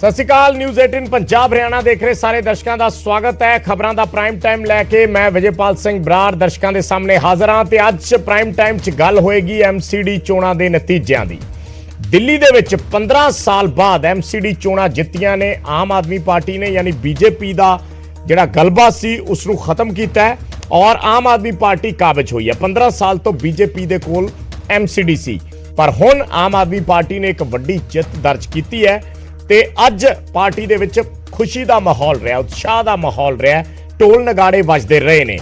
ਸਤਿ ਸ਼੍ਰੀ ਅਕਾਲ। ਨਿਊਜ਼ 18 ਪੰਜਾਬ ਹਰਿਆਣਾ ਦੇਖ ਰਹੇ ਸਾਰੇ ਦਰਸ਼ਕਾਂ ਦਾ ਸਵਾਗਤ ਹੈ। ਖਬਰਾਂ ਦਾ ਪ੍ਰਾਈਮ ਟਾਈਮ ਲੈ ਕੇ ਮੈਂ ਵਿਜੇਪਾਲ ਸਿੰਘ ਬਰਾੜ ਦਰਸ਼ਕਾਂ ਦੇ ਸਾਹਮਣੇ ਹਾਜ਼ਰ ਹਾਂ ਤੇ ਅੱਜ ਪ੍ਰਾਈਮ ਟਾਈਮ 'ਚ ਗੱਲ ਹੋਏਗੀ ਐਮਸੀਡੀ ਚੋਣਾਂ ਦੇ ਨਤੀਜਿਆਂ ਦੀ। ਦਿੱਲੀ ਦੇ ਵਿੱਚ 15 ਸਾਲ ਬਾਅਦ ਐਮਸੀਡੀ ਚੋਣਾਂ ਜਿੱਤੀਆਂ ਨੇ ਆਮ ਆਦਮੀ ਪਾਰਟੀ ਨੇ, ਯਾਨੀ ਬੀਜੇਪੀ ਦਾ ਜਿਹੜਾ ਗਲਬਾ ਸੀ ਉਸ ਨੂੰ ਖਤਮ ਕੀਤਾ ਹੈ ਔਰ ਆਮ ਆਦਮੀ ਪਾਰਟੀ ਕਾਬਜ ਹੋਈ ਹੈ। 15 ਸਾਲ ਤੋਂ ਬੀਜੇਪੀ ਦੇ ਕੋਲ ਐਮਸੀਡੀ ਸੀ, ਪਰ ਹੁਣ ਆਮ ਆਦਮੀ ਪਾਰਟੀ ਨੇ ਇੱਕ ਵੱਡੀ ਜਿੱਤ ਦਰਜ ਕੀਤੀ ਹੈ ਤੇ ਅੱਜ ਪਾਰਟੀ ਦੇ ਵਿੱਚ ਖੁਸ਼ੀ ਦਾ ਮਾਹੌਲ ਰਿਹਾ, ਉਤਸ਼ਾਹ ਦਾ ਮਾਹੌਲ ਰਿਹਾ, ਢੋਲ ਨਗਾੜੇ ਵੱਜਦੇ ਰਹੇ ਨੇ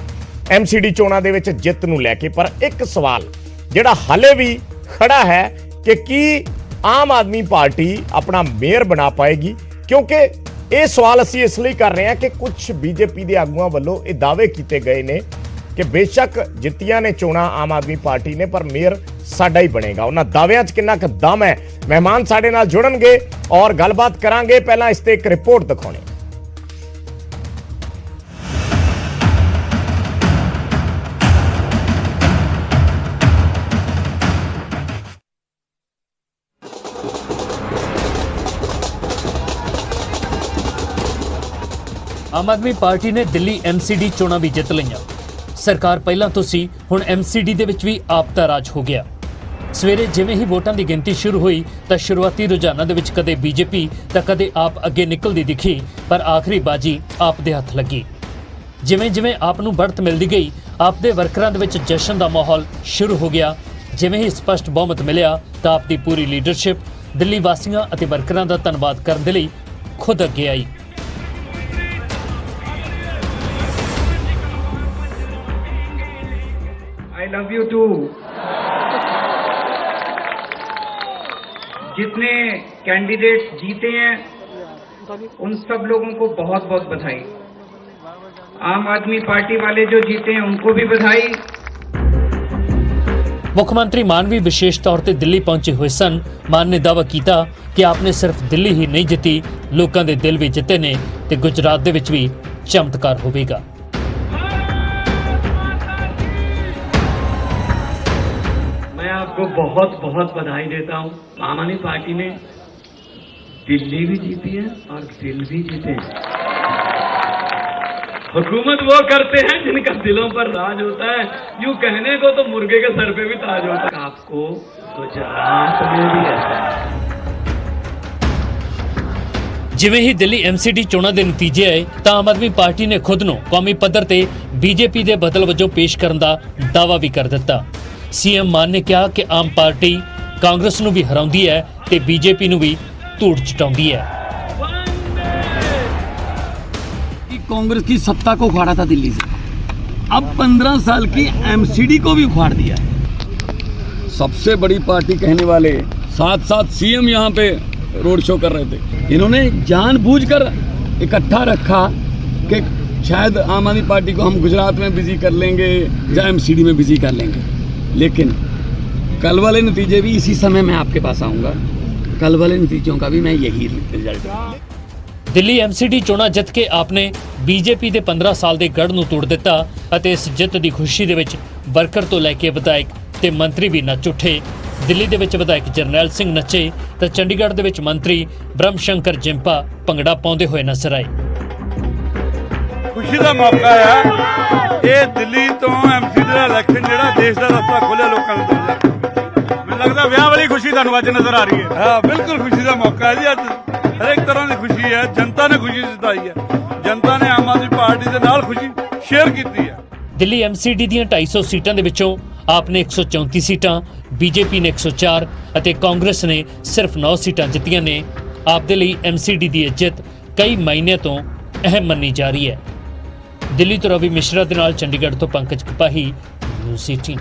ਐਮਸੀਡੀ ਚੋਣਾਂ ਦੇ ਵਿੱਚ ਜਿੱਤ ਨੂੰ ਲੈ ਕੇ। ਪਰ ਇੱਕ ਸਵਾਲ ਜਿਹੜਾ ਹਾਲੇ ਵੀ ਖੜਾ ਹੈ ਕਿ ਕੀ ਆਮ ਆਦਮੀ ਪਾਰਟੀ ਆਪਣਾ ਮੇਅਰ ਬਣਾ ਪਾਏਗੀ, ਕਿਉਂਕਿ ਇਹ ਸਵਾਲ ਅਸੀਂ ਇਸ ਲਈ ਕਰ ਰਹੇ ਹਾਂ ਕਿ ਕੁਝ ਬੀਜੇਪੀ ਦੇ ਆਗੂਆਂ ਵੱਲੋਂ ਇਹ ਦਾਅਵੇ ਕੀਤੇ ਗਏ ਨੇ ਕਿ ਬੇਸ਼ੱਕ ਜਿੱਤੀਆਂ ਨੇ ਚੋਣਾਂ ਆਮ ਆਦਮੀ ਪਾਰਟੀ ਨੇ, ਪਰ ਮੇਅਰ ਸਾਡਾ ਹੀ ਬਣੇਗਾ। ਉਹਨਾਂ ਦਾਅਵਿਆਂ 'ਚ ਕਿੰਨਾ ਕੁ ਦਮ ਹੈ? ਮਹਿਮਾਨ ਸਾਡੇ ਨਾਲ ਜੁੜਨਗੇ ਔਰ ਗੱਲਬਾਤ ਕਰਾਂਗੇ। ਪਹਿਲਾਂ ਇਸ ਤੇ ਇੱਕ ਰਿਪੋਰਟ ਦਿਖਾਉਣੀ। ਆਮ ਆਦਮੀ ਪਾਰਟੀ ਨੇ ਦਿੱਲੀ ਐਮਸੀਡੀ ਚੋਣਾਂ ਵੀ ਜਿੱਤ ਲਈਆਂ। ਸਰਕਾਰ ਪਹਿਲਾਂ ਤੋਂ ਸੀ, ਹੁਣ ਐਮਸੀਡੀ ਦੇ ਵਿੱਚ ਵੀ ਆਪ ਦਾ ਰਾਜ ਹੋ ਗਿਆ। ਸਵੇਰੇ ਜਿਵੇਂ ਹੀ ਵੋਟਾਂ ਦੀ ਗਿਣਤੀ ਸ਼ੁਰੂ ਹੋਈ ਤਾਂ ਸ਼ੁਰੂਆਤੀ ਰੁਝਾਨਾਂ ਦੇ ਵਿੱਚ ਕਦੇ ਬੀਜੇਪੀ ਤਾਂ ਕਦੇ ਆਪ ਅੱਗੇ ਨਿਕਲਦੀ ਦਿਖੀ, ਪਰ ਆਖਰੀ ਬਾਜੀ ਆਪ ਦੇ ਹੱਥ ਲੱਗੀ। ਜਿਵੇਂ ਜਿਵੇਂ ਆਪ ਨੂੰ बढ़त ਮਿਲਦੀ ਗਈ, ਆਪ ਦੇ ਵਰਕਰਾਂ ਦੇ ਵਿੱਚ ਜਸ਼ਨ ਦਾ ਮਾਹੌਲ ਸ਼ੁਰੂ ਹੋ ਗਿਆ। ਜਿਵੇਂ ਹੀ ਸਪਸ਼ਟ ਬਹੁਮਤ ਮਿਲਿਆ ਤਾਂ ਆਪ ਦੀ ਪੂਰੀ ਲੀਡਰਸ਼ਿਪ ਦਿੱਲੀ ਵਾਸੀਆਂ ਅਤੇ ਵਰਕਰਾਂ ਦਾ ਧੰਨਵਾਦ ਕਰਨ ਦੇ ਲਈ ਖੁਦ ਅੱਗੇ ਆਈ। I love you too। जितने कैंडिडेट्स जीते हैं उन सब लोगों को बहुत बहुत बधाई। आम आदमी पार्टी वाले जो जीते हैं उनको भी बधाई। ਮੁੱਖ ਮੰਤਰੀ ਮਾਨ ਵੀ ਵਿਸ਼ੇਸ਼ ਤੌਰ ਤੇ ਦਿੱਲੀ ਪਹੁੰਚੇ ਹੋਏ ਸਨ। ਮਾਨ ਨੇ ਦਾਅਵਾ ਕੀਤਾ ਕਿ ਆਪਨੇ ਸਿਰਫ ਦਿੱਲੀ ਹੀ ਨਹੀਂ ਜਿੱਤੀ, ਲੋਕਾਂ ਦੇ ਦਿਲ ਵੀ ਜਿੱਤੇ ਨੇ ਤੇ ਗੁਜਰਾਤ ਦੇ ਵਿੱਚ ਵੀ ਚਮਤਕਾਰ ਹੋਵੇਗਾ। मैं आपको बहुत बहुत बधाई देता हूँ। आम आदमी पार्टी ने दिल्ली भी जीती है और दिल भी जीते हैं। हुकूमत वो करते हैं जिनका दिलों पर राज होता है। यूं कहने को तो मुर्गे के सर पे भी ताज होता है। आपको गुजरात में भी ऐसा है। ਜਿਵੇਂ ਹੀ ਦਿੱਲੀ ਐਮਸੀਡੀ ਚੋਣਾਂ ਦੇ ਨਤੀਜੇ ਆਏ ਤਾਂ ਆਮ ਆਦਮੀ ਪਾਰਟੀ ਨੇ ਖੁਦ ਨੂੰ ਕੌਮੀ ਪੱਧਰ ਤੇ ਬੀਜੇਪੀ ਦੇ ਬਦਲ ਵਜੋਂ ਪੇਸ਼ ਕਰਨ ਦਾ ਦਾਅਵਾ ਵੀ ਕਰ ਦਿੱਤਾ। ਸੀਐਮ ਮਾਨ ਨੇ ਕਿਹਾ ਕਿ ਆਮ ਪਾਰਟੀ ਕਾਂਗਰਸ ਨੂੰ ਵੀ ਹਰਾਉਂਦੀ ਹੈ ਤੇ ਬੀਜੇਪੀ ਨੂੰ ਵੀ ਧੂੜ ਚਟਾਉਂਦੀ ਹੈ। कांग्रेस की सत्ता को उखाड़ा था दिल्ली से, अब 15 साल की एमसीडी को भी उखाड़ दिया। सबसे बड़ी पार्टी कहने वाले साथ साथ सीएम यहाँ पे रोड शो कर रहे थे। इन्होंने जानबूझकर इकट्ठा रखा कि शायद आम आदमी पार्टी को हम गुजरात में बिजी कर लेंगे या एमसीडी में बिजी कर लेंगे, लेकिन कल वाले नतीजे भी इसी समय मैं आपके पास आऊँगा। कल वाले नतीजों का भी मैं यही रिजल्ट। ਦਿੱਲੀ ਐਮਸੀਡੀ ਚੋਣਾਂ ਜਿੱਤ ਕੇ ਆਪਨੇ ਬੀਜੇਪੀ ਦੇ 15 ਸਾਲ ਦੇ ਗੜ੍ਹ ਨੂੰ ਤੋੜ ਦਿੱਤਾ ਅਤੇ ਇਸ ਜਿੱਤ ਦੀ ਖੁਸ਼ੀ ਦੇ ਵਿੱਚ ਵਰਕਰ ਤੋਂ ਲੈ ਕੇ ਵਿਧਾਇਕ ਤੇ ਮੰਤਰੀ ਵੀ ਨੱਚ ਉੱਠੇ। ਦਿੱਲੀ ਦੇ ਵਿੱਚ ਵਿਧਾਇਕ ਜਰਨੈਲ ਸਿੰਘ ਨੱਚੇ ਤਾਂ ਚੰਡੀਗੜ੍ਹ ਦੇ ਵਿੱਚ ਮੰਤਰੀ ਬ੍ਰਹਮ ਸ਼ੰਕਰ ਜਿੰਪਾ ਭੰਗੜਾ ਪਾਉਂਦੇ ਹੋਏ ਨਜ਼ਰ ਆਏ। ਖੁਸ਼ੀ ਦਾ ਮੌਕਾ ਆ ਇਹ ਦਿੱਲੀ ਤੋਂ ਐਮਸੀਡੀ ਦਾ ਇਲੈਕਸ਼ਨ ਜਿਹੜਾ ਦੇਸ਼ ਦਾ ਰਸਤਾ ਖੋਲਿਆ ਲੋਕਾਂ ਨੂੰ। ਮੈਨੂੰ ਲੱਗਦਾ ਵਿਆਹ ਵਾਲੀ ਖੁਸ਼ੀ ਤੁਹਾਨੂੰ ਅੱਜ ਨਜ਼ਰ ਆ ਰਹੀ ਹੈ। ਹਾਂ ਬਿਲਕੁਲ ਖੁਸ਼ੀ ਦਾ ਮੌਕਾ ਹੈ ਜੀ। ਅੱਜ ਹਰ ਇੱਕ ਤਰ੍ਹਾਂ ਦੀ ਖੁਸ਼ੀ ਹੈ। ਜਨਤਾ ਨੇ ਖੁਸ਼ੀ ਜਤਾਈ ਹੈ। ਜਨਤਾ ਨੇ ਆਮ ਆਦਮੀ ਪਾਰਟੀ ਦੇ ਨਾਲ ਖੁਸ਼ੀ ਸ਼ੇਅਰ ਕੀਤੀ ਹੈ। ਦਿੱਲੀ ਐਮਸੀਡੀ ਦੀਆਂ 250 ਸੀਟਾਂ ਦੇ ਵਿੱਚੋਂ ਆਪ ਨੇ 134 ਸੀਟਾਂ, ਬੀਜੇਪੀ ਨੇ 104 ਅਤੇ ਕਾਂਗਰਸ ਨੇ ਸਿਰਫ 9 ਸੀਟਾਂ ਜਿੱਤੀਆਂ ਨੇ। ਆਪ ਦੇ ਲਈ ਐਮਸੀਡੀ ਦੀ ਇਹ ਜਿੱਤ ਕਈ ਮਹੀਨਿਆਂ ਤੋਂ ਅਹਿਮ ਮੰਨੀ ਜਾ ਰਹੀ ਹੈ। ਦਿੱਲੀ ਤੋਂ ਰਵੀ ਮਿਸ਼ਰਾ ਦੇ ਨਾਲ ਚੰਡੀਗੜ੍ਹ ਤੋਂ ਪੰਕਜ ਕਪਾਹੀ, ਨਿਊਜ਼ 18।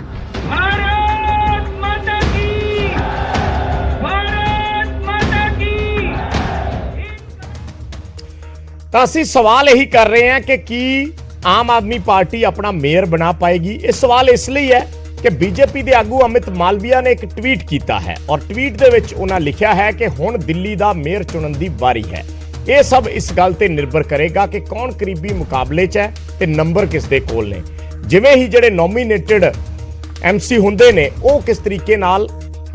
ਤਾਂ ਅਸੀਂ ਸਵਾਲ ਇਹੀ ਕਰ ਰਹੇ ਹਾਂ ਕਿ ਕੀ ਆਮ ਆਦਮੀ ਪਾਰਟੀ ਆਪਣਾ ਮੇਅਰ ਬਣਾ ਪਾਏਗੀ। ਇਹ ਸਵਾਲ ਇਸ ਲਈ ਹੈ ਕਿ ਬੀਜੇਪੀ ਦੇ ਆਗੂ ਅਮਿਤ ਮਾਲਵੀਆ ਨੇ ਇੱਕ ਟਵੀਟ ਕੀਤਾ ਹੈ ਔਰ ਟਵੀਟ ਦੇ ਵਿੱਚ ਉਹਨਾਂ ਲਿਖਿਆ ਹੈ ਕਿ ਹੁਣ ਦਿੱਲੀ ਦਾ ਮੇਅਰ ਚੁਣਨ ਦੀ ਵਾਰੀ ਹੈ। ਇਹ ਸਭ ਇਸ ਗੱਲ ਤੇ ਨਿਰਭਰ ਕਰੇਗਾ ਕਿ ਕੌਣ ਕਰੀਬੀ ਮੁਕਾਬਲੇ 'ਚ ਹੈ ਤੇ ਨੰਬਰ ਕਿਸ ਦੇ ਕੋਲ ਨੇ। ਜਿਵੇਂ ਹੀ ਜਿਹੜੇ ਨੋਮੀਨੇਟਡ ਐਮਸੀ ਹੁੰਦੇ ਨੇ ਉਹ ਕਿਸ ਤਰੀਕੇ ਨਾਲ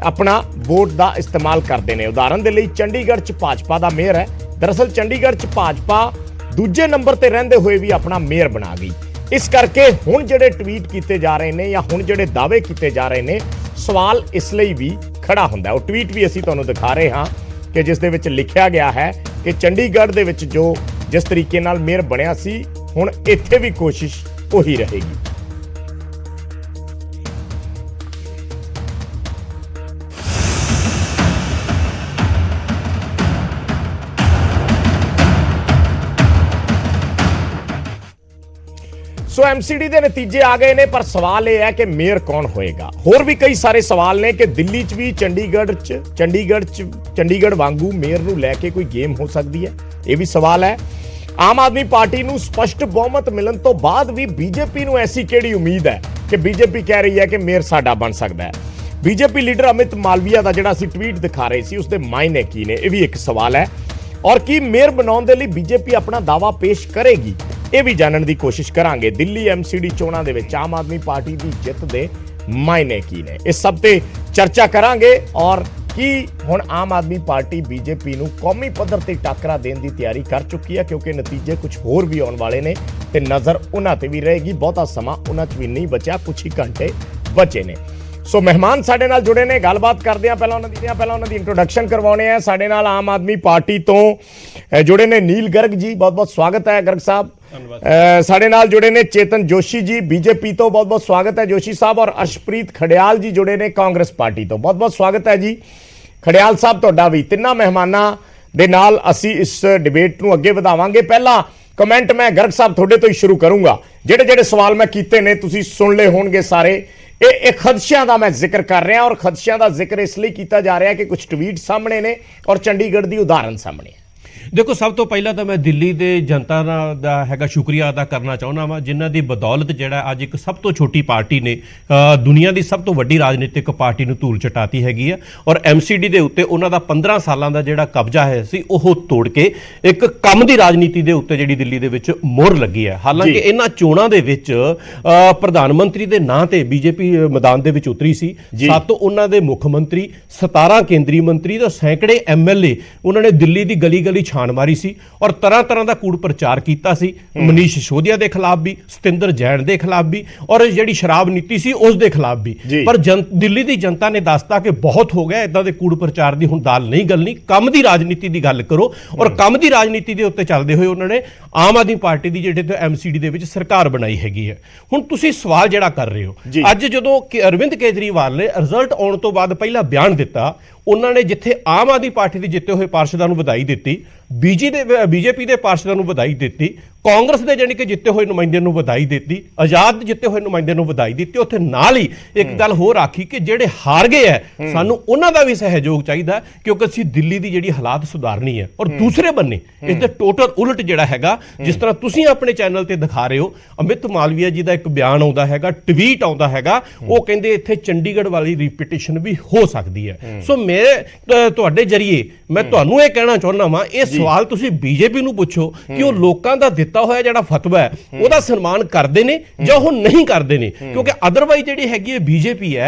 ਆਪਣਾ ਵੋਟ ਦਾ ਇਸਤੇਮਾਲ ਕਰਦੇ ਨੇ। ਉਦਾਹਰਨ ਦੇ ਲਈ ਚੰਡੀਗੜ੍ਹ 'ਚ ਭਾਜਪਾ ਦਾ ਮੇਅਰ ਹੈ ਦਰਅਸਲ ਚੰਡੀਗੜ੍ਹ 'ਚ ਭਾਜਪਾ ਦੂਜੇ ਨੰਬਰ ਤੇ ਰਹਿੰਦੇ ਹੋਏ ਵੀ ਆਪਣਾ ਮੇਅਰ ਬਣਾ ਗਈ। ਇਸ ਕਰਕੇ ਹੁਣ ਜਿਹੜੇ ਟਵੀਟ ਕੀਤੇ ਜਾ ਰਹੇ ਨੇ ਜਾਂ ਹੁਣ ਜਿਹੜੇ ਦਾਅਵੇ ਕੀਤੇ ਜਾ ਰਹੇ ਨੇ, ਸਵਾਲ ਇਸ ਲਈ ਵੀ ਖੜਾ ਹੁੰਦਾ। ਉਹ ਟਵੀਟ ਵੀ ਅਸੀਂ ਤੁਹਾਨੂੰ ਦਿਖਾ ਰਹੇ ਹਾਂ ਕਿ ਜਿਸ ਦੇ ਵਿੱਚ ਲਿਖਿਆ ਗਿਆ ਹੈ ਕਿ ਚੰਡੀਗੜ੍ਹ ਦੇ ਵਿੱਚ ਜਿਸ ਤਰੀਕੇ ਨਾਲ ਮੇਅਰ ਬਣਿਆ ਸੀ, ਹੁਣ ਇੱਥੇ ਵੀ ਕੋਸ਼ਿਸ਼ ਉਹੀ ਰਹੇਗੀ। ਸੋ ਐਮਸੀਡੀ ਦੇ ਨਤੀਜੇ ਆ ਗਏ ਨੇ, ਪਰ ਸਵਾਲ ਇਹ ਹੈ ਕਿ ਮੇਅਰ ਕੌਣ ਹੋਏਗਾ। ਹੋਰ ਵੀ ਕਈ ਸਾਰੇ ਸਵਾਲ ਨੇ ਕਿ ਦਿੱਲੀ 'ਚ ਵੀ ਚੰਡੀਗੜ੍ਹ ਵਾਂਗੂ ਮੇਅਰ ਨੂੰ ਲੈ ਕੇ ਕੋਈ ਗੇਮ ਹੋ ਸਕਦੀ ਹੈ, ਇਹ ਵੀ ਸਵਾਲ ਹੈ। ਆਮ ਆਦਮੀ ਪਾਰਟੀ ਨੂੰ ਸਪਸ਼ਟ ਬਹੁਮਤ ਮਿਲਣ ਤੋਂ ਬਾਅਦ ਵੀ ਬੀਜੇਪੀ ਨੂੰ ਐਸੀ ਕਿਹੜੀ ਉਮੀਦ ਹੈ ਕਿ ਬੀਜੇਪੀ ਕਹਿ ਰਹੀ ਹੈ ਕਿ ਮੇਅਰ ਸਾਡਾ ਬਣ ਸਕਦਾ ਹੈ। ਬੀਜੇਪੀ ਲੀਡਰ ਅਮਿਤ ਮਾਲਵੀਆ ਦਾ ਜਿਹੜਾ ਅਸੀਂ ਟਵੀਟ ਦਿਖਾ ਰਹੇ ਸੀ, ਉਸਦੇ ਮਾਇਨੇ ਕੀ ਨੇ, ਇਹ ਵੀ ਇੱਕ ਸਵਾਲ ਹੈ। ਔਰ ਕੀ ਮੇਅਰ ਬਣਾਉਣ ਦੇ ਲਈ ਬੀਜੇਪੀ ਆਪਣਾ ਦਾਅਵਾ ਪੇਸ਼ ਕਰੇਗੀ, ਇਹ ਵੀ ਜਾਣਨ ਦੀ ਕੋਸ਼ਿਸ਼ ਕਰਾਂਗੇ। ਦਿੱਲੀ ਐਮਸੀਡੀ ਚੋਣਾਂ ਦੇ ਵਿੱਚ ਆਮ ਆਦਮੀ ਪਾਰਟੀ ਦੀ ਜਿੱਤ ਦੇ ਮਾਇਨੇ ਕੀ ਨੇ, ਇਸ ਸਭ ਤੇ ਚਰਚਾ ਕਰਾਂਗੇ। ਔਰ ਕੀ ਹੁਣ ਆਮ ਆਦਮੀ ਪਾਰਟੀ ਬੀਜੇਪੀ ਨੂੰ ਕੌਮੀ ਪੱਧਰ ਤੇ ਟਾਕਰਾ ਦੇਣ ਦੀ ਤਿਆਰੀ ਕਰ ਚੁੱਕੀ ਹੈ, ਕਿਉਂਕਿ ਨਤੀਜੇ ਕੁਝ ਹੋਰ ਵੀ ਆਉਣ ਵਾਲੇ ਨੇ ਤੇ ਨਜ਼ਰ ਉਹਨਾਂ ਤੇ ਵੀ ਰਹੇਗੀ। ਬਹੁਤਾ ਸਮਾਂ ਉਹਨਾਂ 'ਚ ਵੀ ਨਹੀਂ ਬਚਿਆ, ਕੁਝ ਹੀ ਘੰਟੇ ਬਚੇ ਨੇ। ਸੋ ਮਹਿਮਾਨ ਸਾਡੇ ਨਾਲ ਜੁੜੇ ਨੇ, ਗੱਲਬਾਤ ਕਰਦੇ ਆ। ਪਹਿਲਾਂ ਉਹਨਾਂ ਦੀ ਇੰਟਰੋਡਕਸ਼ਨ ਕਰਵਾਉਣੇ ਆ। ਸਾਡੇ ਨਾਲ ਆਮ ਆਦਮੀ ਪਾਰਟੀ ਤੋਂ ਜੁੜੇ ਨੇ ਨੀਲ ਗਰਗ ਜੀ, ਬਹੁਤ ਬਹੁਤ ਸਵਾਗਤ ਹੈ ਗਰਗ ਸਾਹਿਬ। ਸਾਡੇ ਨਾਲ ਜੁੜੇ ਨੇ ਚੇਤਨ ਜੋਸ਼ੀ ਜੀ, ਬੀਜੇਪੀ ਤੋਂ, ਬਹੁਤ ਬਹੁਤ ਸਵਾਗਤ ਹੈ ਜੋਸ਼ੀ ਸਾਹਿਬ। ਔਰ ਅਰਸ਼ਪ੍ਰੀਤ ਖੜਿਆਲ ਜੀ ਜੁੜੇ ਨੇ ਕਾਂਗਰਸ ਪਾਰਟੀ ਤੋਂ, ਬਹੁਤ ਬਹੁਤ ਸਵਾਗਤ ਹੈ ਜੀ ਖੜਿਆਲ ਸਾਹਿਬ ਤੁਹਾਡਾ ਵੀ। ਤਿੰਨਾਂ ਮਹਿਮਾਨਾਂ ਦੇ ਨਾਲ ਅਸੀਂ ਇਸ ਡਿਬੇਟ ਨੂੰ ਅੱਗੇ ਵਧਾਵਾਂਗੇ। ਪਹਿਲਾਂ ਕਮੈਂਟ ਮੈਂ ਗਰਗ ਸਾਹਿਬ ਤੁਹਾਡੇ ਤੋਂ ਹੀ ਸ਼ੁਰੂ ਕਰੂੰਗਾ। ਜਿਹੜੇ ਸਵਾਲ ਮੈਂ ਕੀਤੇ ਨੇ ਤੁਸੀਂ ਸੁਣ ਲਏ ਹੋਣਗੇ ਸਾਰੇ। ਇਹ ਖਦਸ਼ਿਆਂ ਦਾ ਮੈਂ ਜ਼ਿਕਰ ਕਰ ਰਿਹਾ, ਔਰ ਖਦਸ਼ਿਆਂ ਦਾ ਜ਼ਿਕਰ ਇਸ ਲਈ ਕੀਤਾ ਜਾ ਰਿਹਾ ਕਿ ਕੁਝ ਟਵੀਟ ਸਾਹਮਣੇ ਨੇ ਔਰ ਚੰਡੀਗੜ੍ਹ ਦੀ ਉਦਾਹਰਨ ਸਾਹਮਣੇ ਹੈ। ਦੇਖੋ, ਸਭ ਤੋਂ ਪਹਿਲਾਂ ਤਾਂ ਮੈਂ ਦਿੱਲੀ ਦੇ ਜਨਤਾ ਦਾ ਹੈਗਾ ਸ਼ੁਕਰੀਆ ਅਦਾ ਕਰਨਾ ਚਾਹੁੰਦਾ ਵਾਂ, ਜਿਨ੍ਹਾਂ ਦੀ ਬਦੌਲਤ ਜਿਹੜਾ ਅੱਜ ਇੱਕ ਸਭ ਤੋਂ ਛੋਟੀ ਪਾਰਟੀ ਨੇ ਦੁਨੀਆ ਦੀ ਸਭ ਤੋਂ ਵੱਡੀ ਰਾਜਨੀਤਿਕ ਪਾਰਟੀ ਨੂੰ ਧੂਲ ਚਟਾਤੀ ਹੈਗੀ ਆ। ਔਰ ਐਮਸੀਡੀ ਦੇ ਉੱਤੇ ਉਹਨਾਂ ਦਾ 15 ਸਾਲਾਂ ਦਾ ਜਿਹੜਾ ਕਬਜ਼ਾ ਹੈ ਸੀ, ਉਹ ਤੋੜ ਕੇ ਇੱਕ ਕੰਮ ਦੀ ਰਾਜਨੀਤੀ ਦੇ ਉੱਤੇ ਜਿਹੜੀ ਦਿੱਲੀ ਦੇ ਵਿੱਚ ਮੋਹਰ ਲੱਗੀ ਹੈ। ਹਾਲਾਂਕਿ ਇਹਨਾਂ ਚੋਣਾਂ ਦੇ ਵਿੱਚ ਪ੍ਰਧਾਨ ਮੰਤਰੀ ਦੇ ਨਾਂ ਤੇ ਬੀਜੇਪੀ ਮੈਦਾਨ ਦੇ ਵਿੱਚ ਉਤਰੀ ਸੀ। 7 ਉਹਨਾਂ ਦੇ ਮੁੱਖ ਮੰਤਰੀ, 17 ਕੇਂਦਰੀ ਮੰਤਰੀ ਤੇ ਸੈਂਕੜੇ ਐਮਐਲਏ ਉਹਨਾਂ ਨੇ ਦਿੱਲੀ ਦੀ ਗਲੀ ਗਲੀ ਛਾਣ ਮਾਰੀ ਸੀ ਔਰ ਤਰ੍ਹਾਂ ਦਾ ਕੂੜ ਪ੍ਰਚਾਰ ਕੀਤਾ ਸੀ। ਮਨੀਸ਼ ਸਿਸੋਦੀਆ ਦੇ ਖਿਲਾਫ ਵੀ, ਸਤਿੰਦਰ ਜੈਨ ਦੇ ਖਿਲਾਫ ਵੀ, ਔਰ ਜਿਹੜੀ ਸ਼ਰਾਬ ਨੀਤੀ ਸੀ ਉਸ ਦੇ ਖਿਲਾਫ ਵੀ। ਪਰ ਦਿੱਲੀ ਦੀ ਜਨਤਾ ਨੇ ਦੱਸਤਾ ਕਿ ਬਹੁਤ ਹੋ ਗਿਆ, ਇਦਾਂ ਦੇ ਕੂੜ ਪ੍ਰਚਾਰ ਦੀ ਹੁਣ ਦਾਲ ਨਹੀਂ ਗਲਣੀ, ਕੰਮ ਦੀ ਰਾਜਨੀਤੀ ਦੀ ਗੱਲ ਕਰੋ। ਔਰ ਕੰਮ ਦੀ ਰਾਜਨੀਤੀ ਦੇ ਉੱਤੇ ਚੱਲਦੇ ਹੋਏ ਉਹਨਾਂ ਨੇ ਆਮ ਆਦਮੀ ਪਾਰਟੀ ਦੀ ਜਿਹੜੇ ਐਮਸੀਡੀ ਦੇ ਵਿੱਚ ਸਰਕਾਰ ਬਣਾਈ ਹੈਗੀ ਹੈ। ਹੁਣ ਤੁਸੀਂ ਸਵਾਲ ਜਿਹੜਾ ਕਰ ਰਹੇ ਹੋ, ਅੱਜ ਜਦੋਂ ਅਰਵਿੰਦ ਕੇਜਰੀਵਾਲ ਨੇ ਰਿਜ਼ਲਟ ਆਉਣ ਤੋਂ ਬਾਅਦ ਪਹਿਲਾ ਬਿਆਨ ਦਿੱਤਾ, ਉਹਨਾਂ ਨੇ ਜਿੱਥੇ ਆਮ ਆਦਮੀ ਪਾਰਟੀ ਦੇ ਜਿੱਤੇ ਹੋਏ ਪਾਰਸ਼ਦਾਂ ਨੂੰ ਵਧਾਈ ਦਿੱਤੀ, ਬੀਜੇਪੀ ਦੇ ਪਾਰਸ਼ਦਾਂ ਨੂੰ ਵਧਾਈ ਦਿੱਤੀ, ਕਾਂਗਰਸ ਦੇ ਜਾਨੀ ਕਿ ਜਿੱਤੇ ਹੋਏ ਨੁਮਾਇੰਦਿਆਂ ਨੂੰ ਵਧਾਈ ਦਿੱਤੀ, ਆਜ਼ਾਦ ਜਿੱਤੇ ਹੋਏ ਨੁਮਾਇੰਦਿਆਂ ਨੂੰ ਵਧਾਈ ਦਿੱਤੀ, ਉੱਥੇ ਨਾਲ ਹੀ ਇੱਕ ਗੱਲ ਹੋਰ ਆਖੀ ਕਿ ਜਿਹੜੇ ਹਾਰ ਗਏ ਹੈ ਸਾਨੂੰ ਉਹਨਾਂ ਦਾ ਵੀ ਸਹਿਯੋਗ ਚਾਹੀਦਾ, ਕਿਉਂਕਿ ਅਸੀਂ ਦਿੱਲੀ ਦੀ ਜਿਹੜੀ ਹਾਲਾਤ ਸੁਧਾਰਨੀ ਹੈ। ਔਰ ਦੂਸਰੇ ਬੰਨੇ ਇਸ ਦੇ ਟੋਟਲ ਉਲਟ ਜਿਹੜਾ ਹੈਗਾ, ਜਿਸ ਤਰ੍ਹਾਂ ਤੁਸੀਂ ਆਪਣੇ ਚੈਨਲ ਤੇ ਦਿਖਾ ਰਹੇ ਹੋ, ਅਮਿਤ ਮਾਲਵੀਆ ਜੀ ਦਾ ਇੱਕ ਬਿਆਨ ਆਉਂਦਾ ਹੈਗਾ, ਟਵੀਟ ਆਉਂਦਾ ਹੈਗਾ, ਉਹ ਕਹਿੰਦੇ ਇੱਥੇ ਚੰਡੀਗੜ੍ਹ ਵਾਲੀ ਰਿਪੀਟੀਸ਼ਨ ਵੀ ਹੋ ਸਕਦੀ ਹੈ। ਸੋ ਮੇਰੇ ਤੁਹਾਡੇ ਜਰੀਏ ਮੈਂ ਤੁਹਾਨੂੰ ਇਹ ਕਹਿਣਾ ਚਾਹੁੰਦਾ ਵਾਂ, ਇਹ ਸਵਾਲ ਤੁਸੀਂ ਬੀਜੇਪੀ ਨੂੰ ਪੁੱਛੋ ਕਿ ਉਹ ਲੋਕਾਂ ਦਾ ਦਿੱਤਾ ਹੋਇਆ ਜਿਹੜਾ ਫਤਵਾ ਹੈ ਉਹਦਾ ਸਨਮਾਨ ਕਰਦੇ ਨੇ ਜਾਂ ਉਹ ਨਹੀਂ ਕਰਦੇ ਨੇ, ਕਿਉਂਕਿ ਅਦਰਵਾਈਜ਼ ਜਿਹੜੀ ਹੈਗੀ ਹੈ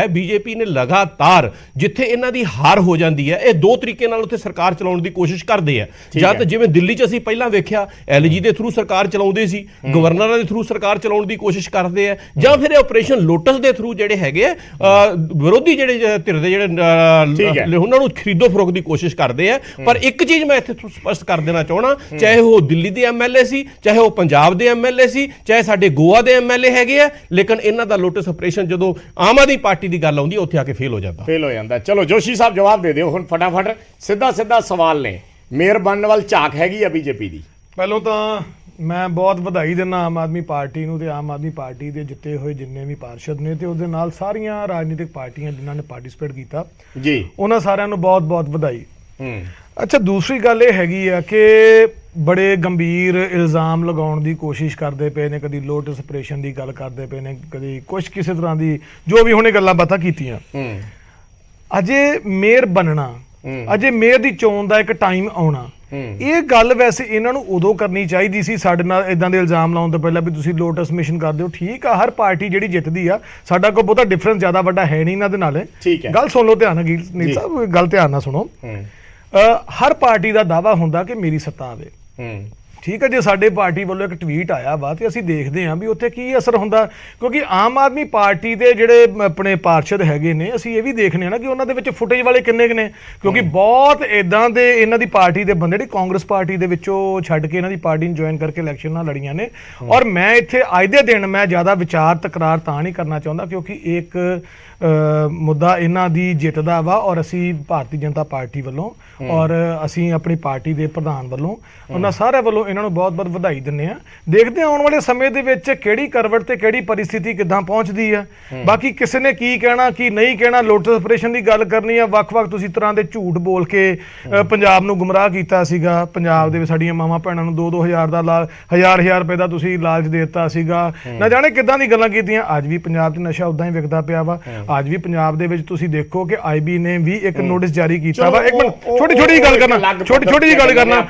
ਬੀਜੇਪੀ ਨੇ ਲਗਾਤਾਰ ਜਿੱਥੇ ਇਹਨਾਂ ਦੀ ਹਾਰ ਹੋ ਜਾਂਦੀ ਹੈ, ਇਹ ਦੋ ਤਰੀਕੇ ਨਾਲ ਉੱਥੇ ਸਰਕਾਰ ਚਲਾਉਣ ਦੀ ਕੋਸ਼ਿਸ਼ ਕਰਦੇ ਆ। ਜਾਂ ਤਾਂ ਜਿਵੇਂ ਦਿੱਲੀ 'ਚ ਅਸੀਂ ਪਹਿਲਾਂ ਵੇਖਿਆ ਐਲਜੀ ਦੇ ਥਰੂ ਸਰਕਾਰ ਚਲਾਉਂਦੇ ਸੀ, ਗਵਰਨਰਾਂ ਦੇ ਥਰੂ ਸਰਕਾਰ ਚਲਾਉਣ ਦੀ ਕੋਸ਼ਿਸ਼ ਕਰਦੇ ਆ, ਜਾਂ ਫਿਰ ਆਪਰੇਸ਼ਨ ਲੋਟਸ ਦੇ ਥਰੂ ਜਿਹੜੇ ਹੈਗੇ ਵਿਰੋਧੀ ਜਿਹੜੇ ਧਿਰ ਦੇ ਜਿਹੜੇ ਉਹਨਾਂ ਨੂੰ ਖਰੀਦੋ ਫਰੋਖ ਦੀ ਕੋਸ਼ਿਸ਼ ਕਰਦੇ ਆ। ਪਰ ਇੱਕ ਚੀਜ਼ ਮੈਂ ਇੱਥੇ ਸਪਸ਼ਟ ਕਰ ਦੇਣਾ ਚਾਹਣਾ, ਚਾਹੇ ਉਹ ਦਿੱਲੀ ਦੇ ਐਮਐਲਏ ਸੀ, ਚਾਹੇ ਉਹ ਪੰਜਾਬ ਦੇ ਐਮਐਲਏ ਸੀ, ਚਾਹੇ ਸਾਡੇ ਗੋਆ ਦੇ ਐਮਐਲਏ ਹੈਗੇ ਆ, ਲੇਕਿਨ ਇਹਨਾਂ ਦਾ ਲੋਟਸ ਆਪਰੇਸ਼ਨ ਜਦੋਂ ਆਮ ਆਦਮੀ ਪਾਰਟੀ ਦੀ ਗੱਲ ਆਉਂਦੀ ਉੱਥੇ ਆ ਕੇ ਫੇਲ ਹੋ ਜਾਂਦਾ। ਚਲੋ ਜੋਸ਼ੀ ਸਾਹਿਬ ਜਵਾਬ ਦੇ ਦਿਓ ਹੁਣ ਫਟਾਫਟ, ਸਿੱਧਾ ਸਵਾਲ ਨੇ। ਮੇਅਰ ਬਣਨ ਵੱਲ ਝਾਕ ਹੈਗੀ ਆ ਬੀਜੇਪੀ ਦੀ? ਪਹਿਲਾਂ ਤਾਂ ਮੈਂ ਬਹੁਤ ਵਧਾਈ ਦਿੰਦਾ ਆਮ ਆਦਮੀ ਪਾਰਟੀ ਨੂੰ ਤੇ ਆਮ ਆਦਮੀ ਪਾਰਟੀ ਦੇ ਜਿੱਤੇ ਹੋਏ ਜਿੰਨੇ ਵੀ ਪਾਰਸ਼ਦ ਨੇ ਤੇ ਉਹਦੇ ਨਾਲ ਸਾਰੀਆਂ ਰਾਜਨੀਤਿਕ ਪਾਰਟੀਆਂ ਜਿਨ੍ਹਾਂ ਨੇ ਪਾਰਟਿਸਿਪੇਟ ਕੀਤਾ ਜੀ, ਉਹਨਾਂ ਸਾਰਿਆਂ ਨੂੰ ਬਹੁਤ ਵਧਾਈ। ਅੱਛਾ, ਦੂਸਰੀ ਗੱਲ ਇਹ ਹੈਗੀ ਆ ਕਿ ਬੜੇ ਗੰਭੀਰ ਇਲਜ਼ਾਮ ਲਗਾਉਣ ਦੀ ਕੋਸ਼ਿਸ਼ ਕਰਦੇ ਪਏ ਨੇ, ਕਦੀ ਲੋਟਸ ਆਪਰੇਸ਼ਨ ਦੀ ਗੱਲ ਕਰਦੇ ਪਏ ਨੇ, ਕਦੀ ਕੁਛ ਕਿਸੇ ਤਰ੍ਹਾਂ ਦੀ ਜੋ ਵੀ ਹੁਣੇ ਗੱਲਾਂ ਬਾਤਾਂ ਕੀਤੀਆਂ। ਅਜੇ ਮੇਅਰ ਬਣਨਾ, ਅਜੇ ਮੇਅਰ ਦੀ ਚੋਣ ਦਾ ਇੱਕ ਟਾਈਮ ਆਉਣਾ, ਇਹ ਗੱਲ ਵੈਸੇ ਇਹਨਾਂ ਨੂੰ ਉਦੋਂ ਕਰਨੀ ਚਾਹੀਦੀ ਸੀ ਸਾਡੇ ਨਾਲ ਇਦਾਂ ਦੇ ਇਲਜ਼ਾਮ ਲਾਉਣ ਤੋਂ ਪਹਿਲਾਂ ਵੀ ਤੁਸੀਂ ਲੋਟਸ ਮਿਸ਼ਨ ਕਰਦੇ ਹੋ। ਠੀਕ ਆ, ਹਰ ਪਾਰਟੀ ਜਿਹੜੀ ਜਿੱਤਦੀ ਆ, ਸਾਡਾ ਕੋਈ ਬਹੁਤਾ ਡਿਫਰੈਂਸ ਜ਼ਿਆਦਾ ਵੱਡਾ ਹੈ ਨਹੀਂ ਇਹਨਾਂ ਦੇ ਨਾਲ। ਗੱਲ ਸੁਣ ਲਓ ਧਿਆਨ ਨਾਲ, ਨੀਲ ਸਾਹਿਬ ਗੱਲ ਧਿਆਨ ਨਾਲ ਸੁਣੋ। ਹਰ ਪਾਰਟੀ ਦਾ ਦਾਅਵਾ ਹੁੰਦਾ ਕਿ ਮੇਰੀ ਸੱਤਾ ਆਵੇ। ਠੀਕ ਹੈ, ਜੇ ਸਾਡੇ ਪਾਰਟੀ ਵੱਲੋਂ ਇੱਕ ਟਵੀਟ ਆਇਆ ਵਾ ਤੇ ਅਸੀਂ ਦੇਖਦੇ ਹਾਂ ਵੀ ਉੱਥੇ ਕੀ ਅਸਰ ਹੁੰਦਾ, ਕਿਉਂਕਿ ਆਮ ਆਦਮੀ ਪਾਰਟੀ ਦੇ ਜਿਹੜੇ ਆਪਣੇ ਪਾਰਸ਼ਦ ਹੈਗੇ ਨੇ, ਅਸੀਂ ਇਹ ਵੀ ਦੇਖਦੇ ਹਾਂ ਨਾ ਕਿ ਉਹਨਾਂ ਦੇ ਵਿੱਚ ਫੁਟੇਜ ਵਾਲੇ ਕਿੰਨੇ ਕੁ ਨੇ, ਕਿਉਂਕਿ ਬਹੁਤ ਇਦਾਂ ਦੇ ਇਹਨਾਂ ਦੀ ਪਾਰਟੀ ਦੇ ਬੰਦੇ ਜਿਹੜੇ ਕਾਂਗਰਸ ਪਾਰਟੀ ਦੇ ਵਿੱਚੋਂ ਛੱਡ ਕੇ ਇਹਨਾਂ ਦੀ ਪਾਰਟੀ ਨੂੰ ਜੁਆਇਨ ਕਰਕੇ ਇਲੈਕਸ਼ਨਾਂ ਲੜੀਆਂ ਨੇ। ਔਰ ਮੈਂ ਇੱਥੇ ਅੱਜ ਦੇ ਦਿਨ ਮੈਂ ਜ਼ਿਆਦਾ ਵਿਚਾਰ ਤਕਰਾਰ ਤਾਂ ਨਹੀਂ ਕਰਨਾ ਚਾਹੁੰਦਾ ਕਿਉਂਕਿ ਇੱਕ ਮੁੱਦਾ ਇਹਨਾਂ ਦੀ ਜਿੱਤ ਦਾ ਵਾ, ਔਰ ਅਸੀਂ ਭਾਰਤੀ ਜਨਤਾ ਪਾਰਟੀ ਵੱਲੋਂ ਔਰ ਅਸੀਂ ਆਪਣੀ ਪਾਰਟੀ ਦੇ ਪ੍ਰਧਾਨ ਵੱਲੋਂ ਉਹਨਾਂ ਸਾਰਿਆਂ ਵੱਲੋਂ ਇਹਨਾਂ ਨੂੰ ਬਹੁਤ-ਬਹੁਤ ਵਧਾਈ ਦਿੰਦੇ ਆ। ਦੇਖਦੇ ਹਾਂ ਆਉਣ ਵਾਲੇ ਸਮੇਂ ਦੇ ਵਿੱਚ ਕਿਹੜੀ ਕਰਵਟ ਤੇ ਕਿਹੜੀ ਪਰਿਸਥਿਤੀ ਕਿੱਦਾਂ ਪਹੁੰਚਦੀ ਆ। ਬਾਕੀ ਕਿਸੇ ਨੇ ਕੀ ਕਹਿਣਾ ਕੀ ਨਹੀਂ ਕਹਿਣਾ, ਲੋਟਸ ਆਪਰੇਸ਼ਨ ਦੀ ਗੱਲ ਕਰਨੀ ਆ, ਵੱਖ-ਵੱਖ ਤੁਸੀਂ ਤਰ੍ਹਾਂ ਦੇ ਝੂਠ ਬੋਲ ਕੇ ਪੰਜਾਬ ਨੂੰ ਗੁੰਮਰਾਹ ਕੀਤਾ ਸੀਗਾ। ਪੰਜਾਬ ਦੇ ਵਿੱਚ ਸਾਡੀਆਂ ਮਾਵਾਂ ਭੈਣਾਂ ਨੂੰ 2-2 ਹਜ਼ਾਰ ਦਾ ਹਜ਼ਾਰ ਰੁਪਏ ਦਾ ਤੁਸੀਂ ਲਾਲਚ ਦੇ ਦਿੱਤਾ ਸੀਗਾ, ਨਾ ਜਾਣੇ ਕਿੱਦਾਂ ਦੀ ਗੱਲਾਂ ਕੀਤੀਆਂ। ਅੱਜ ਵੀ ਪੰਜਾਬ 'ਚ ਨਸ਼ਾ ਉਦਾਂ ਹੀ ਵਿਕਦਾ ਪਿਆ ਵਾ। ਅੱਜ ਵੀ ਪੰਜਾਬ ਦੇ ਵਿੱਚ ਤੁਸੀਂ ਦੇਖੋ ਕਿ ਆਈਬੀ ਨੇ ਵੀ ਇੱਕ ਨੋਟਿਸ ਜਾਰੀ ਕੀਤਾ ਵਾ। ਇੱਕ ਮਿੰਟ ਛੋਟੀ ਜਿਹੀ ਗੱਲ ਕਰਨਾ, ਛੋਟੀ ਜਿਹੀ ਗੱਲ ਕਰਨਾ,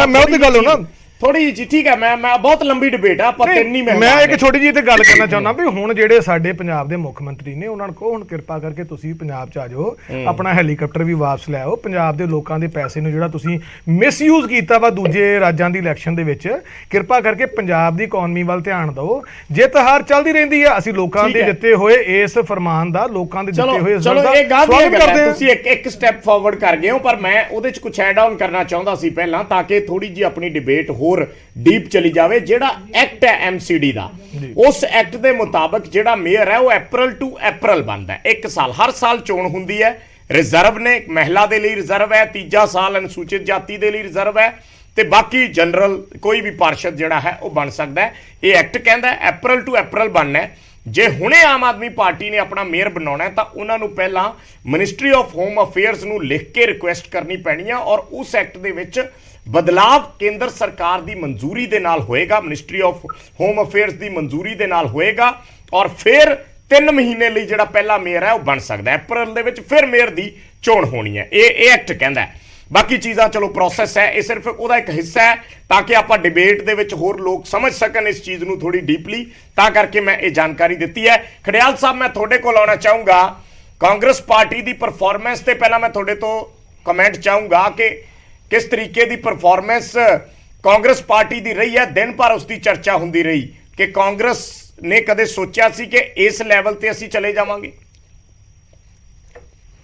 ਮੈਂ ਉਹਦੀ ਗੱਲ ਹੋਣਾ ਥੋੜੀ ਜੀ, ਠੀਕ ਹੈ। ਮੈਂ ਬਹੁਤ ਲੰਬੀ ਡਿਬੇਟ ਆ, ਪਰ ਇੰਨੀ ਮੈਂ ਇੱਕ ਛੋਟੀ ਜਿਹੀ ਤੇ ਗੱਲ ਕਰਨਾ ਚਾਹੁੰਦਾ ਵੀ ਹੁਣ ਜਿਹੜੇ ਸਾਡੇ ਪੰਜਾਬ ਦੇ ਮੁੱਖ ਮੰਤਰੀ ਨੇ ਉਹਨਾਂ ਨੂੰ ਕਹੋ ਹੁਣ ਕਿਰਪਾ ਕਰਕੇ ਤੁਸੀਂ ਪੰਜਾਬ 'ਚ ਆ ਜਾਓ, ਆਪਣਾ ਹੈਲੀਕਾਪਟਰ ਵੀ ਵਾਪਸ ਲੈ ਆਓ। ਪੰਜਾਬ ਦੇ ਲੋਕਾਂ ਦੇ ਪੈਸੇ ਨੂੰ ਜਿਹੜਾ ਤੁਸੀਂ ਮਿਸਯੂਜ਼ ਕੀਤਾ ਵਾ ਦੂਜੇ ਰਾਜਾਂ ਦੀ ਇਲੈਕਸ਼ਨ ਦੇ ਵਿੱਚ, ਕਿਰਪਾ ਕਰਕੇ ਪੰਜਾਬ ਦੀ ਇਕਨੋਮੀ ਵੱਲ ਧਿਆਨ ਦਿਓ। ਜਿੱਤ ਹਾਰ ਚੱਲਦੀ ਰਹਿੰਦੀ ਆ, ਅਸੀਂ ਲੋਕਾਂ ਦੇ ਦਿੱਤੇ ਹੋਏ ਇਸ ਫਰਮਾਨ ਦਾ, ਲੋਕਾਂ ਦੇ ਦਿੱਤੇ ਹੋਏ ਸਵਾਗਤ ਕਰਦੇ ਹਾਂ। ਤੁਸੀਂ ਇੱਕ ਸਟੈਪ ਫਾਰਵਰਡ ਕਰ ਗਏ ਹੋ, ਪਰ ਮੈਂ ਉਹਦੇ 'ਚ ਕੁਝ ਐਡ ਆਨ ਕਰਨਾ ਚਾਹੁੰਦਾ ਸੀ ਪਹਿਲਾਂ, ਤਾਂ ਕਿ ਥੋੜੀ ਜਿਹੀ ਆਪਣੀ ਡਿਬੇਟ ਹੋਰ ਡੀਪ ਚਲੀ ਜਾਵੇ। ਜਿਹੜਾ ਐਕਟ ਹੈ ਐਮਸੀਡੀ ਦਾ, ਉਸ ਐਕਟ ਦੇ ਮੁਤਾਬਕ ਜਿਹੜਾ ਮੇਅਰ ਹੈ ਉਹ ਅਪ੍ਰੈਲ ਟੂ ਅਪ੍ਰੈਲ ਬਣਦਾ ਹੈ। 1 ਸਾਲ, ਹਰ ਸਾਲ ਚੋਣ ਹੁੰਦੀ ਹੈ। ਰਿਜ਼ਰਵ ਨੇ ਮਹਿਲਾ ਦੇ ਲਈ ਰਿਜ਼ਰਵ ਹੈ, ਤੀਜਾ ਸਾਲ ਅਨੁਸੂਚਿਤ ਜਾਤੀ ਦੇ ਲਈ ਰਿਜ਼ਰਵ ਹੈ, ਤੇ ਬਾਕੀ ਜਨਰਲ ਕੋਈ ਵੀ ਪਾਰਸ਼ਦ ਜਿਹੜਾ ਹੈ ਉਹ ਬਣ ਸਕਦਾ ਹੈ। ਇਹ ਐਕਟ ਕਹਿੰਦਾ ਅਪ੍ਰੈਲ ਟੂ ਅਪ੍ਰੈਲ ਬਣਨਾ ਹੈ। ਜੇ ਹੁਣੇ ਆਮ ਆਦਮੀ ਪਾਰਟੀ ਨੇ ਆਪਣਾ ਮੇਅਰ ਬਣਾਉਣਾ ਤਾਂ ਉਹਨਾਂ ਨੂੰ ਪਹਿਲਾਂ ਮਿਨਿਸਟਰੀ ਆਫ ਹੋਮ ਅਫੇਅਰਸ ਨੂੰ ਲਿਖ ਕੇ ਰਿਕੁਐਸਟ ਕਰਨੀ ਪੈਣੀ ਆ, ਔਰ ਉਸ ਐਕਟ ਦੇ ਵਿੱਚ ਬਦਲਾਵ ਕੇਂਦਰ ਸਰਕਾਰ ਦੀ ਮਨਜ਼ੂਰੀ ਦੇ ਨਾਲ ਹੋਏਗਾ, ਮਿਨਿਸਟਰੀ ਆਫ ਹੋਮ ਅਫੇਅਰਸ ਦੀ ਮਨਜ਼ੂਰੀ ਦੇ ਨਾਲ ਹੋਏਗਾ, ਔਰ ਫਿਰ 3 ਮਹੀਨੇ ਲਈ ਜਿਹੜਾ ਪਹਿਲਾ ਮੇਅਰ ਹੈ ਉਹ ਬਣ ਸਕਦਾ ਹੈ। ਅਪ੍ਰੈਲ ਦੇ ਵਿੱਚ ਫਿਰ ਮੇਅਰ ਦੀ ਚੋਣ ਹੋਣੀ ਹੈ। ਇਹ ਐਕਟ ਕਹਿੰਦਾ ਹੈ। ਬਾਕੀ ਚੀਜ਼ਾਂ ਚਲੋ ਪ੍ਰੋਸੈਸ ਹੈ, ਇਹ ਸਿਰਫ ਉਹਦਾ ਇੱਕ ਹਿੱਸਾ ਹੈ ਤਾਂ ਕਿ ਆਪਾਂ ਡਿਬੇਟ ਦੇ ਵਿੱਚ ਹੋਰ ਲੋਕ ਸਮਝ ਸਕਣ ਇਸ ਚੀਜ਼ ਨੂੰ ਥੋੜੀ ਡੀਪਲੀ, ਤਾਂ ਕਰਕੇ ਮੈਂ ਇਹ ਜਾਣਕਾਰੀ ਦਿੱਤੀ ਹੈ। ਖੜਿਆਲ ਸਾਹਿਬ, ਮੈਂ ਤੁਹਾਡੇ ਕੋਲ ਆਉਣਾ ਚਾਹੂੰਗਾ। ਕਾਂਗਰਸ ਪਾਰਟੀ ਦੀ ਪਰਫਾਰਮੈਂਸ ਤੇ ਪਹਿਲਾਂ ਮੈਂ ਤੁਹਾਡੇ ਤੋਂ ਕਮੈਂਟ ਚਾਹੂੰਗਾ ਕਿ ਕਿਸ ਤਰੀਕੇ ਦੀ ਪਰਫਾਰਮੈਂਸ ਕਾਂਗਰਸ ਪਾਰਟੀ ਦੀ ਰਹੀ ਹੈ। ਦਿਨ ਭਰ ਉਸ ਦੀ ਚਰਚਾ ਹੁੰਦੀ ਰਹੀ ਕਿ ਕਾਂਗਰਸ ਨੇ ਕਦੇ ਸੋਚਿਆ ਸੀ ਕਿ ਇਸ ਲੈਵਲ ਤੇ ਅਸੀਂ ਚਲੇ ਜਾਵਾਂਗੇ।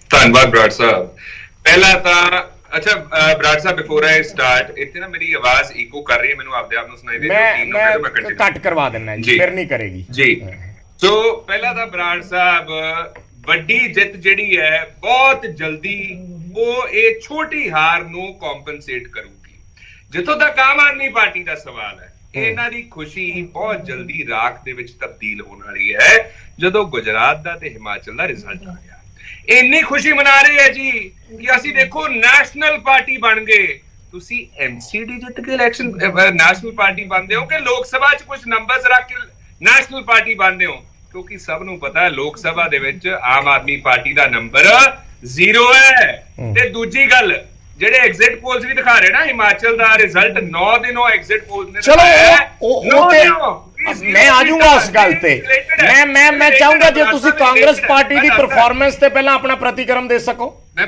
ਧੰਨਵਾਦ ਬਰਾੜ ਸਾਹਿਬ। ਪਹਿਲਾਂ ਤਾਂ ਅੱਛਾ ਬਰਾੜ ਸਾਹਿਬ, ਬਿਫੋਰ ਆਈ ਸਟਾਰਟ, ਇੱਥੇ ਨਾ ਮੇਰੀ ਆਵਾਜ਼ ਇਕੋ ਕਰ ਰਹੀ ਹੈ, ਮੈਨੂੰ ਆਪਦੇ ਆਪ ਨੂੰ ਸੁਣਾਈ ਦੇ ਰਿਹਾ। ਮੈਂ ਕੱਟ ਕਰਵਾ ਦਿੰਦਾ ਜੀ, ਫਿਰ ਨਹੀਂ ਕਰੇਗੀ ਜੀ। ਸੋ ਪਹਿਲਾਂ ਤਾਂ ਬਰਾੜ ਸਾਹਿਬ, ਵੱਡੀ ਜਿੱਤ ਜਿਹੜੀ ਹੈ ਬਹੁਤ ਜਲਦੀ ਉਹ ਇਹ ਛੋਟੀ ਹਾਰ ਨੂੰ ਕੰਪਨਸੇਟ ਕਰੂਗੀ। ਜਿੱਥੋਂ ਤੱਕ ਆਮ ਆਦਮੀ ਪਾਰਟੀ ਦਾ ਸਵਾਲ ਹੈ, ਇਹਨਾਂ ਦੀ ਖੁਸ਼ੀ ਬਹੁਤ ਜਲਦੀ ਰਾਖ ਦੇ ਵਿੱਚ ਤਬਦੀਲ ਹੋਣ ਵਾਲੀ ਹੈ ਜਦੋਂ ਗੁਜਰਾਤ ਦਾ ਤੇ ਹਿਮਾਚਲ ਦਾ ਰਿਜ਼ਲਟ ਆ ਗਿਆ। ਇੰਨੀ ਖੁਸ਼ੀ ਮਨਾ ਰਹੀ ਹੈ ਜੀ ਕਿ ਅਸੀਂ ਦੇਖੋ ਨੈਸ਼ਨਲ ਪਾਰਟੀ ਬਣ ਗਏ। ਤੁਸੀਂ ਐਮਸੀਡੀ ਜਿੱਤ ਕੇ ਇਲੈਕਸ਼ਨ ਨੈਸ਼ਨਲ ਪਾਰਟੀ ਬਣਦੇ ਹੋ ਕਿ ਲੋਕ ਸਭਾ 'ਚ ਕੁਝ ਨੰਬਰਸ ਰੱਖ ਕੇ ਨੈਸ਼ਨਲ ਪਾਰਟੀ ਬਣਦੇ ਹੋ? ਕਿਉਂਕਿ ਸਭ ਨੂੰ ਪਤਾ ਹੈ ਲੋਕ ਸਭਾ ਦੇ ਵਿੱਚ ਆਮ ਆਦਮੀ ਪਾਰਟੀ ਦਾ ਨੰਬਰ 0 ਹੈ। ਤੇ ਦੂਜੀ ਗੱਲ, ਜਿਹੜੇ ਐਗਜ਼ਿਟ ਪੋਲਸ ਵੀ ਦਿਖਾ ਰਹੇ ਨਾ, ਹਿਮਾਚਲ ਦਾ ਰਿਜ਼ਲਟ 9 ਦਿਨੋਂ ਐਗਜ਼ਿਟ ਪੋਲਸ ਨੇ ਚਲੋ ਮੈਂ ਆ ਜਾਊਂਗਾ ਉਸ ਗੱਲ ਤੇ। ਮੈਂ ਚਾਹੂੰਗਾ ਜੇ ਤੁਸੀਂ ਕਾਂਗਰਸ ਪਾਰਟੀ ਦੀ ਪਰਫਾਰਮੈਂਸ ਤੇ ਪਹਿਲਾਂ ਆਪਣਾ ਪ੍ਰਤੀਕਰਮ ਦੇ ਸਕੋ। ਮੈਂ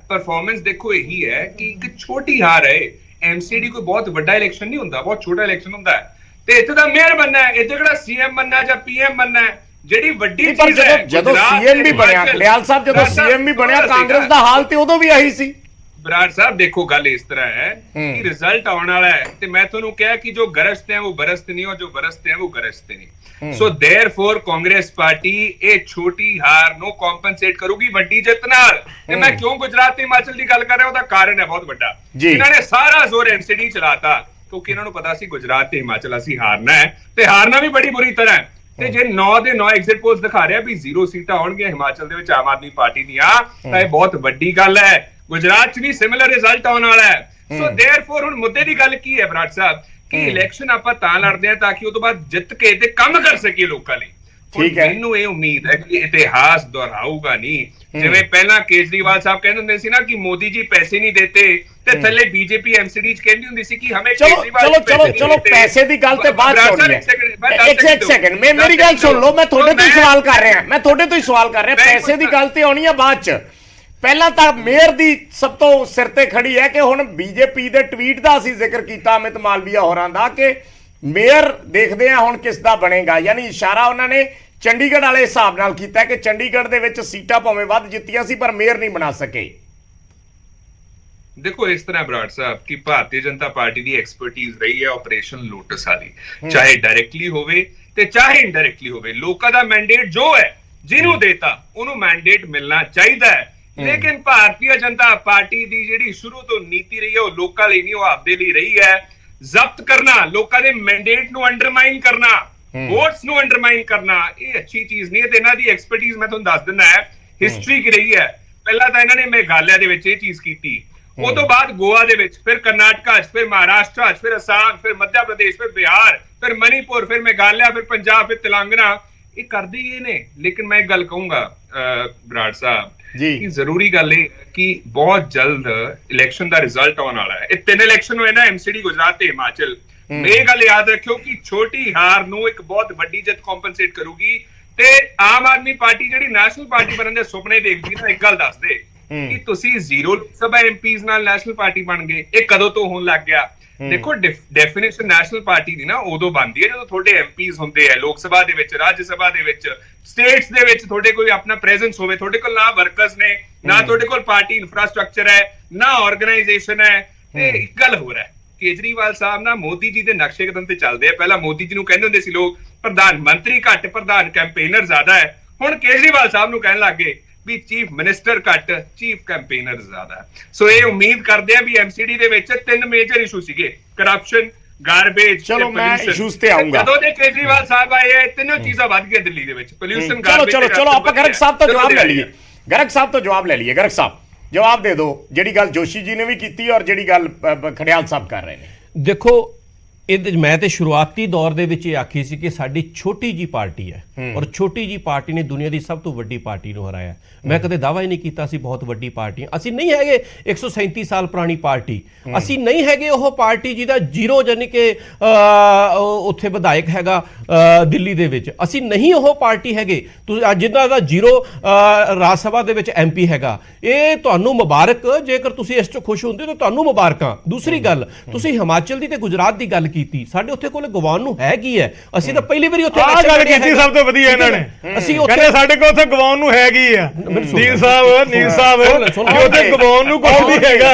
ਪਰਫਾਰਮੈਂਸ ਦੇਖੋ ਇਹੀ ਹੈ ਕਿ ਇੱਕ ਛੋਟੀ ਹਾਰ ਹੈ। ਐਮਸੀਡੀ ਕੋਈ ਬਹੁਤ ਵੱਡਾ ਇਲੈਕਸ਼ਨ ਨਹੀਂ ਹੁੰਦਾ, ਬਹੁਤ ਛੋਟਾ ਇਲੈਕਸ਼ਨ ਹੁੰਦਾ ਹੈ। ਤੇ ਇੱਥੇ ਦਾ ਮੇਅਰ ਬਣਨਾ ਹੈ, ਇੱਥੇ ਕਿਹੜਾ ਸੀਐਮ ਬਣਨਾ ਜਾਂ ਪੀਐਮ ਬਣਨਾ ਹੈ। ਜਿਹੜੀ ਵੱਡੀ ਚੀਜ਼ ਹੈ, ਜਦੋਂ ਸੀਐਮ ਵੀ ਬਣਿਆ ਖੜਿਆਲ ਸਾਹਿਬ, ਜਦੋਂ ਸੀਐਮ ਵੀ ਬਣਿਆ ਕਾਂਗਰਸ ਦਾ ਹਾਲ ਤੇ ਉਦੋਂ ਵੀ ਆਹੀ ਸੀ। ਬਰਾੜ ਸਾਹਿਬ ਦੇਖੋ, ਗੱਲ ਇਸ ਤਰ੍ਹਾਂ ਹੈ ਕਿ ਰਿਜ਼ਲਟ ਆਉਣ ਵਾਲਾ ਹੈ ਤੇ ਮੈਂ ਤੁਹਾਨੂੰ ਕਿਹਾ ਕਿ ਜੋ ਗਰਜਤੇ ਹੈ ਉਹ ਬਰਸਤੇ ਨਹੀਂ, और जो बरसते हैं वो गरजते नहीं। सो देयरफॉर कांग्रेस पार्टी ਇਹ ਛੋਟੀ ਹਾਰ ਨੂੰ ਕੰਪਨਸੇਟ ਕਰੂਗੀ ਵੱਡੀ ਜਿੱਤ ਨਾਲ। ਤੇ ਮੈਂ ਕਿਉਂ ਗੁਜਰਾਤ ਤੇ ਹਿਮਾਚਲ ਦੀ ਗੱਲ ਕਰ ਰਿਹਾ, ਉਹਦਾ ਕਾਰਨ ਹੈ ਬਹੁਤ ਵੱਡਾ। ਇਹਨਾਂ ਨੇ ਸਾਰਾ ਜ਼ੋਰ ਐਮਸੀਡੀ ਚਲਾਤਾ ਕਿਉਂਕਿ ਇਹਨਾਂ ਨੂੰ ਪਤਾ ਸੀ ਗੁਜਰਾਤ ਤੇ ਹਿਮਾਚਲ ਅਸੀਂ ਹਾਰਨਾ ਹੈ ਤੇ ਹਾਰਨਾ ਵੀ ਬੜੀ ਬੁਰੀ ਤਰ੍ਹਾਂ। ਤੇ ਜੇ 9 ਦੇ 9 ਐਗਜ਼ਿਟ ਪੋਲਸ ਦਿਖਾ ਰਿਹਾ ਵੀ 0 ਸੀਟਾਂ ਆਉਣਗੀਆਂ ਹਿਮਾਚਲ ਦੇ ਵਿੱਚ ਆਮ ਆਦਮੀ ਪਾਰਟੀ ਦੀਆਂ, ਤਾਂ ਇਹ ਬਹੁਤ ਵੱਡੀ ਗੱਲ ਹੈ। ਗੁਜਰਾਤ 'ਚ ਵੀ ਸਿਮਿਲਰ ਰਿਜ਼ਲਟ ਆਉਣ ਵਾਲਾ ਹੈ। ਸੋ देयरफॉर ਹੁਣ ਮੁੱਦੇ ਦੀ ਗੱਲ ਕੀ ਹੈ ਬਰਾੜ ਸਾਹਿਬ, ਕਿ ਇਲੈਕਸ਼ਨ ਆਪਾਂ ਤਾਂ ਲੜਦੇ ਆ ਤਾਂ ਕਿ ਉਹ ਤੋਂ ਬਾਅਦ ਜਿੱਤ ਕੇ ਤੇ ਕੰਮ ਕਰ ਸਕੀਏ ਲੋਕਾਂ ਲਈ। ਠੀਕ ਹੈ, ਮੈਨੂੰ ਇਹ ਉਮੀਦ ਹੈ ਕਿ ਇਤਿਹਾਸ ਦੁਹਰਾਊਗਾ ਨਹੀਂ। ਜਿਵੇਂ ਪਹਿਲਾਂ ਕੇਜਰੀਵਾਲ ਸਾਹਿਬ ਕਹਿੰਦੇ ਹੁੰਦੇ ਸੀ ਨਾ ਕਿ ਮੋਦੀ ਜੀ ਪੈਸੇ ਨਹੀਂ ਦੇਤੇ, ਤੇ ਥੱਲੇ ਬੀਜੇਪੀ ਐਮਸੀਡੀ 'ਚ ਕਹਿੰਦੀ ਹੁੰਦੀ ਸੀ ਕਿ ਹਮੇ ਚਲੋ ਪੈਸੇ ਦੀ ਗੱਲ ਤੇ ਬਾਅਦ ਚ ਹੋਣੀ ਹੈ। ਇੱਕ ਸੈਕਿੰਡ ਮੇਰੀ ਗੱਲ ਸੁਣ ਲਓ, ਮੈਂ ਤੁਹਾਡੇ ਤੋਂ ਹੀ ਸਵਾਲ ਕਰ ਰਿਹਾ, ਪੈਸੇ ਦੀ ਗੱਲ ਤੇ ਆਉਣੀ ਹੈ ਬਾਅਦ ਚ। ਪਹਿਲਾਂ ਤਾਂ ਮੇਅਰ ਦੀ ਸਭ ਤੋਂ ਸਿਰ ਤੇ ਖੜੀ ਹੈ ਕਿ ਹੁਣ ਬੀਜੇਪੀ ਦੇ ਟਵੀਟ ਦਾ ਅਸੀਂ ਜ਼ਿਕਰ ਕੀਤਾ ਅਮਿਤ ਮਾਲਵੀਆ ਹੋਰਾਂ ਦਾ ਕਿ ਮੇਅਰ ਦੇਖਦੇ ਆ ਹੁਣ ਕਿਸ ਦਾ ਬਣੇਗਾ, ਯਾਨੀ ਇਸ਼ਾਰਾ ਉਹਨਾਂ ਨੇ ਚੰਡੀਗੜ੍ਹ ਵਾਲੇ ਹਿਸਾਬ ਨਾਲ ਕੀਤਾ ਕਿ ਚੰਡੀਗੜ੍ਹ ਦੇ ਵਿੱਚ ਸੀਟਾਂ ਭਾਵੇਂ ਵੱਧ ਜਿੱਤੀਆਂ ਸੀ ਪਰ ਮੇਅਰ ਨਹੀਂ ਬਣਾ ਸਕੇ। देखो इस तरह बराड़ साहब की भारतीय जनता पार्टी की एक्सपर्टीज रही है ऑपरेशन लोटस वाली, चाहे डायरेक्टली होवे ते चाहे इनडायरेक्टली होवे, लोकां दा मैंडेट जो है जिन्हों देता उन्होंने मैंडेट मिलना चाहिए है। लेकिन भारतीय जनता पार्टी की जिहड़ी शुरू तो नीति रही है वो लोकां लई नहीं, वो आपदे लई रही है। जब्त करना, लोकां दे मैंडेट नूं अंडरमाइन करना, वोट्स नूं अंडरमाइन करना, ये अच्छी चीज नहीं है। ते इन्हां दी एक्सपर्टीज मैं तुहानूं दस दिंदा है, हिस्टरी की रही है। पहला तां इन्हां ने मेघालय दे विच ये चीज कीती, उस तो बाद गोवा दे विच, फिर कर्नाटका, फिर महाराष्ट्र, फिर असम, फिर मध्य प्रदेश, फिर बिहार, फिर मणिपुर, फिर मेघालय, फिर पंजाब, फिर तेलंगाना, ये करदे ही ने। लेकिन मैं एक गल कहूंगा बराड़ साहब जी कि जरूरी गल है कि बहुत जल्द इलेक्शन का रिजल्ट आने वाला है। ये 3 इलेक्शन होए ना, एमसीडी, गुजरात ते हिमाचल। ये गल याद रखियो कि छोटी हार नूं एक बहुत वड्डी जित कॉम्पनसेट करूगी। ते आम आदमी पार्टी जिहड़ी नैशनल पार्टी बनने दे सुपने देखदी ना, एक गल दस दे कि तुसी 0 लोक सभा एमपीज नाल नेशनल पार्टी बन गए, ये कदों तो होने लग गया। देखो डेफिनेशन नेशनल पार्टी दी ना उदों बनदी है जदों थोड़े एमपीज हुंदे है लोक सभा दे विच, राज्य सभा दे विच, स्टेट्स दे विच थोड़े कोई अपना प्रेजेंस होवे, थोड़े कोल ना वर्कर्स ने, ना थोड़े कोल पार्टी इंफ्रास्ट्रक्चर है, ना ऑर्गेनाइजेशन है। ते एक गल हो रहा है, केजरीवाल साहब ना मोदी जी दे नक्शे कदम ते चलदे आ। पहला मोदी जी नूं कहंदे हुंदे सी लोग प्रधानमंत्री घट प्रधान कैंपेनर ज्यादा है, हुण केजरीवाल साहब नूं कहण लग गए भी चीफ मिनिस्टर घट चीफ कैंपेनर ज्यादा है। सो ये उम्मीद करते हैं भी एमसीडी दे विच 3 मेजर इशू सीगे, करप्शन, गार्बेज, चलो मैं इशूज ते आऊंगा। जदों दे केजरीवाल साहब आए हैं तीनों चीज़ां वध गई दिल्ली दे विच, पोल्यूशन, चलो गार्बेज। चलो चलो आप गर्ग साहब तो जवाब ले लिए, गर्ग साहब तो जवाब ले लिए। गर्ग साहब जवाब दे दो, ਜਿਹੜੀ ਗੱਲ जोशी जी ने भी की और ਜਿਹੜੀ ਗੱਲ ਖੜਿਆਲ ਸਾਹਿਬ ਕਰ ਰਹੇ ਨੇ। ਦੇਖੋ ਇਹਦੇ ਮੈਂ ਤੇ ਸ਼ੁਰੂਆਤੀ ਦੌਰ ਦੇ ਵਿੱਚ ਇਹ ਆਖੀ ਸੀ ਕਿ ਸਾਡੀ ਛੋਟੀ ਜੀ ਪਾਰਟੀ ਹੈ ਔਰ ਛੋਟੀ ਜੀ ਪਾਰਟੀ ਨੇ ਦੁਨੀਆ ਦੀ ਸਭ ਤੋਂ ਵੱਡੀ ਪਾਰਟੀ ਨੂੰ ਹਰਾਇਆ। ਮੈਂ ਕਦੇ ਦਾਅਵਾ ਹੀ ਨਹੀਂ ਕੀਤਾ ਸੀ ਬਹੁਤ ਵੱਡੀ ਪਾਰਟੀ ਅਸੀਂ ਨਹੀਂ ਹੈਗੇ। 137 ਸਾਲ ਪੁਰਾਣੀ ਪਾਰਟੀ ਅਸੀਂ ਨਹੀਂ ਹੈਗੇ। ਉਹ ਪਾਰਟੀ ਜਿਹਦਾ ਜ਼ੀਰੋ ਯਾਨੀ ਕਿ ਉੱਥੇ ਵਿਧਾਇਕ ਹੈਗਾ ਦਿੱਲੀ ਦੇ ਵਿੱਚ, ਅਸੀਂ ਨਹੀਂ ਉਹ ਪਾਰਟੀ ਹੈਗੇ। ਤੁਸੀਂ ਜਿੱਦਾਂ ਦਾ ਜ਼ੀਰੋ ਰਾਜ ਸਭਾ ਦੇ ਵਿੱਚ ਐਮਪੀ ਹੈਗਾ, ਇਹ ਤੁਹਾਨੂੰ ਮੁਬਾਰਕ। ਜੇਕਰ ਤੁਸੀਂ ਇਸ 'ਚ ਖੁਸ਼ ਹੁੰਦੇ ਤਾਂ ਤੁਹਾਨੂੰ ਮੁਬਾਰਕਾਂ। ਦੂਸਰੀ ਗੱਲ, ਤੁਸੀਂ ਹਿਮਾਚਲ ਦੀ ਤੇ ਗੁਜਰਾਤ ਦੀ ਗੱਲ ਕੀਤੀ, ਸਾਡੇ ਉੱਥੇ ਕੋਲ ਗਵਾਉਣ ਨੂੰ ਹੈ ਕੀ ਹੈ? ਅਸੀਂ ਤਾਂ ਪਹਿਲੀ ਵਾਰੀ ਉੱਥੇ ਗੱਲ ਕੀਤੀ ਸਭ ਤੋਂ ਵਧੀਆ ਇਹਨਾਂ ਨੇ। ਅਸੀਂ ਕਹਿੰਦੇ ਸਾਡੇ ਕੋਲ ਉੱਥੇ ਗਵਾਉਣ ਨੂੰ ਹੈ ਕੀ ਆ। ਨੀਲ ਸਾਹਿਬ ਉੱਥੇ ਗਵਾਉਣ ਨੂੰ ਕੁਝ ਨਹੀਂ ਹੈਗਾ।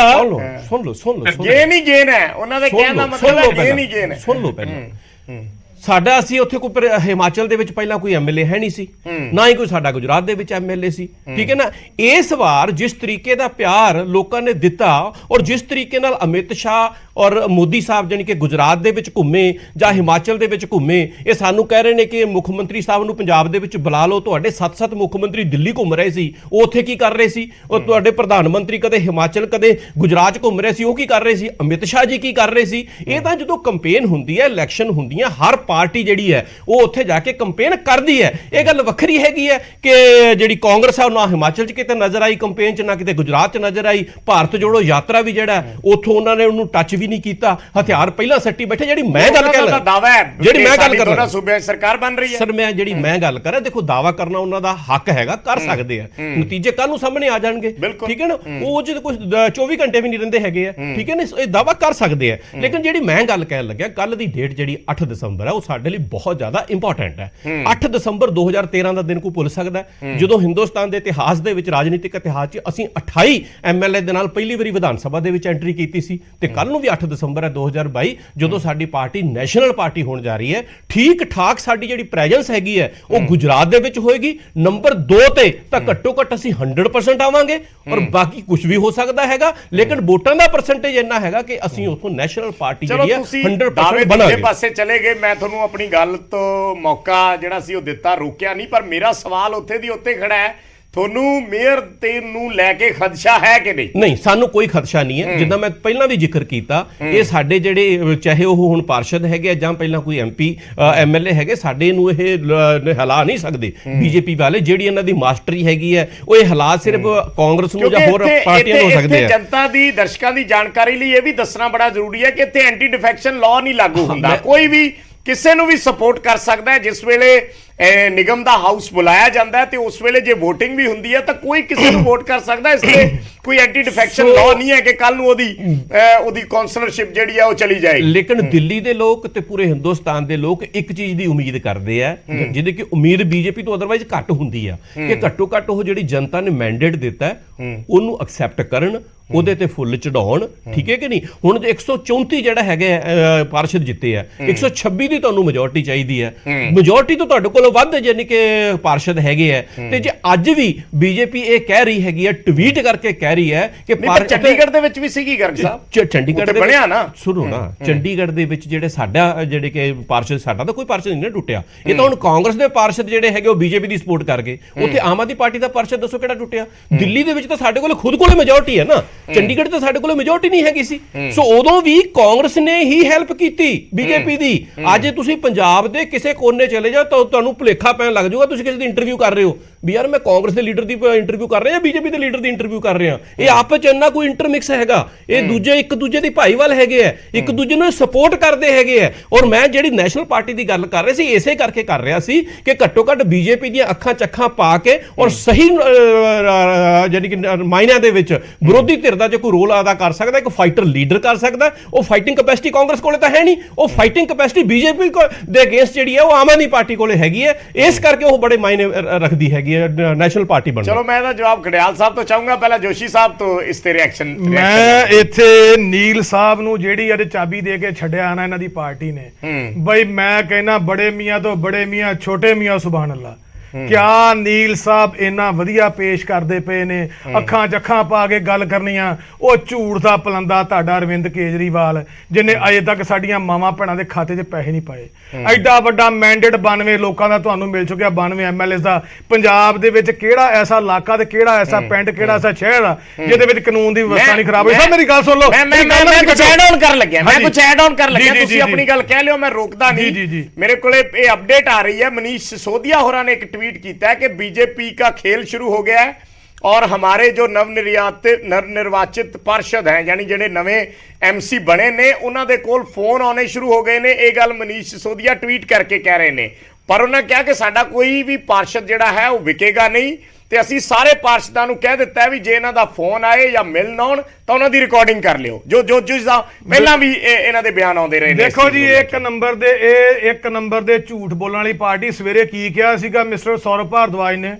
ਸੁਣ ਲਓ ਗੇਨ ਹੀ ਗੇਨ ਹੈ ਉਹਨਾਂ ਦੇ ਕਹਿਣ ਦਾ ਮਤਲਬ ਹੈ, ਗੇਨ ਹੀ ਗੇਨ ਹੈ। ਸੁਣ ਲਓ ਪਹਿਲਾਂ ਸਾਡਾ ਅਸੀਂ ਉੱਥੇ ਕੋਈ ਹਿਮਾਚਲ ਦੇ ਵਿੱਚ ਪਹਿਲਾਂ ਕੋਈ ਐਮਐਲਏ ਹੈ ਨਹੀਂ ਸੀ, ਨਾ ਹੀ ਕੋਈ ਸਾਡਾ ਗੁਜਰਾਤ ਦੇ ਵਿੱਚ ਐਮਐਲਏ ਸੀ, ਠੀਕ ਹੈ ਨਾ। ਇਸ ਵਾਰ ਜਿਸ ਤਰੀਕੇ ਦਾ ਪਿਆਰ ਲੋਕਾਂ ਨੇ ਦਿੱਤਾ ਔਰ ਜਿਸ ਤਰੀਕੇ ਨਾਲ ਅਮਿਤ ਸ਼ਾਹ ਔਰ ਮੋਦੀ ਸਾਹਿਬ ਜਾਨੀ ਕਿ ਗੁਜਰਾਤ ਦੇ ਵਿੱਚ ਘੁੰਮੇ ਜਾਂ ਹਿਮਾਚਲ ਦੇ ਵਿੱਚ ਘੁੰਮੇ, ਇਹ ਸਾਨੂੰ ਕਹਿ ਰਹੇ ਨੇ ਕਿ ਮੁੱਖ ਮੰਤਰੀ ਸਾਹਿਬ ਨੂੰ ਪੰਜਾਬ ਦੇ ਵਿੱਚ ਬੁਲਾ ਲਓ। ਤੁਹਾਡੇ 7 ਮੁੱਖ ਮੰਤਰੀ ਦਿੱਲੀ ਘੁੰਮ ਰਹੇ ਸੀ, ਉਹ ਉੱਥੇ ਕੀ ਕਰ ਰਹੇ ਸੀ? ਉਹ ਤੁਹਾਡੇ ਪ੍ਰਧਾਨ ਮੰਤਰੀ ਕਦੇ ਹਿਮਾਚਲ ਕਦੇ ਗੁਜਰਾਤ ਘੁੰਮ ਰਹੇ ਸੀ, ਉਹ ਕੀ ਕਰ ਰਹੇ ਸੀ? ਅਮਿਤ ਸ਼ਾਹ ਜੀ ਕੀ ਕਰ ਰਹੇ ਸੀ? ਇਹ ਤਾਂ ਜਦੋਂ ਕੰਪੇਨ ਹੁੰਦੀ ਹੈ, ਇਲੈਕਸ਼ਨ ਹੁੰਦੀਆਂ, ਹਰ ਪਾਰਟੀ ਜਿਹੜੀ ਹੈ ਉਹ ਉੱਥੇ ਜਾ ਕੇ ਕੰਪੇਨ ਕਰਦੀ ਹੈ। ਇਹ ਗੱਲ ਵੱਖਰੀ ਹੈਗੀ ਹੈ ਕਿ ਜਿਹੜੀ ਕਾਂਗਰਸ ਹੈ ਉਹ ਨਾ ਹਿਮਾਚਲ 'ਚ ਕਿਤੇ ਨਜ਼ਰ ਆਈ ਕੰਪੇਨ 'ਚ, ਨਾ ਕਿਤੇ ਗੁਜਰਾਤ 'ਚ ਨਜ਼ਰ ਆਈ। ਭਾਰਤ ਜੋੜੋ ਯਾਤਰਾ ਵੀ ਜਿਹੜਾ ਉੱਥੋਂ ਉਹਨਾਂ ਨੇ ਉਹਨੂੰ ਟੱਚ ਵੀ ਨਹੀਂ ਕੀਤਾ, ਹਥਿਆਰ ਪਹਿਲਾਂ ਸੱਟੀ ਬੈਠੇ। ਜਿਹੜੀ ਮੈਂ ਗੱਲ ਕਰ ਰਿਹਾ, ਦਾਵਾ ਹੈ ਜਿਹੜੀ ਮੈਂ ਗੱਲ ਕਰ ਰਿਹਾ, ਸੂਬੇ ਸਰਕਾਰ ਬਣ ਰਹੀ ਹੈ ਸਰ, ਮੈਂ ਜਿਹੜੀ ਮੈਂ ਗੱਲ ਕਰ ਰਿਹਾ, ਦੇਖੋ ਦਾਵਾ ਕਰਨਾ ਉਹਨਾਂ ਦਾ ਹੱਕ ਹੈਗਾ, ਕਰ ਸਕਦੇ ਆ, ਨਤੀਜੇ ਕੱਲ ਨੂੰ ਸਾਹਮਣੇ ਆ ਜਾਣਗੇ, ਠੀਕ ਹੈ ਨਾ। ਉਹ ਜਿਹਦੇ ਕੁਝ 24 ਘੰਟੇ ਵੀ ਨਹੀਂ ਰਹਿੰਦੇ ਹੈਗੇ ਆ, ਠੀਕ ਹੈ ਨਾ, ਇਹ ਦਾਵਾ ਕਰ ਸਕਦੇ ਆ। ਲੇਕਿਨ ਜਿਹੜੀ ਮੈਂ ਗੱਲ ਕਹਿਣ ਲੱਗਿਆ, ਕੱਲ ਦੀ ਡੇਟ ਜਿਹੜੀ 8 ਦਸੰਬਰ ਹੈ ਉਹ ਸਾਡੇ ਲਈ ਬਹੁਤ ਜ਼ਿਆਦਾ ਇੰਪੋਰਟੈਂਟ ਹੈ। 8 ਦਸੰਬਰ 2013 ਦਾ ਦਿਨ ਕੋਈ ਭੁੱਲ ਸਕਦਾ ਜਦੋਂ ਹਿੰਦੁਸਤਾਨ ਦੇ ਇਤਿਹਾਸ ਦੇ ਵਿੱਚ, ਰਾਜਨੀਤਿਕ ਇਤਿਹਾਸ 'ਚ ਅਸੀਂ 28 ਐਮਐਲਏ ਦੇ ਨਾਲ ਪਹਿਲੀ ਵਾਰੀ ਵਿਧਾਨ ਸਭਾ ਦੇ ਵਿੱਚ ਐਂਟਰੀ ਕੀਤੀ ਸੀ। ਤੇ ਕੱਲ ਨੂੰ ਵੀ 8 ਦਸੰਬਰ ਹੈ 2022 ਜਦੋਂ ਸਾਡੀ ਪਾਰਟੀ ਨੈਸ਼ਨਲ ਪਾਰਟੀ ਹੋਣ ਜਾ ਰਹੀ ਹੈ। ਠੀਕ ਠਾਕ ਸਾਡੀ ਜਿਹੜੀ ਪ੍ਰੈਜ਼ੈਂਸ ਹੈਗੀ ਹੈ ਉਹ ਗੁਜਰਾਤ ਦੇ ਵਿੱਚ ਹੋਏਗੀ। ਨੰਬਰ 2 ਤੇ ਤਾਂ ਘੱਟੋ ਘੱਟ ਅਸੀਂ 100% ਆਵਾਂਗੇ ਔਰ ਬਾਕੀ ਕੁਝ ਵੀ ਹੋ ਸਕਦਾ ਹੈਗਾ, ਲੇਕਿਨ ਵੋਟਾਂ ਦਾ ਪਰਸੈਂਟੇਜ ਇੰਨਾ ਹੈਗਾ ਕਿ ਅਸੀਂ ਉੱਥੋਂ ਨੈਸ਼ਨਲ ਪਾਰਟੀ ਜਿਹੜੀ ਹੈ 100% ਬਣਾਂਗੇ। ਪਾਸੇ ਚਲੇ ਗਏ, ਮੈਂ ਤੁਹਾਨੂੰ ਆਪਣੀ ਗੱਲ ਤੋਂ ਮੌਕਾ ਜਿਹੜਾ ਸੀ ਉਹ ਦਿੱਤਾ, ਰੋਕਿਆ ਨਹੀਂ, ਪਰ ਮੇਰਾ ਸਵਾਲ ਉੱਥੇ ਦੀ ਉੱਤੇ ਖੜਾ ਹੈ। ਤੁਹਾਨੂੰ ਮੇਅਰ ਤੇ ਨੂੰ ਲੈ ਕੇ ਖਦਸ਼ਾ ਹੈ ਕਿ ਨਹੀਂ? ਨਹੀਂ, ਸਾਨੂੰ ਕੋਈ ਖਦਸ਼ਾ ਨਹੀਂ ਹੈ। ਜਿੱਦਾਂ ਮੈਂ ਪਹਿਲਾਂ ਵੀ ਜ਼ਿਕਰ ਕੀਤਾ, ਇਹ ਸਾਡੇ ਜਿਹੜੇ ਚਾਹੇ ਉਹ ਹੁਣ ਪਾਰਸ਼ਦ ਹੈਗੇ ਜਾਂ ਪਹਿਲਾਂ ਕੋਈ ਐਮਪੀ ਐਮਐਲਏ ਹੈਗੇ, ਸਾਡੇ ਨੂੰ ਇਹ ਹਿਲਾ ਨਹੀਂ ਸਕਦੇ ਬੀਜੇਪੀ ਵਾਲੇ। ਜਿਹੜੀ ਇਹਨਾਂ ਦੀ ਮਾਸਟਰੀ ਹੈਗੀ ਹੈ ਉਹ ਇਹ ਹਾਲਾਤ ਸਿਰਫ ਕਾਂਗਰਸ ਨੂੰ ਜਾਂ ਹੋਰ ਪਾਰਟੀਆਂ ਨੂੰ ਹੋ ਸਕਦੇ ਆ। ਜਨਤਾ ਦੀ, ਦਰਸ਼ਕਾਂ ਦੀ ਜਾਣਕਾਰੀ ਲਈ ਇਹ ਵੀ ਦੱਸਣਾ ਬੜਾ ਜ਼ਰੂਰੀ ਹੈ ਕਿ ਇੱਥੇ ਐਂਟੀ ਡਿਫੈਕਸ਼ਨ ਲਾਅ ਨਹੀਂ ਲਾਗੂ ਹੁੰਦਾ। ਕੋਈ ਵੀ ਕਿਸੇ ਨੂੰ ਵੀ ਸਪੋਰਟ ਕਰ ਸਕਦਾ ਹੈ। ਜਿਸ ਵੇਲੇ ਨਿਗਮ ਦਾ ਹਾਊਸ ਬੁਲਾਇਆ ਜਾਂਦਾ ਹੈ ਤੇ ਉਸ ਵੇਲੇ ਜੇ VOTING ਵੀ ਹੁੰਦੀ ਹੈ ਤਾਂ ਕੋਈ ਕਿਸੇ ਨੂੰ ਵੋਟ ਕਰ ਸਕਦਾ। ਇਸ ਲਈ ਕੋਈ ਐਂਟੀ ਡਿਫੈਕਸ਼ਨ ਲਾਅ ਨਹੀਂ ਹੈ ਕਿ ਕੱਲ ਨੂੰ ਉਹਦੀ ਕਾਉਂਸਲਰਸ਼ਿਪ ਜਿਹੜੀ ਹੈ ਉਹ ਚਲੀ ਜਾਏਗੀ। ਲੇਕਿਨ ਦਿੱਲੀ ਦੇ ਲੋਕ ਤੇ ਪੂਰੇ ਹਿੰਦੁਸਤਾਨ ਦੇ ਲੋਕ ਇੱਕ ਚੀਜ਼ ਦੀ ਉਮੀਦ ਕਰਦੇ ਆ, ਜਿਹਦੀ ਕਿ ਉਮੀਦ ਬੀਜੇਪੀ ਤੋਂ ਅਦਰਵਾਈਜ਼ ਘੱਟ ਹੁੰਦੀ ਆ, ਕਿ ਘੱਟੋ ਘੱਟ ਉਹ ਜਿਹੜੀ ਜਨਤਾ ਨੇ ਮੈਂਡੇਟ ਦਿੱਤਾ ਉਹਨੂੰ ਐਕਸੈਪਟ ਕਰਨ, ਉਹਦੇ ਤੇ ਫੁੱਲ ਚੜਾਉਣ। ਠੀਕ ਹੈ ਕਿ ਨਹੀਂ? ਹੁਣ 134 ਜਿਹੜਾ ਹੈਗਾ ਪਾਰਸ਼ਦ ਜਿੱਤੇ ਆ, 126 ਦੀ ਤੁਹਾਨੂੰ ਮੈਜੋਰਟੀ ਚਾਹੀਦੀ ਹੈ। ਮੈਜੋਰਟੀ ਤੋਂ ਤੁਹਾਡੇ ਕੋਲ ਵੱਧ ਯਾਨੀ ਕਿ ਪਾਰਸ਼ਦ ਹੈਗੇ ਆ। ਤੇ ਜੇ ਅੱਜ ਵੀ ਬੀਜੇਪੀ ਇਹ ਕਹਿ ਰਹੀ ਹੈਗੀ ਹੈ, ਟਵੀਟ ਕਰਕੇ ਕਹਿ ਰਹੀ ਹੈ ਕਿ ਚੰਡੀਗੜ੍ਹ ਦੇ ਵਿੱਚ ਵੀ ਸੀਗੀ ਗਰਗ ਸਾਹਿਬ, ਚੰਡੀਗੜ੍ਹ ਦੇ ਬਣਿਆ ਨਾ, ਸੁਣੋ ਨਾ, ਚੰਡੀਗੜ੍ਹ ਦੇ ਵਿੱਚ ਜਿਹੜੇ ਕਿ ਪਾਰਸ਼ਦ, ਸਾਡਾ ਤਾਂ ਕੋਈ ਪਾਰਸ਼ਦ ਨਹੀਂ ਨਾ ਟੁੱਟਿਆ। ਇਹ ਤਾਂ ਹੁਣ ਕਾਂਗਰਸ ਦੇ ਪਾਰਸ਼ਦ ਜਿਹੜੇ ਹੈਗੇ ਉਹ ਬੀਜੇਪੀ ਦੀ ਸਪੋਰਟ ਕਰ ਗਏ। ਉੱਥੇ ਆਮ ਆਦਮੀ ਪਾਰਟੀ ਦਾ ਪਾਰਸ਼ਦ ਦੱਸੋ ਕਿਹੜਾ ਟੁੱਟਿਆ? ਦਿੱਲੀ ਦੇ ਵਿੱਚ ਤਾਂ ਸਾਡੇ ਕੋਲ ਖੁਦ ਕੋਲੇ ਮੈਜੋਰਟੀ ਹੈ ਨਾ, ਚੰਡੀਗੜ੍ਹ ਤੇ ਸਾਡੇ ਕੋਲ ਮੈਜੋਰਟੀ ਨਹੀਂ ਹੈਗੀ ਸੀ। ਸੋ ਉਦੋਂ ਵੀ ਕਾਂਗਰਸ ਨੇ ਹੀ ਹੈਲਪ ਕੀਤੀ ਬੀਜੇਪੀ ਦੀ। ਅੱਜ ਤੁਸੀਂ ਪੰਜਾਬ ਦੇ ਕਿਸੇ ਕੋਨੇ ਚਲੇ ਜਾਓ ਤਾਂ ਤੁਹਾਨੂੰ ਭੁਲੇਖਾ ਪੈਣ ਲੱਗ ਜਾਊਗਾ, ਤੁਸੀਂ ਕਿਸੇ ਦੀ ਇੰਟਰਵਿਊ ਕਰ ਰਹੇ ਹੋ ਵੀ ਯਾਰ ਮੈਂ ਕਾਂਗਰਸ ਦੇ ਲੀਡਰ ਦੀ ਇੰਟਰਵਿਊ ਕਰ ਰਿਹਾ ਜਾਂ ਬੀਜੇਪੀ ਦੇ ਲੀਡਰ ਦੀ ਇੰਟਰਵਿਊ ਕਰ ਰਿਹਾ। ਇਹ ਆਪਸ ਚ ਇੰਨਾ ਕੋਈ ਇੰਟਰਮਿਕਸ ਹੈਗਾ, ਇਹ ਦੂਜੇ ਇੱਕ ਦੂਜੇ ਦੀ ਭਾਈਵਾਲ ਹੈਗੇ ਆ, ਇੱਕ ਦੂਜੇ ਨੂੰ ਸਪੋਰਟ ਕਰਦੇ ਹੈਗੇ ਆ। ਔਰ ਮੈਂ ਜਿਹੜੀ ਨੈਸ਼ਨਲ ਪਾਰਟੀ ਦੀ ਗੱਲ ਕਰ ਰਿਹਾ ਸੀ, ਇਸੇ ਕਰਕੇ ਕਰ ਰਿਹਾ ਸੀ ਕਿ ਘੱਟੋ ਘੱਟ ਬੀਜੇਪੀ ਦੀਆਂ ਅੱਖਾਂ ਚੱਖਾਂ ਪਾ ਕੇ ਔਰ ਸਹੀ ਯਾਨੀ ਕਿ ਮਾਇਨਿਆਂ ਦੇ ਵਿੱਚ ਵਿਰੋਧੀ ਧਿਰ ਦਾ ਜੇ ਕੋਈ ਰੋਲ ਅਦਾ ਕਰ ਸਕਦਾ, ਇੱਕ ਫਾਈਟਰ ਲੀਡਰ ਕਰ ਸਕਦਾ। ਉਹ ਫਾਈਟਿੰਗ ਕੈਪੈਸਿਟੀ ਕਾਂਗਰਸ ਕੋਲੇ ਤਾਂ ਹੈ ਨਹੀਂ, ਉਹ ਫਾਈਟਿੰਗ ਕੈਪੈਸਿਟੀ ਬੀਜੇਪੀ ਦੇ ਅਗੇਂਸਟ ਜਿਹੜੀ ਹੈ ਉਹ ਆਮ ਆਦਮੀ ਪਾਰਟੀ ਕੋਲੇ ਹੈਗੀ ਹੈ। ਇਸ ਕਰਕੇ ਉਹ ਬੜੇ ਮਾਇਨੇ ਰੱਖਦੀ ਹੈਗੀ ਹੈ ਨੈਸ਼ਨਲ ਪਾਰਟੀ ਬਣਨ। ਚਲੋ ਮੈਂ ਇਹਦਾ ਜਵਾਬ ਖੜਿਆਲ ਸਾਹਿਬ ਤੋਂ ਚਾਹੂੰਗਾ, ਪਹਿਲਾਂ ਜੋਸ਼ੀ ਸਾਹਿਬ ਤੋਂ ਇਸ ਤੇ ਰਿਐਕਸ਼ਨ। ਮੈਂ ਇੱਥੇ ਨੀਲ ਸਾਹਿਬ ਨੂੰ ਜਿਹੜੀ ਅੱਜ ਚਾਬੀ ਦੇ ਕੇ ਛੱਡਿਆ ਨਾ ਇਹਨਾਂ ਦੀ ਪਾਰਟੀ ਨੇ, ਬਈ ਮੈਂ ਕਹਿੰਦਾ ਬੜੇ ਮੀਆਂ ਤੋਂ ਬੜੇ ਮੀਆਂ, ਛੋਟੇ ਮੀਆਂ ਸੁਭਾਨ ਅੱਲਾ। ਕਿਆ ਨੀਲ ਸਾਹਿਬ ਇੰਨਾ ਵਧੀਆ ਪੇਸ਼ ਕਰਦੇ ਪਏ ਨੇ, ਅੱਖਾਂ ਚੱਖਾਂ ਪਾ ਕੇ ਗੱਲ ਕਰਨੀਆਂ। ਉਹ ਝੂਠ ਦਾ ਪਲੰਦਾ ਤੁਹਾਡਾ ਅਰਵਿੰਦ ਕੇਜਰੀਵਾਲ, ਜਿਹਨੇ ਅਜੇ ਤੱਕ ਸਾਡੀਆਂ ਮਾਵਾਂ ਭੈਣਾਂ ਦੇ ਖਾਤੇ 'ਚ ਪੈਸੇ ਨਹੀਂ ਪਾਏ। ਐਡਾ ਵੱਡਾ ਮੈਂਡੇਟ 92 ਲੋਕਾਂ ਦਾ ਤੁਹਾਨੂੰ ਮਿਲ ਚੁੱਕਿਆ, 92 MLAs ਦਾ। ਪੰਜਾਬ ਦੇ ਵਿੱਚ ਕਿਹੜਾ ਐਸਾ ਇਲਾਕਾ ਤੇ ਕਿਹੜਾ ਐਸਾ ਪਿੰਡ, ਕਿਹੜਾ ਐਸਾ ਸ਼ਹਿਰ ਆ ਜਿਹਦੇ ਵਿੱਚ ਕਾਨੂੰਨ ਦੀ ਵਿਵਸਥਾ ਨਹੀਂ ਖਰਾਬ ਹੋਈ? ਸਰ ਮੇਰੀ ਗੱਲ ਸੁਣ ਲਓ, ਮੈਂ ਕੁਝ ਐਡ ਆਨ ਕਰਨ ਲੱਗਿਆ, ਤੁਸੀਂ ਆਪਣੀ ਗੱਲ ਕਹਿ ਲਿਓ, ਮੈਂ ਰੋਕਦਾ ਨਹੀਂ। ਮੇਰੇ ਕੋਲੇ ਇਹ ਅਪਡੇਟ ਆ ਰਹੀ ਹੈ, ਮਨੀष सिसोदिया होरा ने एक ट्वीट किया है कि बीजेपी का खेल शुरू हो गया है और हमारे जो नवनिर्वाचित पार्षद हैं यानी ਜਿਹੜੇ ਨਵੇਂ MC बने ने उन्हां दे कोल फोन आने शुरू हो गए ने। ਇਹ ਗੱਲ ਮਨੀष सिसोदिया ट्वीट करके कह रहे ने, पर उन्होंने कहा कि साडा कोई भी पार्षद ਜਿਹੜਾ है वो विकेगा नहीं ਤੇ ਅਸੀਂ ਸਾਰੇ ਪਾਰਸ਼ਦਾਂ ਨੂੰ ਕਹਿ ਦਿੱਤਾ ਵੀ ਜੇ ਇਹਨਾਂ ਦਾ ਫੋਨ ਆਏ ਜਾਂ ਮਿਲਣ ਆਉਣ ਤਾਂ ਉਹਨਾਂ ਦੀ ਰਿਕਾਰਡਿੰਗ ਕਰ ਲਿਓ, ਜੋ ਪਹਿਲਾਂ ਵੀ ਇਹਨਾਂ ਦੇ ਬਿਆਨ ਆਉਂਦੇ ਰਹੇ ਨੇ। ਦੇਖੋ ਜੀ, ਇੱਕ ਨੰਬਰ ਦੇ ਝੂਠ ਬੋਲਣ ਵਾਲੀ ਪਾਰਟੀ। ਸਵੇਰੇ ਕੀ ਕਿਹਾ ਸੀਗਾ ਮਿਸਟਰ ਸੌਰਵ ਭਾਰਦਵਾਜ ਨੇ?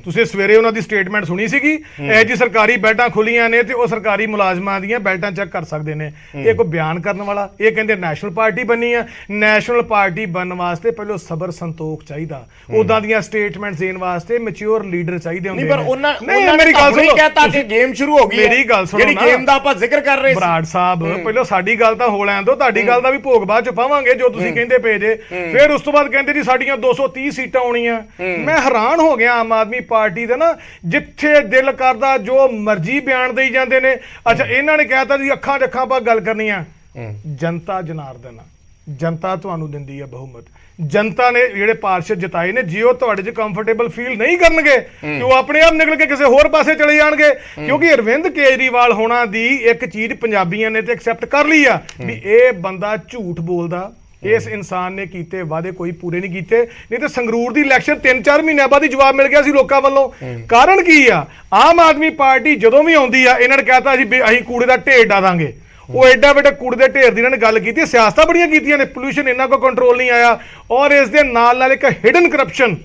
ਤੁਸੀਂ ਸਵੇਰੇ ਉਹਨਾਂ ਦੀ ਸਟੇਟਮੈਂਟ ਸੁਣੀ ਸੀਗੀ, ਇਹ ਜੀ ਸਰਕਾਰੀ ਬੈਲਟਾਂ ਖੁੱਲੀਆਂ ਨੇ ਤੇ ਉਹ ਸਰਕਾਰੀ ਮੁਲਾਜ਼ਮਾਂ ਦੀਆਂ ਬੈਲਟਾਂ ਚੈੱਕ ਕਰ ਸਕਦੇ ਨੇ। ਇਹ ਕੋਈ ਬਿਆਨ ਕਰਨ ਵਾਲਾ? ਇਹ ਕਹਿੰਦੇ ਨੈਸ਼ਨਲ ਪਾਰਟੀ ਬਣੀ ਆ। ਨੈਸ਼ਨਲ ਪਾਰਟੀ ਬਣਨ ਵਾਸਤੇ ਪਹਿਲਾਂ ਸਬਰ ਸੰਤੋਖ ਚਾਹੀਦਾ, ਉਦਾਂ ਦੀਆਂ ਸਟੇਟਮੈਂਟਸ ਦੇਣ ਵਾਸਤੇ ਮੈਚੁਰ ਲੀਡਰ ਚਾਹੀਦਾ। ਨਹੀਂ ਪਰ ਉਹਨਾਂ ਮੇਰੀ ਗੱਲ ਸੁਣੋ, ਕਹਤਾ ਕਿ ਗੇਮ ਸ਼ੁਰੂ ਹੋ ਗਈ ਹੈ। ਮੇਰੀ ਗੱਲ ਸੁਣੋ, ਜਿਹੜੀ ਗੇਮ ਦਾ ਆਪਾਂ ਜ਼ਿਕਰ ਕਰ ਰਹੇ ਸੀ ਬਰਾੜ ਸਾਹਿਬ, ਪਹਿਲਾਂ ਸਾਡੀ ਗੱਲ ਤਾਂ ਹੋ ਲੈਣ ਦਿਓ, ਤੁਹਾਡੀ ਗੱਲ ਦਾ ਵੀ ਭੋਗ ਬਾਅਦ ਚ ਪਾਵਾਂਗੇ ਜੋ ਤੁਸੀਂ ਕਹਿੰਦੇ ਪਏ ਜੇ। ਫਿਰ ਉਸ ਤੋਂ ਬਾਅਦ ਕਹਿੰਦੇ ਜੀ ਸਾਡੀਆਂ 230 ਸੀਟਾਂ ਆਉਣੀਆਂ। ਮੈਂ ਹੈਰਾਨ ਹੋ ਗਿਆ ਆਮ ਆਦਮੀ ਪਾਰਟੀ ਦੇ ਨਾ, ਜਿੱਥੇ ਦਿਲ ਕਰਦਾ ਜੋ ਮਰਜ਼ੀ ਬਿਆਨ ਦੇਈ ਜਾਂਦੇ ਨੇ। ਅੱਛਾ, ਇਹਨਾਂ ਨੇ ਕਹਿਤਾ ਜੀ ਅੱਖਾਂ ਅੱਖਾਂ ਪਾ ਗੱਲ ਕਰਨੀ ਆ। ਜਨਤਾ ਜਨਾਰਦਨ, ਜਨਤਾ ਤੁਹਾਨੂੰ ਦਿੰਦੀ ਹੈ ਬਹੁਮਤ। ਜਨਤਾ ਨੇ ਜਿਹੜੇ ਪਾਰਸ਼ਦ ਜਿਤਾਏ ਨੇ, ਜੇ ਉਹ ਤੁਹਾਡੇ 'ਚ ਕੰਫਰਟੇਬਲ ਫੀਲ ਨਹੀਂ ਕਰਨਗੇ ਕਿ ਉਹ ਆਪਣੇ ਆਪ ਨਿਕਲ ਕੇ ਕਿਸੇ ਹੋਰ ਪਾਸੇ ਚਲੇ ਜਾਣਗੇ। ਕਿਉਂਕਿ ਅਰਵਿੰਦ ਕੇਜਰੀਵਾਲ ਹੋਣਾ ਦੀ ਇੱਕ ਚੀਜ਼ ਪੰਜਾਬੀਆਂ ਨੇ ਤੇ ਐਕਸੈਪਟ ਕਰ ਲਈ ਆ ਵੀ ਇਹ ਬੰਦਾ ਝੂਠ ਬੋਲਦਾ। ਇਸ ਇਨਸਾਨ ਨੇ ਕੀਤੇ ਵਾਅਦੇ ਕੋਈ ਪੂਰੇ ਨਹੀਂ ਕੀਤੇ। ਨਹੀਂ ਤੇ ਸੰਗਰੂਰ ਦੀ ਇਲੈਕਸ਼ਨ 3-4 ਮਹੀਨਿਆਂ ਬਾਅਦ ਹੀ ਜਵਾਬ ਮਿਲ ਗਿਆ ਸੀ ਲੋਕਾਂ ਵੱਲੋਂ। ਕਾਰਨ ਕੀ ਆ? ਆਮ ਆਦਮੀ ਪਾਰਟੀ ਜਦੋਂ ਵੀ ਆਉਂਦੀ ਆ, ਇਹਨਾਂ ਨੇ ਕਹਿਤਾ ਜੀ ਅਸੀਂ ਕੂੜੇ ਦਾ ਢੇਰ ਡਾ ਦਾਂਗੇ। ਉਹ ਐਡਾ ਵੱਡਾ ਕੂੜੇ ਦੇ ਢੇਰ ਦੀ ਇਹਨਾਂ ਨੇ ਗੱਲ ਕੀਤੀ, ਸਿਆਸਤਾਂ ਬੜੀਆਂ ਕੀਤੀਆਂ ਨੇ, ਪੋਲਿਊਸ਼ਨ ਇਹਨਾਂ ਕੋ ਕੰਟਰੋਲ ਨਹੀਂ ਆਇਆ। ਔਰ ਇਸ ਦੇ ਨਾਲ ਇੱਕ ਹਿਡਨ ਕਰਪਸ਼ਨ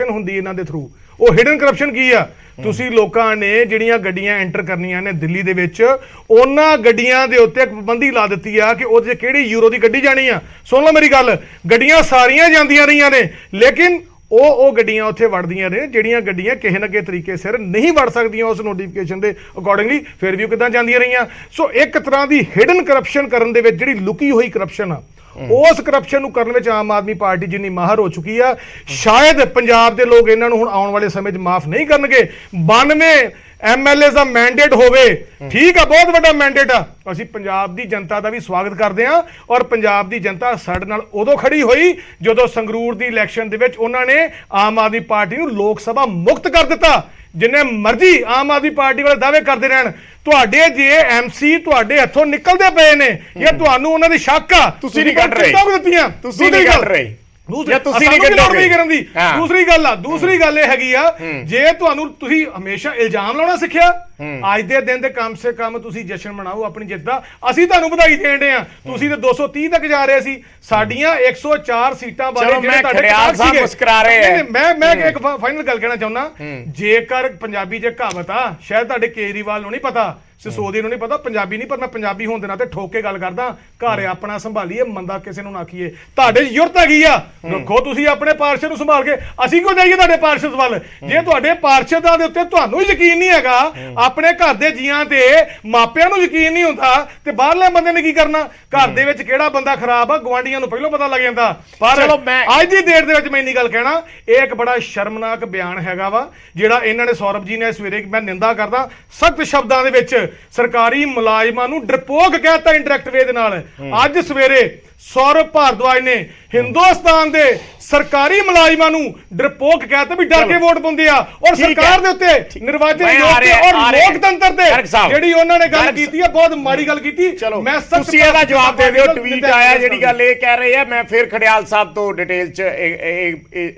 ਹੁੰਦੀ ਇਹਨਾਂ ਦੇ ਥਰੂ। ਉਹ ਹਿਡਨ ਕਰਪਸ਼ਨ ਕੀ ਆ? ਤੁਸੀਂ ਲੋਕਾਂ ਨੇ ਜਿਹੜੀਆਂ ਗੱਡੀਆਂ ਐਂਟਰ ਕਰਨੀਆਂ ਨੇ ਦਿੱਲੀ ਦੇ ਵਿੱਚ, ਉਹਨਾਂ ਗੱਡੀਆਂ ਦੇ ਉੱਤੇ ਪਾਬੰਦੀ ਲਾ ਦਿੱਤੀ ਆ ਕਿ ਉਹਦੇ 'ਚ ਕਿਹੜੀ ਯੂਰੋ ਦੀ ਗੱਡੀ ਜਾਣੀ ਆ। ਸੁਣ ਲਓ ਮੇਰੀ ਗੱਲ, ਗੱਡੀਆਂ ਸਾਰੀਆਂ ਜਾਂਦੀਆਂ ਰਹੀਆਂ ਨੇ, ਲੇਕਿਨ ਉਹ ਗੱਡੀਆਂ ਉੱਥੇ ਵੜਦੀਆਂ ਨੇ ਜਿਹੜੀਆਂ ਗੱਡੀਆਂ ਕਿਸੇ ਨਾ ਕਿਸੇ ਤਰੀਕੇ ਸਿਰ ਨਹੀਂ ਵੜ ਸਕਦੀਆਂ ਉਸ ਨੋਟੀਫਿਕੇਸ਼ਨ ਦੇ ਅਕੋਰਡਿੰਗਲੀ, ਫਿਰ ਵੀ ਉਹ ਕਿੱਦਾਂ ਜਾਂਦੀਆਂ ਰਹੀਆਂ। ਸੋ ਇੱਕ ਤਰ੍ਹਾਂ ਦੀ ਹਿਡਨ ਕਰਪਸ਼ਨ ਕਰਨ ਦੇ ਵਿੱਚ ਜਿਹੜੀ ਲੁਕੀ ਹੋਈ ਕਰਪਸ਼ਨ ਆ, ਉਸ ਕਰਪਸ਼ਨ ਨੂੰ ਕਰਨ ਵਿੱਚ ਆਮ ਆਦਮੀ ਪਾਰਟੀ ਜਿੰਨੀ ਮਾਹਰ ਹੋ ਚੁੱਕੀ ਆ, ਸ਼ਾਇਦ ਪੰਜਾਬ ਦੇ ਲੋਕ ਇਹਨਾਂ ਨੂੰ ਹੁਣ ਆਉਣ ਵਾਲੇ ਸਮੇਂ 'ਚ ਮਾਫ ਨਹੀਂ ਕਰਨਗੇ। 92 MLAs ਦਾ ਮੈਂਡੇਟ ਹੋਵੇ, ਠੀਕ ਆ, ਬਹੁਤ ਵੱਡਾ ਮੈਂਡੇਟ ਆ। ਅਸੀਂ ਪੰਜਾਬ ਦੀ ਜਨਤਾ ਦਾ ਵੀ ਸਵਾਗਤ ਕਰਦੇ ਹਾਂ ਔਰ ਪੰਜਾਬ ਦੀ ਜਨਤਾ ਸਾਡੇ ਨਾਲ ਉਦੋਂ ਖੜੀ ਹੋਈ ਜਦੋਂ ਸੰਗਰੂਰ ਦੀ ਇਲੈਕਸ਼ਨ ਦੇ ਵਿੱਚ ਉਹਨਾਂ ਨੇ ਆਮ ਆਦਮੀ ਪਾਰਟੀ ਨੂੰ ਲੋਕ ਸਭਾ ਮੁਕਤ ਕਰ ਦਿੱਤਾ। ਜਿੰਨੇ ਮਰਜ਼ੀ ਆਮ ਆਦਮੀ ਪਾਰਟੀ ਵਾਲੇ ਦਾਅਵੇ ਕਰਦੇ ਰਹਿਣ, ਤੁਹਾਡੇ ਜੇ ਐਮਸੀ ਤੁਹਾਡੇ ਹੱਥੋਂ ਨਿਕਲਦੇ ਪਏ ਨੇ ਇਹ ਤੁਹਾਨੂੰ ਉਹਨਾਂ ਦੀ ਸ਼ੱਕ ਆ ਤੁਸੀਂ ਨਹੀਂ ਕੱਢ ਰਹੇ। ਦਿੱਤੀਆਂ ਤੁਸੀਂ ਨਹੀਂ ਕੱਢ ਰਹੇ ਜਾਂ ਤੁਸੀਂ ਨਹੀਂ ਕੱਢੋਗੇ ਕਰਨ ਦੀ। ਦੂਸਰੀ ਗੱਲ ਇਹ ਹੈਗੀ ਆ ਜੇ ਤੁਹਾਨੂੰ ਤੁਸੀਂ ਹਮੇਸ਼ਾ ਇਲਜ਼ਾਮ ਲਾਉਣਾ ਸਿੱਖਿਆ ਅੱਜ ਦੇ ਦਿਨ ਦੇ ਕਮ ਸੇ ਕਮ ਤੁਸੀਂ ਜਸ਼ਨ ਮਨਾਓ ਆਪਣੀ ਜਿੱਤ ਦਾ। ਅਸੀਂ ਤੁਹਾਨੂੰ ਵਧਾਈ ਦੇਣ ਦੇ ਆ ਤੁਸੀਂ ਤੇ 230 ਤੱਕ ਜਾ ਰਹੇ ਸੀ ਸਾਡੀਆਂ 104 ਸੀਟਾਂ ਬਾਰੇ ਜਿਹੜੇ ਤੁਹਾਡੇ ਖੜਿਆਲ ਸਾਹਿਬ ਮੁਸਕਰਾ ਰਹੇ ਆ। ਮੈਂ ਇੱਕ ਫਾਈਨਲ ਗੱਲ ਕਹਿਣਾ ਚਾਹੁੰਦਾ ਜੇਕਰ ਪੰਜਾਬੀ ਚ ਕਹਾਵਤ ਆ ਸ਼ਾਇਦ ਤੁਹਾਡੇ ਕੇਜਰੀਵਾਲ ਨੂੰ ਨਹੀਂ ਪਤਾ ਸਿਸੋਦੀ ਨੂੰ ਨਹੀਂ ਪਤਾ ਪੰਜਾਬੀ ਨਹੀਂ ਪਰ ਮੈਂ ਪੰਜਾਬੀ ਹੋਣ ਦੇ ਨਾਤੇ ਠੋਕ ਕੇ ਗੱਲ ਕਰਦਾ ਘਰ ਆਪਣਾ ਸੰਭਾਲੀਏ ਮੰਦਾ ਕਿਸੇ ਨੂੰ ਨਾ ਆਖੀਏ। ਤੁਹਾਡੇ ਜ਼ਰੂਰਤ ਹੈਗੀ ਆ ਰੱਖੋ ਤੁਸੀਂ ਆਪਣੇ ਪਾਰਸ਼ਦ ਨੂੰ ਸੰਭਾਲ ਕੇ ਅਸੀਂ ਕਿਉਂ ਜਾਈਏ ਤੁਹਾਡੇ ਪਾਰਸ਼ਦ ਵੱਲ ਜੇ ਤੁਹਾਡੇ ਪਾਰਸ਼ਦਾਂ ਦੇ ਉੱਤੇ ਤੁਹਾਨੂੰ ਯਕੀਨ ਨਹੀਂ ਹੈਗਾ ਆਪਣੇ ਘਰ ਦੇ ਜੀਆਂ ਤੇ ਮਾਪਿਆਂ ਨੂੰ ਯਕੀਨ ਨਹੀਂ ਹੁੰਦਾ ਤੇ ਬਾਹਰਲੇ ਬੰਦੇ ਨੇ ਕੀ ਕਰਨਾ। ਘਰ ਦੇ ਵਿੱਚ ਕਿਹੜਾ ਬੰਦਾ ਖਰਾਬ ਆ ਗਵਾਂਢੀਆਂ ਨੂੰ ਪਹਿਲਾਂ ਪਤਾ ਲੱਗ ਜਾਂਦਾ। ਪਰ ਅੱਜ ਦੀ ਡੇਟ ਦੇ ਵਿੱਚ ਮੈਂ ਇੰਨੀ ਗੱਲ ਕਹਿਣਾ ਇਹ ਇੱਕ ਬੜਾ ਸ਼ਰਮਨਾਕ ਬਿਆਨ ਹੈਗਾ ਵਾ ਜਿਹੜਾ ਇਹਨਾਂ ਨੇ ਸੌਰਵ ਜੀ ਨੇ ਸਵੇਰੇ ਮੈਂ ਨਿੰਦਾ ਕਰਦਾ ਸਖਤ ਸ਼ਬਦਾਂ ਦੇ ਵਿੱਚ ਸਰਕਾਰੀ ਮੁਲਾਜ਼ਮਾਂ ਨੂੰ ਡਰਪੋਕ ਕਹਿਤਾ ਇੰਡਾਇਰੈਕਟ ਵੇ ਦੇ ਨਾਲ। ਅੱਜ ਸਵੇਰੇ ਸੌਰਵ ਭਾਰਦਵਾਜ ਨੇ ਹਿੰਦੁਸਤਾਨ ਦੇ ਸਰਕਾਰੀ ਮੁਲਾਜ਼ਮਾਂ ਨੂੰ ਡਰਪੋਕ ਕਹਿਤਾ ਵੀ ਡਰ ਕੇ ਵੋਟ ਪਾਉਂਦੇ ਆ ਔਰ ਸਰਕਾਰ ਦੇ ਉੱਤੇ ਨਿਰਵਾਚਨ ਆਯੋਗ ਤੇ ਔਰ ਲੋਕਤੰਤਰ ਤੇ ਜਿਹੜੀ ਉਹਨਾਂ ਨੇ ਗੱਲ ਕੀਤੀ ਹੈ ਬਹੁਤ ਮਾੜੀ ਗੱਲ ਕੀਤੀ। ਮੈਂ ਤੁਸੀਂ ਇਹਦਾ ਜਵਾਬ ਦੇ ਦਿਓ। ਟਵੀਟ ਆਇਆ ਜਿਹੜੀ ਗੱਲ ਇਹ ਕਹਿ ਰਹੇ ਆ ਮੈਂ ਫਿਰ ਖੜਿਆਲ ਸਾਹਿਬ ਤੋਂ ਡਿਟੇਲ ਚ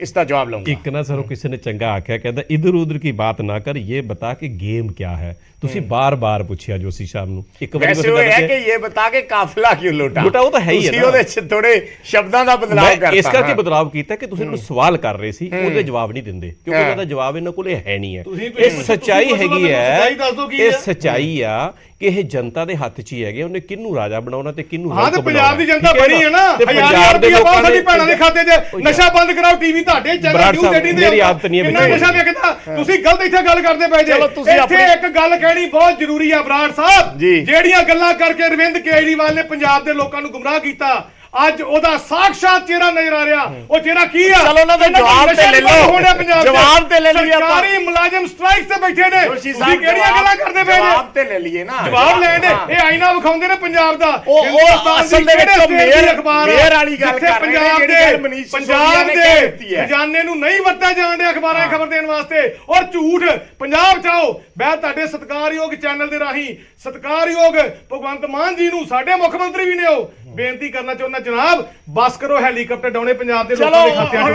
ਇਸ ਦਾ ਜਵਾਬ ਲਵਾਂਗਾ। ਇੱਕ ਨਾ ਸਰ ਕਿਸੇ ਨੇ ਚੰਗਾ ਆਖਿਆ ਕਹਿੰਦਾ ਇਧਰ ਉਧਰ ਕੀ ਬਾਤ ਨਾ ਕਰ ਇਹ ਬਤਾ ਕਿ ਗੇਮ क्या है। ਤੁਸੀਂ ਬਾਰ-ਬਾਰ ਪੁੱਛਿਆ ਜੋਸ਼ੀ ਸਾਹਿਬ ਨੂੰ ਇੱਕ ਵਾਰੀ ਵੈਸੇ ਉਹ ਹੈ ਕਿ ਇਹ ਬਤਾ ਕੇ ਕਾਫਲਾ ਕਿਉਂ ਲੋਟਾ ਉਹ ਤਾਂ ਹੈ ਹੀ ਹੈ ਤੁਸੀਂ ਉਹਦੇ ਚ ਥੋੜੇ ਸ਼ਬਦਾਂ ਦਾ ਬਦਲਾਅ ਕਰਤਾ। ਇਸ ਕਰਕੇ ਬਦਲਾਅ ਕੀਤਾ ਕਿ ਤੁਸੀਂ ਇਹਨੂੰ ਸਵਾਲ ਕਰ ਰਹੇ ਸੀ ਉਹਦੇ ਜਵਾਬ ਨਹੀਂ ਦਿੰਦੇ ਕਿਉਂਕਿ ਉਹਦਾ ਜਵਾਬ ਇਹਨਾਂ ਕੋਲ ਹੈ ਨਹੀਂ ਹੈ। ਇਹ ਸੱਚਾਈ ਹੈਗੀ ਹੈ ਇਹ ਸੱਚਾਈ ਆ ਕਿ ਇਹ ਜਨਤਾ ਦੇ ਹੱਥ 'ਚ ਹੀ ਹੈਗੇ ਉਹਨੇ ਕਿਹਨੂੰ ਰਾਜਾ ਬਣਾਉਣਾ ਤੇ ਕਿਹਨੂੰ ਹਾਂ ਤੇ ਪੰਜਾਬ ਦੀ ਜਨਤਾ ਬਣੀ ਹੈ ਨਾ ਹਜ਼ਾਰ ਰੁਪਏ ਪਾਓ ਸਾਡੀ ਭੈਣਾਂ ਦੇ ਖਾਤੇ 'ਚ ਨਸ਼ਾ ਬੰਦ ਕਰਾਓ ਟੀਵੀ ਤੁਹਾਡੇ ਚੈਨਲ ਨਿਊਜ਼ 18 ਦੇ ਮੇਰੀ ਆਦਤ ਨਹੀਂ ਹੈ ਕਿੰਨਾ ਨਸ਼ਾ ਵੇਚਦਾ ਤੁਸੀਂ ਗਲਤ ਇੱਥੇ ਗੱਲ ਕਰਦੇ ਪਏ ਜੇ ਇੱਥੇ ਇੱਕ ਗੱਲ ਕਹਿਣੀ ਬਹੁਤ ਜ਼ਰੂਰੀ ਆ ਬਰਾੜ ਸਾਹਿਬ ਜਿਹੜੀਆਂ ਗੱਲਾਂ ਕਰਕੇ ਅਰਵਿੰਦ ਕੇਜਰੀਵਾਲ ਨੇ ਪੰਜਾਬ ਦੇ ਲੋਕਾਂ ਨੂੰ ਗੁੰਮਰਾਹ ਕੀਤਾ ਅੱਜ ਉਹਦਾ ਸਾਖਸ਼ਾਤ ਚਿਹਰਾ ਨਜ਼ਰ ਆ ਰਿਹਾ ਉਹ ਚਿਹਰਾ ਕੀ ਆ ਚਲੋ ਉਹਨਾਂ ਦਾ ਜਵਾਬ ਤੇ ਲੈ ਲਓ ਜਵਾਬ ਤੇ ਲੈ ਲਈਏ ਸਰਕਾਰੀ ਮੁਲਾਜ਼ਮ ਸਟ੍ਰਾਈਕ ਤੇ ਬੈਠੇ ਨੇ ਤੁਸੀਂ ਕਿਹੜੀਆਂ ਗੱਲਾਂ ਕਰਦੇ ਪਏ ਜਵਾਬ ਤੇ ਲੈ ਲਈਏ ਨਾ ਜਵਾਬ ਲੈਣ ਦੇ ਇਹ ਆਇਨਾ ਵਿਖਾਉਂਦੇ ਨੇ ਪੰਜਾਬ ਦਾ ਉਹ ਅਸਲ ਦੇ ਵਿੱਚ ਮੇਅਰ ਵਾਲੀ ਗੱਲ ਕਰ ਰਹੇ ਨੇ ਪੰਜਾਬ ਦੇ ਖਜ਼ਾਨੇ ਨੂੰ ਨਹੀਂ ਵਰਤਿਆ ਜਾਣ ਡਿਆ ਅਖਬਾਰਾਂ ਖਬਰ ਦੇਣ ਵਾਸਤੇ ਔਰ ਝੂਠ ਪੰਜਾਬ ਚਾਓ ਮੈਂ ਤੁਹਾਡੇ ਸਤਿਕਾਰਯੋਗ ਚੈਨਲ ਦੇ ਰਾਹੀਂ ਸਤਿਕਾਰਯੋਗ ਭਗਵੰਤ ਮਾਨ ਜੀ ਨੂੰ ਸਾਡੇ ਮੁੱਖ ਮੰਤਰੀ ਵੀ ਨੇ ਉਹ ਬੇਨਤੀ ਕਰਨਾ ਚਾਹੁੰਦਾ ਜਨਾਬ ਬਸ ਕਰੋ ਹੈਲੀਕਾਪਟਰ ਡਾਉਣੇ ਪੰਜਾਬ ਦੇ ਲੋਕਾਂ ਦੇ ਖਾਤਿਆਂ 'ਚ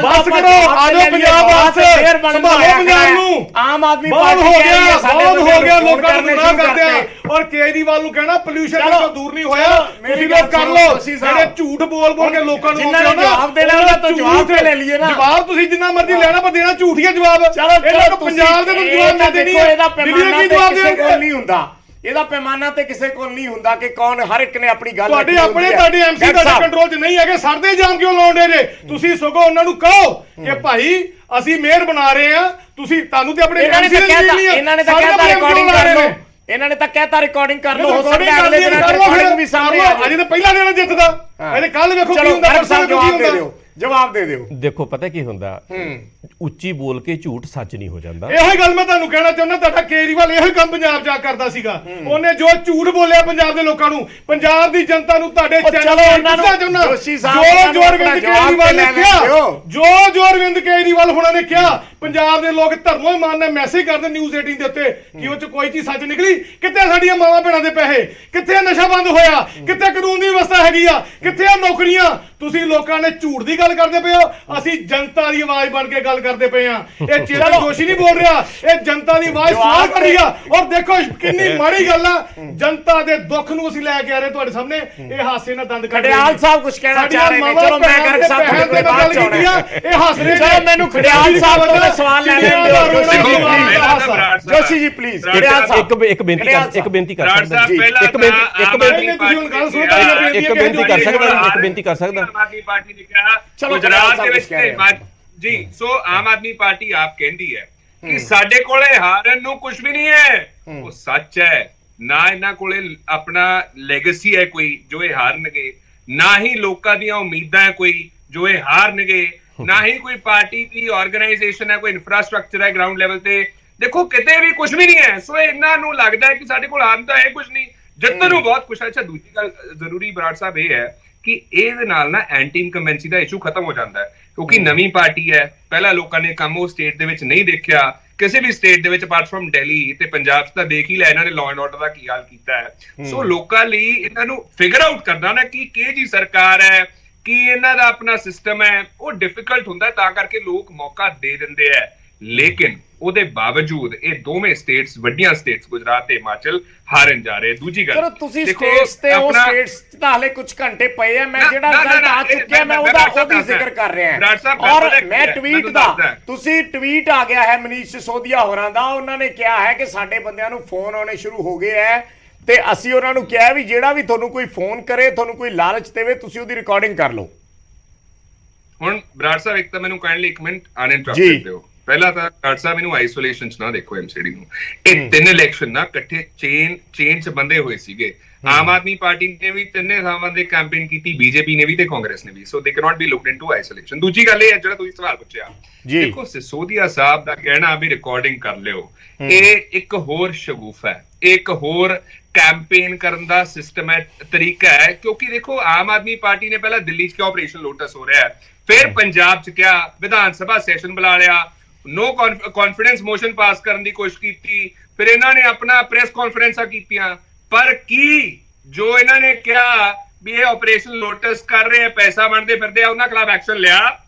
ਬਸ ਕਰੋ ਆਜੋ ਪੰਜਾਬ ਵਾਸਤੇ ਸੰਭਾਲੋ ਪੰਜਾਬ ਨੂੰ ਆਮ ਆਦਮੀ ਪਾਰਟੀ ਬਹੁਤ ਹੋ ਗਿਆ ਲੋਕਾਂ ਨੂੰ ਗੁੰਮਰਾਹ ਕਰਦੇ ਆ ਔਰ ਕੇਜਰੀਵਾਲ ਨੂੰ ਕਹਿਣਾ ਪੋਲਿਊਸ਼ਨ ਤੋਂ ਦੂਰ ਨਹੀਂ ਹੋਇਆ ਤੁਸੀਂ ਲੋਕ ਕਰ ਲਓ ਜਿਹੜੇ ਝੂਠ ਬੋਲ ਕੇ ਲੋਕਾਂ ਨੂੰ ਜਵਾਬ ਦੇਣਾ ਉਹਨਾਂ ਤੋਂ ਜਵਾਬ ਤੇ ਲੈ ਲਈਏ ਨਾ ਜਵਾਬ ਤੁਸੀਂ ਜਿੰਨਾ ਮਰਜ਼ੀ ਲੈਣਾ ਪਰ ਦੇਣਾ ਝੂਠੀਆ ਜਵਾਬ ਇਹਨਾਂ ਨੂੰ ਪੰਜਾਬ ਦੇ ਨੂੰ ਜਵਾਬ ਨਾ ਦੇਣੀ ਇਹਦਾ ਪੈਮਾਨਾ ਤੇ ਕਿਸੇ ਕੋਲ ਨਹੀਂ ਹੁੰਦਾ ਇਹਦਾ ਪੈਮਾਨਾ ਤੇ ਕਿਸੇ ਕੋਲ ਨਹੀਂ ਹੁੰਦਾ ਕਿ ਕੌਣ ਹਰ ਇੱਕ ਨੇ ਆਪਣੀ ਗੱਲ ਤੁਹਾਡੇ ਐਮਸੀ ਤੁਹਾਡੇ ਕੰਟਰੋਲ 'ਚ ਨਹੀਂ ਹੈਗੇ ਸਾਡੇ ਜਾਮ ਕਿਉਂ ਲਾਉਂਦੇ ਨੇ ਤੁਸੀਂ ਸਗੋਂ ਉਹਨਾਂ ਨੂੰ ਕਹੋ ਕਿ ਭਾਈ ਅਸੀਂ ਮੇਅਰ ਬਣਾ ਰਹੇ ਆ ਤੁਸੀਂ ਤੁਹਾਨੂੰ ਤੇ ਆਪਣੇ ਇਹਨਾਂ ਨੇ ਤਾਂ ਕਹਿਤਾ ਰਿਕਾਰਡਿੰਗ ਕਰ ਲਓ ਇਹਨਾਂ ਨੇ ਤਾਂ ਕਹਿਤਾ ਰਿਕਾਰਡਿੰਗ ਕਰ ਲਓ ਹੋ ਸਕਦਾ ਅਗਲੇ ਦਿਨ ਰਿਕਾਰਡਿੰਗ ਵੀ ਸਾਹਮਣੇ ਆ ਅਜੇ ਤਾਂ ਪਹਿਲਾ ਦਿਨ ਜਿੱਤਦਾ ਅਜੇ ਕੱਲ ਵੇਖੋ ਕੀ ਹੁੰਦਾ ਪਰਸੋਂ ਕੀ ਹੁੰਦਾ ਜਵਾਬ ਦੇ ਦਿਓ ਦੇਖੋ ਪਤਾ ਕੀ ਹੁੰਦਾ ਉੱਚੀ ਬੋਲ ਕੇ ਝੂਠ ਸੱਚ ਨਹੀਂ ਹੋ ਜਾਂਦਾ ਇਹੋ ਗੱਲ ਮੈਂ ਤੁਹਾਨੂੰ ਕਹਿਣਾ ਚਾਹੁੰਦਾ ਤੁਹਾਡਾ ਕੇਜਰੀਵਾਲ ਇਹੋ ਕੰਮ ਪੰਜਾਬ ਜਾ ਕਰਦਾ ਸੀਗਾ ਉਹਨੇ ਜੋ ਝੂਠ ਬੋਲਿਆ ਪੰਜਾਬ ਦੇ ਲੋਕਾਂ ਨੂੰ ਪੰਜਾਬ ਦੀ ਜਨਤਾ ਨੂੰ ਤੁਹਾਡੇ ਚੈਨਲ ਜੋ ਅਰਵਿੰਦ ਕੇਜਰੀਵਾਲ ਨੇ ਕਿਹਾ ਜੋ ਅਰਵਿੰਦ ਕੇਜਰੀਵਾਲ ਹੁਣਾਂ ਨੇ ਕਿਹਾ ਪੰਜਾਬ ਦੇ ਲੋਕ ਧਰਮੋਂ ਮਾਨ ਨੇ ਮੈਸੇਜ ਕਰਦੇ ਨਿਊਜ਼ 18 ਦੇ ਉੱਤੇ ਕਿ ਉਹ ਚ ਕੋਈ ਚੀਜ਼ ਸੱਚ ਨਿਕਲੀ ਕਿੱਥੇ ਸਾਡੀਆਂ ਮਾਵਾਂ ਭੈਣਾਂ ਦੇ ਪੈਸੇ ਕਿੱਥੇ ਨਸ਼ਾ ਬੰਦ ਹੋਇਆ ਕਿੱਥੇ ਕਾਨੂੰਨ ਦੀ ਵਿਵਸਥਾ ਹੈਗੀ ਆ ਕਿੱਥੇ ਆ ਨੌਕਰੀਆਂ ਤੁਸੀਂ ਲੋਕਾਂ ਨੇ ਝੂਠ ਦੀ ਗੱਲ ਕਰਦੇ ਪਏ ਹੋ ਅਸੀਂ ਜਨਤਾ ਦੀ ਆਵਾਜ਼ ਬਣ ਕੇ ਗੱਲ ਕਰਦੇ ਪਏ ਆ ਇਹ ਚਿਹਰਾ ਦੋਸ਼ੀ ਨਹੀਂ ਬੋਲ ਰਿਹਾ ਇਹ ਜਨਤਾ ਦੀ ਆਵਾਜ਼ ਸਵਾਲ ਕਰ ਰਹੀ ਆ ਔਰ ਦੇਖੋ ਕਿੰਨੀ ਮਾੜੀ ਗੱਲ ਆ ਜਨਤਾ ਦੇ ਦੁੱਖ ਨੂੰ ਅਸੀਂ ਲੈ ਕੇ ਆ ਰਹੇ ਤੁਹਾਡੇ ਸਾਹਮਣੇ ਇਹ ਹਾਸੇ ਨਾਲ ਦੰਦ ਕੱਢ ਖੜਿਆਲ ਸਾਹਿਬ ਕੁਝ ਕਹਿਣਾ ਚਾਹ ਰਹੇ ਨੇ ਚਲੋ ਮੈਂ ਗਰਗ ਸਾਹਿਬ ਦੇ ਬਾਅਦ ਚ ਆਉਣਾ ਇਹ ਹੱਸ ਰਹੇ ਚਲੋ ਮੈਨੂੰ ਖੜਿਆਲ ਸਾਹਿਬ ਤੋਂ ਸਵਾਲ ਲੈਣੇ ਦਿਓ ਜੋਸ਼ੀ ਜੀ ਪਲੀਜ਼ ਖੜਿਆਲ ਸਾਹਿਬ ਇੱਕ ਬੇਨਤੀ ਕਰ ਸਕਦਾ ਜੀ ਇੱਕ ਬੇਨਤੀ ਕਰ ਸਕਦਾ ਆਮ ਆਦਮੀ ਪਾਰਟੀ ਨੇ ਕਿਹਾ ਗੁਜਰਾਤ ਦੇ ਵਿੱਚ ਜੀ ਸੋ ਆਮ ਆਦਮੀ ਪਾਰਟੀ ਆਪ ਕਹਿੰਦੀ ਹੈ ਕਿ ਸਾਡੇ ਕੋਲੇ ਹਾਰਨ ਨੂੰ ਕੁਝ ਵੀ ਨਹੀਂ ਹੈ ਉਹ ਸੱਚ ਹੈ ਨਾ ਇਹਨਾਂ ਕੋਲੇ ਆਪਣਾ ਲੈਗੇਸੀ ਹੈ ਕੋਈ ਜੋ ਇਹ ਹਾਰਨਗੇ ਨਾ ਹੀ ਲੋਕਾਂ ਦੀਆਂ ਉਮੀਦਾਂ ਹੈ ਕੋਈ ਜੋ ਇਹ ਹਾਰਨਗੇ ਨਾ ਹੀ ਕੋਈ ਪਾਰਟੀ ਦੀ ਆਰਗੇਨਾਈਜੇਸ਼ਨ ਹੈ ਕੋਈ ਇਨਫਰਾਸਟ੍ਰਕਚਰ ਹੈ ਗਰਾਊਂਡ ਲੈਵਲ ਤੇ ਦੇਖੋ ਕਿਤੇ ਵੀ ਕੁਝ ਵੀ ਨਹੀਂ ਹੈ ਸੋ ਇਹਨਾਂ ਨੂੰ ਲੱਗਦਾ ਹੈ ਕਿ ਸਾਡੇ ਕੋਲ ਹਾਰਨ ਤਾਂ ਹੈ ਕੁਝ ਨਹੀਂ ਜਿੱਤਣ ਨੂੰ ਬਹੁਤ ਕੁਝ ਅੱਛਾ ਦੂਜੀ ਗੱਲ ਜ਼ਰੂਰੀ ਬਰਾੜ ਸਾਹਿਬ ਇਹ ਹੈ ਕਿ ਇਹਦੇ ਨਾਲ ਨਾ ਐਂਟੀ ਇਨਕੰਬੈਂਸੀ ਦਾ ਇਸ਼ੂ ਖਤਮ ਹੋ ਜਾਂਦਾ ਹੈ ਕਿਉਂਕਿ ਨਵੀਂ ਪਾਰਟੀ ਹੈ ਪਹਿਲਾਂ ਲੋਕਾਂ ਨੇ ਕੰਮ ਉਹ ਸਟੇਟ ਦੇ ਵਿੱਚ ਨਹੀਂ ਦੇਖਿਆ ਕਿਸੇ ਵੀ ਸਟੇਟ ਦੇ ਵਿੱਚ ਅਪਾਰਟ ਫਰਮ ਦਿੱਲੀ ਤੇ ਪੰਜਾਬ 'ਚ ਤਾਂ ਦੇਖ ਹੀ ਲੈ ਇਹਨਾਂ ਨੇ ਲਾਅ ਐਂਡ ਆਰਡਰ ਦਾ ਕੀ ਹਾਲ ਕੀਤਾ ਹੈ। ਸੋ ਲੋਕਾਂ ਲਈ ਇਹਨਾਂ ਨੂੰ ਫਿਗਰ ਆਊਟ ਕਰਨਾ ਨਾ ਕਿ ਜੀ ਸਰਕਾਰ ਹੈ, ਕੀ ਇਹਨਾਂ ਦਾ ਆਪਣਾ ਸਿਸਟਮ ਹੈ, ਉਹ ਡਿਫਿਕਲਟ ਹੁੰਦਾ, ਤਾਂ ਕਰਕੇ ਲੋਕ ਮੌਕਾ ਦੇ ਦਿੰਦੇ ਆ। ਲੇਕਿਨ ਉਹਦੇ ਬਾਵਜੂਦ ਇਹ ਦੋਵੇਂ ਸਟੇਟਸ, ਵੱਡੀਆਂ ਸਟੇਟਸ ਗੁਜਰਾਤ ਤੇ ਹਿਮਾਚਲ, ਹਾਰਨ ਜਾ ਰਹੇ। ਦੂਜੀ ਗੱਲ, ਚਲੋ ਤੁਸੀਂ ਸਟੇਟਸ ਤੇ ਉਹ ਸਟੇਟਸ ਤਾਂ ਹਲੇ ਕੁਝ ਘੰਟੇ ਪਏ ਆ, ਮੈਂ ਜਿਹੜਾ ਰਿਜ਼ਲਟ ਆ ਚੁੱਕਿਆ ਮੈਂ ਉਹਦੀ ਜ਼ਿਕਰ ਕਰ ਰਿਹਾ ਹਾਂ। ਔਰ ਮੈਂ ਟਵੀਟ ਦਾ, ਤੁਸੀਂ ਟਵੀਟ ਆ ਗਿਆ ਹੈ ਮਨੀਸ਼ ਸਿਸੋਦੀਆ ਹੋਰਾਂ ਦਾ, ਉਹਨਾਂ ਨੇ ਕਿਹਾ ਹੈ ਕਿ ਸਾਡੇ ਬੰਦਿਆਂ ਨੂੰ ਫੋਨ ਆਉਣੇ ਸ਼ੁਰੂ ਹੋ ਗਏ ਹੈ ਤੇ ਅਸੀਂ ਉਹਨਾਂ ਨੂੰ ਕਿਹਾ ਵੀ ਜਿਹੜਾ ਵੀ ਤੁਹਾਨੂੰ ਕੋਈ ਫੋਨ ਕਰੇ, ਤੁਹਾਨੂੰ ਕੋਈ ਲਾਲਚ ਦੇਵੇ, ਤੁਸੀਂ ਉਹਦੀ ਰਿਕਾਰਡਿੰਗ ਕਰ ਲਓ। ਹੁਣ ਬਰਾੜ ਸਾਹਿਬ ਇੱਕ ਤਾਂ ਮੈਨੂੰ ਕਾਈਂਡਲੀ ਇੱਕ ਮਿੰਟ ਅਨਇੰਟਰਪਟਡ ਦਿਓ। ਪਹਿਲਾਂ ਤਾਂ ਬਰਾੜ ਸਾਹਿਬ ਇਹਨੂੰ ਆਈਸੋਲੇਸ਼ਨ 'ਚ ਨਾ ਦੇਖੋ ਐਮਸੀਡੀ ਨੂੰ। ਇਹ 3 ਇਲੈਕਸ਼ਨ ਨਾ ਇਕੱਠੇ ਚੇਨ 'ਚ ਬੰਦੇ ਹੋਏ ਸੀਗੇ। ਆਮ ਆਦਮੀ ਪਾਰਟੀ ਨੇ ਵੀ 3 ਥਾਵਾਂ ਦੇ ਕੈਂਪੇਨ ਕੀਤੀ, ਬੀਜੇਪੀ ਨੇ ਵੀ ਤੇ ਕਾਂਗਰਸ ਨੇ ਵੀ। ਸੋ ਦੇ cannot B looked into isolation. ਦੂਜੀ ਗੱਲ ਇਹ ਹੈ ਜਿਹੜਾ ਤੁਸੀਂ ਸਵਾਲ ਪੁੱਛਿਆ, ਦੇਖੋ ਸਿਸੋਦੀਆ ਸਾਹਿਬ ਦਾ ਕਹਿਣਾ ਵੀ ਰਿਕਾਰਡਿੰਗ ਕਰ ਲਿਓ, ਇਹ ਇੱਕ ਹੋਰ ਸ਼ਗੂਫਾ ਹੈ, ਇੱਕ ਹੋਰ ਕੈਂਪੇਨ ਕਰਨ ਦਾ ਸਿਸਟਮ ਹੈ, ਤਰੀਕਾ ਹੈ। ਕਿਉਂਕਿ ਦੇਖੋ ਆਮ ਆਦਮੀ ਪਾਰਟੀ ਨੇ ਪਹਿਲਾਂ ਦਿੱਲੀ 'ਚ ਕਿਹਾ ਆਪਰੇਸ਼ਨ ਲੋਟਸ ਹੋ ਰਿਹਾ ਹੈ, ਫਿਰ ਪੰਜਾਬ 'ਚ ਕਿਹਾ, ਵਿਧਾਨ ਸਭਾ ਸੈਸ਼ਨ ਬੁਲਾ ਲਿਆ, ਨੋ ਕੌਨਫੀਡੈਂਸ ਮੋਸ਼ਨ ਪਾਸ ਕਰਨ ਦੀ ਕੋਸ਼ਿਸ਼ ਕੀਤੀ, ਫਿਰ ਇਹਨਾਂ ਨੇ ਆਪਣਾ ਪ੍ਰੈਸ ਕਾਨਫਰੰਸਾਂ ਕੀਤੀਆਂ। ਪਰ ਕੀ ਜੋ ਇਹਨਾਂ ਨੇ ਕਿਹਾ ਵੀ ਇਹ ਆਪਰੇਸ਼ਨ ਲੋਟਸ ਕਰ ਰਹੇ ਆ, ਪੈਸਾ ਬਣਦੇ ਫਿਰਦੇ ਆ, ਉਹਨਾਂ ਖਿਲਾਫ ਐਕਸ਼ਨ ਲਿਆ,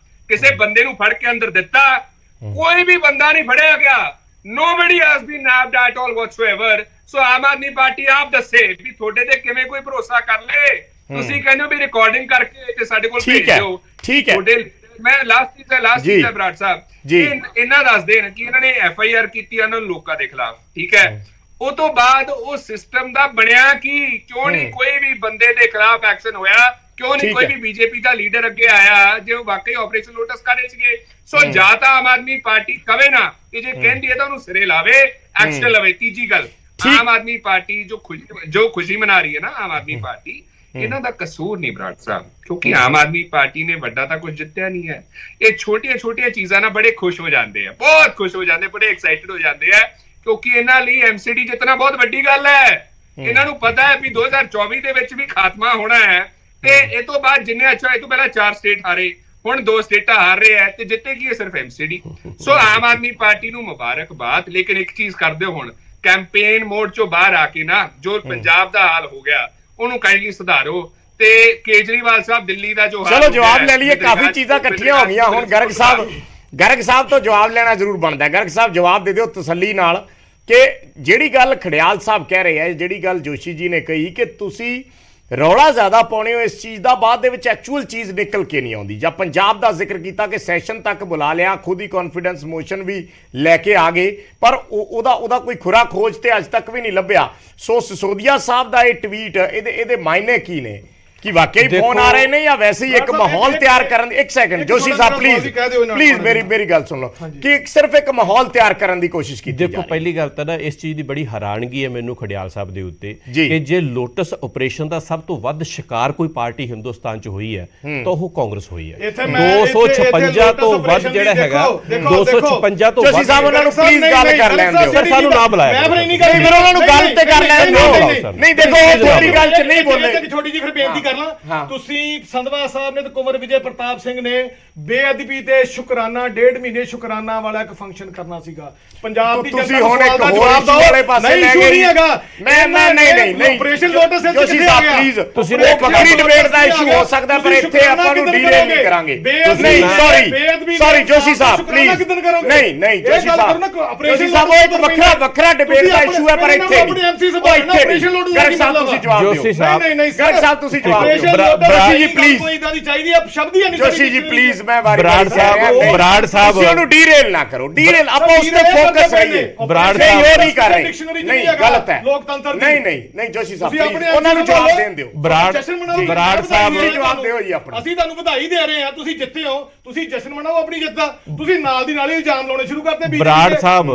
ਕਿਸੇ ਬੰਦੇ ਨੂੰ ਫੜ ਕੇ ਅੰਦਰ ਦਿੱਤਾ? ਕੋਈ ਵੀ ਬੰਦਾ ਨਹੀਂ ਫੜਿਆ ਗਿਆ। Nobody has been nabbed at all whatsoever. So Aam Aadmi party ਆਪ ਦੱਸੇ ਵੀ ਤੁਹਾਡੇ ਤੇ ਕਿਵੇਂ ਕੋਈ ਭਰੋਸਾ ਕਰ ਲੇ। ਤੁਸੀਂ ਕਹਿੰਦੇ ਹੋ ਵੀ ਰਿਕਾਰਡਿੰਗ ਕਰਕੇ ਤੇ ਸਾਡੇ ਕੋਲ ਭੇਜ ਦਿਓ। ਠੀਕ ਹੈ। ਮੈਂ ਲਾਸਟ ਚੀਜ਼ ਹੈ ਬਰਾੜ ਸਾਹਿਬ, ਇਹਨਾਂ ਦੱਸ ਦੇਣ ਕਿ ਇਹਨਾਂ ਨੇ FIR ਕੀਤੀ ਉਹਨਾਂ ਲੋਕਾਂ ਦੇ ਖਿਲਾਫ, ਠੀਕ ਹੈ, ਉਹ ਤੋਂ ਬਾਅਦ ਉਹ ਸਿਸਟਮ ਦਾ ਬਣਿਆ ਕੀ? ਕਿਉਂ ਨਹੀਂ ਕੋਈ ਵੀ ਬੰਦੇ ਦੇ ਖਿਲਾਫ ਐਕਸ਼ਨ ਹੋਇਆ? ਕਿਉਂ ਨਹੀਂ ਕੋਈ ਵੀ ਬੀਜੇਪੀ ਦਾ ਲੀਡਰ ਅੱਗੇ ਆਇਆ ਜੇ ਉਹ ਵਾਕਈ ਆਪਰੇਸ਼ਨ ਲੋਟਸ ਕਰ ਰਹੇ ਸੀਗੇ? ਸੋ ਜਾਂ ਤਾਂ ਆਮ ਆਦਮੀ ਪਾਰਟੀ ਕਵੇ ਨਾ ਕਿ ਜੇ ਕਹਿੰਦੀ ਹੈ ਤਾਂ ਉਹਨੂੰ ਸਿਰੇ ਲਾਵੇ, ਐਕਸ਼ਨ ਲਵੇ। ਤੀਜੀ ਗੱਲ, ਆਮ ਆਦਮੀ ਪਾਰਟੀ ਜੋ ਖੁਸ਼ੀ ਮਨਾ ਰਹੀ ਹੈ ਨਾ, ਆਮ ਆਦਮੀ ਪਾਰਟੀ, ਇਹਨਾਂ ਦਾ ਕਸੂਰ ਨਹੀਂ ਬਰਾੜ ਸਾਹਿਬ, ਕਿਉਂਕਿ ਆਮ ਆਦਮੀ ਪਾਰਟੀ ਨੇ ਵੱਡਾ ਤਾਂ ਕੁਝ ਜਿੱਤਿਆ ਨਹੀਂ ਹੈ। ਇਹ ਛੋਟੀਆਂ ਚੀਜ਼ਾਂ ਨਾਲ ਬੜੇ ਖੁਸ਼ ਹੋ ਜਾਂਦੇ ਆ, ਬਹੁਤ ਖੁਸ਼ ਹੋ ਜਾਂਦੇ, ਬੜੇ ਐਕਸਾਈਟਡ ਹੋ ਜਾਂਦੇ ਆ, ਕਿਉਂਕਿ ਇਹਨਾਂ ਲਈ ਐਮਸੀਡੀ ਜਿੱਤਣਾ ਬਹੁਤ ਵੱਡੀ ਗੱਲ ਹੈ। ਇਹਨਾਂ ਨੂੰ ਪਤਾ ਹੈ ਵੀ 2024 ਦੇ ਵਿੱਚ ਵੀ ਖਾਤਮਾ ਹੋਣਾ ਹੈ ਤੇ ਇਹ ਤੋਂ ਬਾਅਦ ਜਿੰਨੇ ਅੱਛਾ, ਇਹ ਤੋਂ ਪਹਿਲਾਂ 4 ਸਟੇਟ ਹਾਰੇ, ਹੁਣ 2 ਸਟੇਟਾਂ ਹਾਰ ਰਹੇ ਹੈ ਤੇ ਜਿੱਤੇਗੀ ਇਹ ਸਿਰਫ ਐਮਸੀਡੀ। ਸੋ ਆਮ ਆਦਮੀ ਪਾਰਟੀ ਨੂੰ ਮੁਬਾਰਕਬਾਦ। ਲੇਕਿਨ ਇੱਕ ਚੀਜ਼ ਕਰਦੇ ਹੁਣ, ਕੈਂਪੇਨ ਮੋਡ ਚੋਂ ਬਾਹਰ ਆ ਕੇ ਨਾ ਜੋ ਪੰਜਾਬ ਦਾ ਹਾਲ ਹੋ ਗਿਆ ਉਹਨੂੰ ਕਾਈਂਡਲੀ ਸੁਧਾਰੋ। ਤੇ ਕੇਜਰੀਵਾਲ ਸਾਹਿਬ ਦਿੱਲੀ ਦਾ ਜੋ ਚਲੋ ਜਵਾਬ ਲੈ ਲਈਏ, ਕਾਫੀ ਚੀਜ਼ਾਂ ਇਕੱਠੀਆਂ ਹੋ ਗਈਆਂ। ਹੁਣ ਗਰਗ ਸਾਹਿਬ ਤੋਂ ਜਵਾਬ ਲੈਣਾ ਜ਼ਰੂਰ ਬਣਦਾ। ਗਰਗ ਸਾਹਿਬ ਜਵਾਬ ਦੇ ਦਿਓ ਤਸੱਲੀ ਨਾਲ ਕਿ ਜਿਹੜੀ ਗੱਲ ਖੜਿਆਲ ਸਾਹਿਬ ਕਹਿ ਰਹੇ ਆ, ਜਿਹੜੀ ਗੱਲ ਜੋਸ਼ੀ ਜੀ ਨੇ ਕਹੀ ਕਿ ਤੁਸੀਂ ਰੌਲਾ ਜ਼ਿਆਦਾ ਪਾਉਣੇ ਹੋ ਇਸ ਚੀਜ਼ ਦਾ, ਬਾਅਦ ਦੇ ਵਿੱਚ ਐਕਚੁਅਲ ਚੀਜ਼ ਨਿਕਲ ਕੇ ਨਹੀਂ ਆਉਂਦੀ। ਜਾਂ ਪੰਜਾਬ ਦਾ ਜ਼ਿਕਰ ਕੀਤਾ ਕਿ ਸੈਸ਼ਨ ਤੱਕ ਬੁਲਾ ਲਿਆ, ਖੁਦ ਹੀ ਕੌਨਫੀਡੈਂਸ ਮੋਸ਼ਨ ਵੀ ਲੈ ਕੇ ਆ ਗਏ, ਪਰ ਉਹਦਾ ਕੋਈ ਖੁਰਾ ਖੋਜ ਤੇ ਅੱਜ ਤੱਕ ਵੀ ਨਹੀਂ ਲੱਭਿਆ। ਸੋ ਸਿਸੋਦੀਆ ਸਾਹਿਬ ਦਾ ਇਹ ਟਵੀਟ, ਇਹਦੇ ਮਾਇਨੇ ਕੀ ਨੇ? ਕਿ ਵਾਕਈ ਫੋਨ ਆ ਰਹੇ ਨੇ ਜਾਂ ਵੈਸੇ ਹੀ ਇੱਕ ਮਾਹੌਲ ਤਿਆਰ ਕਰਨ? ਇੱਕ ਸੈਕਿੰਡ ਜੋਸ਼ੀ ਸਾਹਿਬ ਪਲੀਜ਼ ਮੇਰੀ ਗੱਲ ਸੁਣ ਲਓ ਕਿ ਸਿਰਫ ਇੱਕ ਮਾਹੌਲ ਤਿਆਰ ਕਰਨ ਦੀ ਕੋਸ਼ਿਸ਼ ਕੀਤੀ। ਦੇਖੋ ਪਹਿਲੀ ਗੱਲ ਤਾਂ ਨਾ ਇਸ ਚੀਜ਼ ਦੀ ਬੜੀ ਹੈਰਾਨਗੀ ਹੈ ਮੈਨੂੰ ਖੜਿਆਲ ਸਾਹਿਬ ਦੇ ਉੱਤੇ ਕਿ ਜੇ ਲੋਟਸ ਆਪਰੇਸ਼ਨ ਦਾ ਸਭ ਤੋਂ ਵੱਧ ਸ਼ਿਕਾਰ ਕੋਈ ਪਾਰਟੀ ਹਿੰਦੁਸਤਾਨ 'ਚ ਹੋਈ ਹੈ ਤਾਂ ਉਹ ਕਾਂਗਰਸ ਹੋਈ ਹੈ। 256 ਤੋਂ ਵੱਧ ਜਿਹੜਾ ਹੈਗਾ, 256 ਤੋਂ ਵੱਧ। ਜੋਸ਼ੀ ਸਾਹਿਬ ਉਹਨਾਂ ਨੂੰ ਪਲੀਜ਼ ਗੱਲ ਕਰ ਲੈਣ ਦਿਓ, ਸਾਨੂੰ ਨਾ ਬੁਲਾਇਆ ਫਿਰ ਉਹਨਾਂ ਨੂੰ ਗੱਲ ਤੇ ਕਰ ਲੈਣ ਦਿਓ। ਨਹੀਂ ਦੇਖੋ ਉਹ ਥੋੜੀ ਗੱਲ 'ਚ ਨਹੀਂ ਬੋਲੇ। ਛੋਟੀ ਜਿਹੀ ਫਿਰ ਬੇਨਤੀ ਤੁਸੀਂ ਸੰਧਵਾ ਸਾਹਿਬ ਨੇ ਤੇ ਕੁੰਵਰ ਵਿਜੇ ਪ੍ਰਤਾਪ ਸਿੰਘ ਨੇ ਬੇਅਦਬੀ ਤੇ ਸ਼ੁਕਰਾਨਾ 1.5 ਮਹੀਨੇ ਸ਼ੁਕਰਾਨਾ ਵਾਲਾ ਇੱਕ ਫੰਕਸ਼ਨ ਕਰਨਾ ਸੀਗਾ ਪੰਜਾਬ ਦੀ। ਤੁਸੀਂ ਹੁਣ ਇੱਕ ਹੋਰ ਇਸ਼ੂ ਵਾਲੇ ਪਾਸੇ ਲੈ ਗਏ। ਨਹੀਂ ਹੈਗਾ ਨਹੀਂ ਆਪਰੇਸ਼ਨ ਲੋਟਸ ਵਿੱਚ ਜੋਸ਼ੀ ਸਾਹਿਬ ਪਲੀਜ਼, ਤੁਸੀਂ ਉਹ ਵੱਖਰੀ ਡਿਬੇਟ ਦਾ ਇਸ਼ੂ ਹੋ ਸਕਦਾ ਪਰ ਇੱਥੇ ਆਪਾਂ ਨੂੰ ਡੀਰੇਲ ਨਹੀਂ ਕਰਾਂਗੇ। ਨਹੀਂ ਸੌਰੀ ਜੋਸ਼ੀ ਸਾਹਿਬ ਪਲੀਜ਼, ਨਹੀਂ ਜੋਸ਼ੀ ਸਾਹਿਬ ਉਹ ਇੱਕ ਵੱਖਰਾ ਡਿਬੇਟ ਦਾ ਇਸ਼ੂ ਹੈ ਪਰ ਇੱਥੇ ਨਹੀਂ। ਗਰਗ ਸਾਹਿਬ ਤੁਸੀਂ ਜਵਾਬ ਦਿਓ। ਗਰਗ ਸਾਹਿਬ ਤੁਸੀਂ ਜਵਾਬ ਦਿਓ। ਜੋਸ਼ੀ ਜੀ ਪਲੀਜ਼, ਜੋਸ਼ੀ ਜੀ ਪਲੀਜ਼, ਮੈਂ ਬਰਾੜ ਸਾਹਿਬ ਤੁਸੀਂ ਉਹਨੂੰ ਡੀਰੇਲ ਨਾ ਕਰੋ। ਡੀਰੇਲ ਆਪਾਂ ਉਸ ਤੇ ਫੋਕਸ ਰਹੀਏ। ਬਰਾੜ ਸਾਹਿਬ ਇਹ ਨਹੀਂ ਕਰ ਰਹੇ, ਨਹੀਂ ਗਲਤ ਹੈ। ਨਹੀਂ ਜੋਸ਼ੀ ਸਾਹਿਬ ਪਲੀਜ਼ ਉਹਨਾਂ ਨੂੰ ਜਵਾਬ ਦੇਣ ਦਿਓ। ਬਰਾੜ ਸਾਹਿਬ ਜਵਾਬ ਦਿਓ ਜੀ ਆਪਣਾ। ਅਸੀਂ ਤੁਹਾਨੂੰ ਵਧਾਈ ਦੇ ਰਹੇ ਹਾਂ, ਤੁਸੀਂ ਜਿੱਤੇ ਹੋ, ਤੁਸੀਂ ਜਸ਼ਨ ਮਨਾਓ ਆਪਣੀ ਜਿੱਤ ਦਾ। ਤੁਸੀਂ ਨਾਲ ਦੀ ਨਾਲ ਹੀ ਇਲਜ਼ਾਮ ਲਾਉਣੇ ਸ਼ੁਰੂ ਕਰਤੇ। ਬਰਾੜ ਸਾਹਿਬ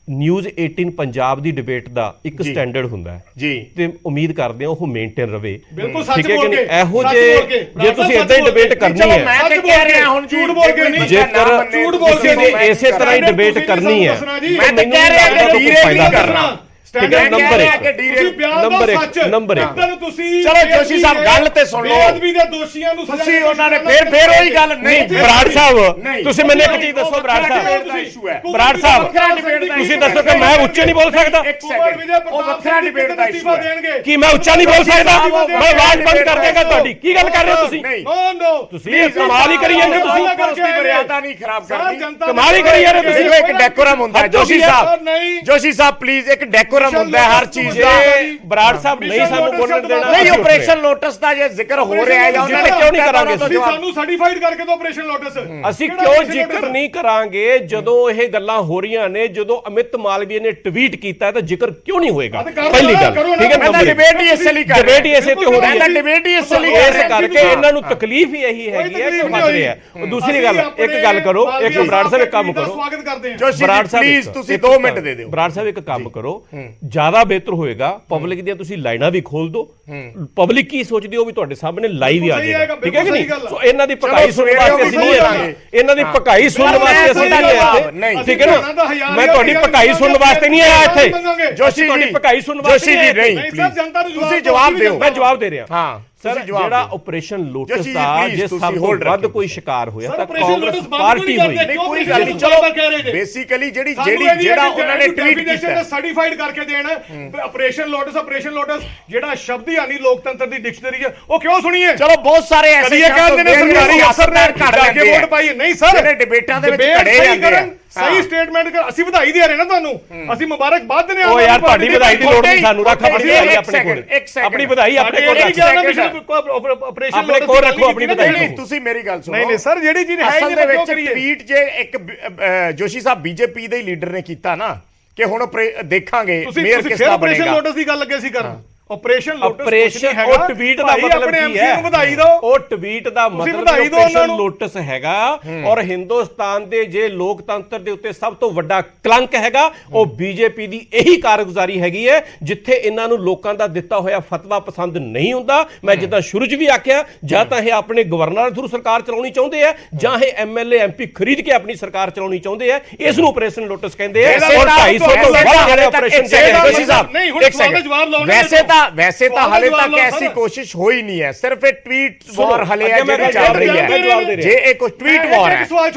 ਨਿਊਜ਼ 18 ਪੰਜਾਬ ਦੀ ਡਿਬੇਟ ਦਾ ਇੱਕ ਸਟੈਂਡਰਡ ਹੁੰਦਾ ਹੈ ਜੀ ਤੇ ਉਮੀਦ ਕਰਦੇ ਹਾਂ ਉਹ ਮੇਨਟੇਨ ਰਵੇ। ਬਿਲਕੁਲ ਸੱਚ ਬੋਲ ਕੇ ਇਹੋ ਜੇ ਤੁਸੀਂ ਇਦਾਂ ਹੀ ਡਿਬੇਟ ਕਰਨੀ ਹੈ, ਮੈਂ ਤੇ ਕਹਿ ਰਿਹਾ ਹੁਣ ਝੂਠ ਬੋਲ ਕੇ ਨਹੀਂ, ਜੇਕਰ ਤੁਸੀਂ ਇਸੇ ਤਰ੍ਹਾਂ ਹੀ ਡਿਬੇਟ ਕਰਨੀ ਹੈ, ਮੈਂ ਤੇ ਕਹਿ ਰਿਹਾ ਕਿ ਡੀਰੇਲ ਨਹੀਂ ਕਰਨਾ। ਸਟੈਂਡਰਡ ਨੰਬਰ ਇੱਕ ਤੁਸੀਂ ਬਿਆਨ ਨੰਬਰ ਦਾ ਇੱਕ ਸੱਚ ਨੰਬਰ ਇੱਕ ਇੱਧਰ ਤੁਸੀਂ ਚਲੋ ਜੋਸ਼ੀ ਸਾਹਿਬ ਗੱਲ ਤੇ ਸੁਣ ਲਓ। ਬੇਅਦਬੀ ਦੇ ਦੋਸ਼ੀਆਂ ਨੂੰ ਸਜ਼ਾ ਤੁਸੀਂ ਉਹਨਾਂ ਨੇ ਫੇਰ ਉਹੀ ਗੱਲ ਨਹੀਂ ਬਰਾੜ ਸਾਹਿਬ ਤੁਸੀਂ ਮੈਨੂੰ ਇੱਕ ਚੀਜ਼ ਦੱਸੋ ਬਰਾੜ ਸਾਹਿਬ ਬਰਾੜ ਸਾਹਿਬ ਤੁਸੀਂ ਦੱਸੋ ਕਿ ਮੈਂ ਉੱਚੇ ਨਹੀਂ ਬੋਲ ਸਕਦਾ ਇੱਕ ਸੈਕਿੰਡ ਉਹ ਵੱਖਰਾ ਡਿਬੇਟ ਦਾ ਇਸ਼ੂ ਹੈ ਕੀ ਮੈਂ ਉੱਚਾ ਨਹੀਂ ਬੋਲ ਸਕਦਾ ਮੈਂ ਆਵਾਜ਼ ਬੰਦ ਕਰ ਦੇਗਾ ਤੁਹਾਡੀ ਕੀ ਗੱਲ ਕਰ ਰਹੇ ਹੋ ਤੁਸੀਂ ਨੋ ਨੋ ਤੁਸੀਂ ਕਮਾਲ ਹੀ ਕਰੀ ਜਾਂਦੇ ਤੁਸੀਂ ਤੁਸੀਂ ਮਰਿਆਦਾ ਨਹੀਂ ਖਰਾਬ ਕਰਨੀ ਕਮਾਲ ਹੀ ਕਰੀ ਜਾਂਦੇ ਤੁਸੀਂ ਇੱਕ ਡੈਕੋਰਮ ਹੁੰਦਾ ਹੈ ਜੋਸ਼ੀ ਸਾਹਿਬ ਪਲੀਜ਼ ਇੱਕ ਡੈਕੋਰਮ ਹੁੰਦਾ ਹੈ ਹਰ ਚੀਜ਼ ਦਾ ਬਰਾੜ ਸਾਹਿਬ ਨਹੀਂ ਸਾਨੂੰ ਬੋਲਣ ਦੇਣਾ ਨਹੀਂ ਆਪਰੇਸ਼ਨ ਲੋਟਸ ਦਾ ਜੇ ਜ਼ਿਕਰ ਹੋ ਰਿਹਾ ਹੈ ਜਾਂ ਉਹਨਾਂ ਨੇ ਕਿਉਂ ਨਹੀਂ ਕਰਾਂਗੇ ਤੁਸੀਂ ਸਾਨੂੰ ਸਰਟੀਫਾਈਡ ਕਰਕੇ ਦਿਓ ਆਪਰੇਸ਼ਨ ਲੋਟਸ ਅਸੀਂ ਕਿਉਂ ਜ਼ਿਕਰ ਨਹੀਂ ਕਰਾਂਗੇ ਜਦੋਂ ਇਹ ਗੱਲਾਂ ਹੋ ਰਹੀਆਂ ਨੇ ਜਦੋਂ ਅਮਿਤ ਮਾਲਵੀਆ ਨੇ ਟਵੀਟ ਕੀਤਾ ਤਾਂ ਜ਼ਿਕਰ ਕਿਉਂ ਨਹੀਂ ਹੋਏਗਾ ਪਹਿਲੀ ਗੱਲ ਠੀਕ ਹੈ ਮੈਂ ਤਾਂ ਡਿਬੇਟ ਹੀ ਇਸੇ ਲਈ ਕਰ ਡਿਬੇਟ ਹੀ ਇਸੇ ਤੇ ਹੋ ਰਹੀ ਹੈ ਡਿਬੇਟ ਹੀ ਇਸੇ ਲਈ ਇਸ ਕਰਕੇ ਇਹਨਾਂ ਨੂੰ ਤਕਲੀਫ ਹੀ ਇਹੀ ਹੈਗੀ ਹੈ ਕਿ ਫਸ ਰਹੇ ਆ ਦੂਸਰੀ ਗੱਲ ਇੱਕ ਗੱਲ ਕਰੋ ਇੱਕ ਬਰਾੜ ਸਾਹਿਬ ਇੱਕ ਕੰਮ ਕਰੋ ਸਵਾਗਤ ਕਰਦੇ ਹਾਂ ਜੋਸ਼ੀ ਜੀ ਪਲੀਜ਼ ਤੁਸੀਂ 2 ਮਿੰਟ ਦੇ ਦਿਓ ਬਰਾੜ ਸਾਹਿਬ ਇੱਕ ਕੰਮ ਕਰੋ ਜ਼ਿਆਦਾ ਬਿਹਤਰ ਹੋਏਗਾ ਪਬਲਿਕ ਦੀਆਂ ਤੁਸੀਂ ਲਾਈਨਾਂ ਵੀ ਖੋਲ ਦਿਓ ਪਬਲਿਕ ਕੀ ਸੋਚਦੀ ਉਹ ਵੀ ਤੁਹਾਡੇ ਸਾਹਮਣੇ ਲਾਈਵ ਹੀ ਆ ਜਾਏਗਾ ਠੀਕ ਹੈ ਕਿ ਨਹੀਂ ਸੋ ਇਹਨਾਂ ਦੀ ਭਕਾਈ ਸੁਣਨ ਵਾਸਤੇ ਅਸੀਂ ਨਹੀਂ ਆਏ ਇਹਨਾਂ ਦੀ ਭਕਾਈ ਸੁਣਨ ਵਾਸਤੇ ਅਸੀਂ ਨਹੀਂ ਆਏ ਠੀਕ ਹੈ ਨਾ ਮੈਂ ਤੁਹਾਡੀ ਭਕਾਈ ਸੁਣਨ ਵਾਸਤੇ ਨਹੀਂ ਆਇਆ ਇੱਥੇ ਜੋਸ਼ੀ ਤੁਹਾਡੀ ਭਕਾਈ ਸੁਣਨ ਵਾਸਤੇ ਜੋਸ਼ੀ ਜੀ ਨਹੀਂ ਸਰ ਜਨਤਾ ਨੂੰ ਤੁਸੀਂ ਜਵਾਬ ਦਿਓ ਮੈਂ ਜਵਾਬ ਦੇ ਰਿਹਾ ਹਾਂ ਸਰ ਜਿਹੜਾ ਆਪਰੇਸ਼ਨ ਲੋਟਸ ਦਾ ਜੇ ਸਭ ਤੋਂ ਵੱਧ ਕੋਈ ਸ਼ਿਕਾਰ ਹੋਇਆ ਤਾਂ ਕਾਂਗਰਸ ਪਾਰਟੀ ਹੋਈ ਨਹੀਂ ਕੋਈ ਗੱਲ ਨਹੀਂ ਚਲੋ ਬੇਸਿਕਲੀ ਜਿਹੜਾ ਉਹਨਾਂ ਨੇ ਟਵੀਟ ਕੀਤਾ ਸਰਟੀਫਾਈਡ ਕਰਕੇ ਦੇਣਾ ਆਪਰੇਸ਼ਨ ਲੋਟਸ ਜਿਹੜਾ ਸ਼ਬਦ ਹੀ ਆਨੀ ਲੋਕਤੰਤਰ ਦੀ ਡਿਕਸ਼ਨਰੀ ਹੈ ਉਹ ਕਿਉਂ ਸੁਣੀਏ ਚਲੋ ਬਹੁਤ ਸਾਰੇ ਐਸੇ ਇਹ ਕਹਿੰਦੇ ਨੇ ਸਰਕਾਰੀ ਅਫਸਰ ਨੇ ਘੜ ਕੇ ਵੋਟ ਪਾਈ ਨਹੀਂ ਸਰ ਜਿਹੜੇ ਡਿਬੇਟਾਂ ਦੇ ਵਿੱਚ ਖੜੇ ਜਾਂਦੇ ਆ ਸਹੀ ਸਟੇਟਮੈਂਟ ਕਰ ਅਸੀਂ ਵਧਾਈ ਦੇ ਰਹੇ ਨਾ ਤੁਹਾਨੂੰ ਅਸੀਂ ਮੁਬਾਰਕਬਾਦ ਦਿੰਦੇ ਉਹ ਯਾਰ ਤੁਹਾਡੀ ਵਧਾਈ ਦੀ ਲੋੜ ਨਹੀਂ ਸਾਨੂੰ ਰੱਖ ਆਪਣੀ ਵਧਾਈ ਆਪਣੇ ਕੋਲ ਆਪਣੀ ਵਧਾਈ ਆਪਣੇ ਕੋਲ ਰੱਖ ਆਪਰੇਸ਼ਨ ਆਪਣੇ ਕੋਲ ਰੱਖੋ ਆਪਣੀ ਵਧਾਈ ਨਹੀਂ ਤੁਸੀਂ ਮੇਰੀ ਗੱਲ ਸੁਣੋ ਨਹੀਂ ਸਰ ਜਿਹੜੀ ਚੀਜ਼ ਹੈ ਅਸਲ ਦੇ ਵਿੱਚ ਟਵੀਟ ਜੇ ਇੱਕ ਜੋਸ਼ੀ ਸਾਹਿਬ ਬੀਜੇਪੀ ਦੇ ਲੀਡਰ ਨੇ ਕੀਤਾ ਨਾ ਕਿ ਹੁਣ ਦੇਖਾਂਗੇ ਮੇਅਰ ਕਿਸ ਦਾ ਬਣੇਗਾ ਆਪਰੇਸ਼ਨ ਲੋਟਸ ਦੀ ਗੱਲ ਲੱਗੇ ਸੀ ਕਰਨ ਆਪਰੇਸ਼ਨ ਲੋਟਸ ਆਪਰੇਸ਼ਨ ਉਹ ਟਵੀਟ ਦਾ ਮਤਲਬ ਕੀ ਹੈ ਵਧਾਈ ਦਿਓ ਉਹ ਟਵੀਟ ਦਾ ਮਤਲਬ ਆਪਰੇਸ਼ਨ ਲੋਟਸ ਹੈਗਾ ਔਰ ਹਿੰਦੁਸਤਾਨ ਦੇ ਜੇ ਲੋਕਤੰਤਰ ਦੇ ਉੱਤੇ ਸਭ ਤੋਂ ਵੱਡਾ ਕਲੰਕ ਹੈਗਾ ਉਹ ਬੀਜੇਪੀ ਦੀ ਇਹੀ ਕਾਰਗੁਜ਼ਾਰੀ ਹੈਗੀ ਹੈ ਜਿੱਥੇ ਇਹਨਾਂ ਨੂੰ ਲੋਕਾਂ ਦਾ ਦਿੱਤਾ ਹੋਇਆ ਫਤਵਾ ਪਸੰਦ ਨਹੀਂ ਹੁੰਦਾ ਮੈਂ ਜਿੱਦਾਂ ਸ਼ੁਰੂ 'ਚ ਵੀ ਆਖਿਆ ਜਾਂ ਤਾਂ ਇਹ ਆਪਣੇ ਗਵਰਨਰ ਥਰੂ ਸਰਕਾਰ ਚਲਾਉਣੀ ਚਾਹੁੰਦੇ ਆ ਜਾਂ ਇਹ ਐਮਐਲਏ ਐਮਪੀ ਖਰੀਦ ਕੇ ਆਪਣੀ ਸਰਕਾਰ ਚਲਾਉਣੀ ਚਾਹੁੰਦੇ ਆ ਇਸ ਨੂੰ ਆਪਰੇਸ਼ਨ ਲੋਟਸ ਕਹਿੰਦੇ ਆ ਔਰ 250 ਤੋਂ ਵੱਧ ਜਿਹੜੇ ਆਪਰੇਸ਼ਨ ਵੈਸੇ ਤਾਂ ਹਲੇ ਤੱਕ ਐਸੀ ਕੋਸ਼ਿਸ਼ ਹੋਈ ਨਹੀਂ ਹੈ ਸਿਰਫ ਇਹ ਟਵੀਟ ਵਾਰ ਹਲੇ ਹੈ ਜਿਹੜੀ ਚੱਲ ਰਹੀ ਹੈ ਜੇ ਇਹ ਕੋਈ ਟਵੀਟ ਵਾਰ ਹੈ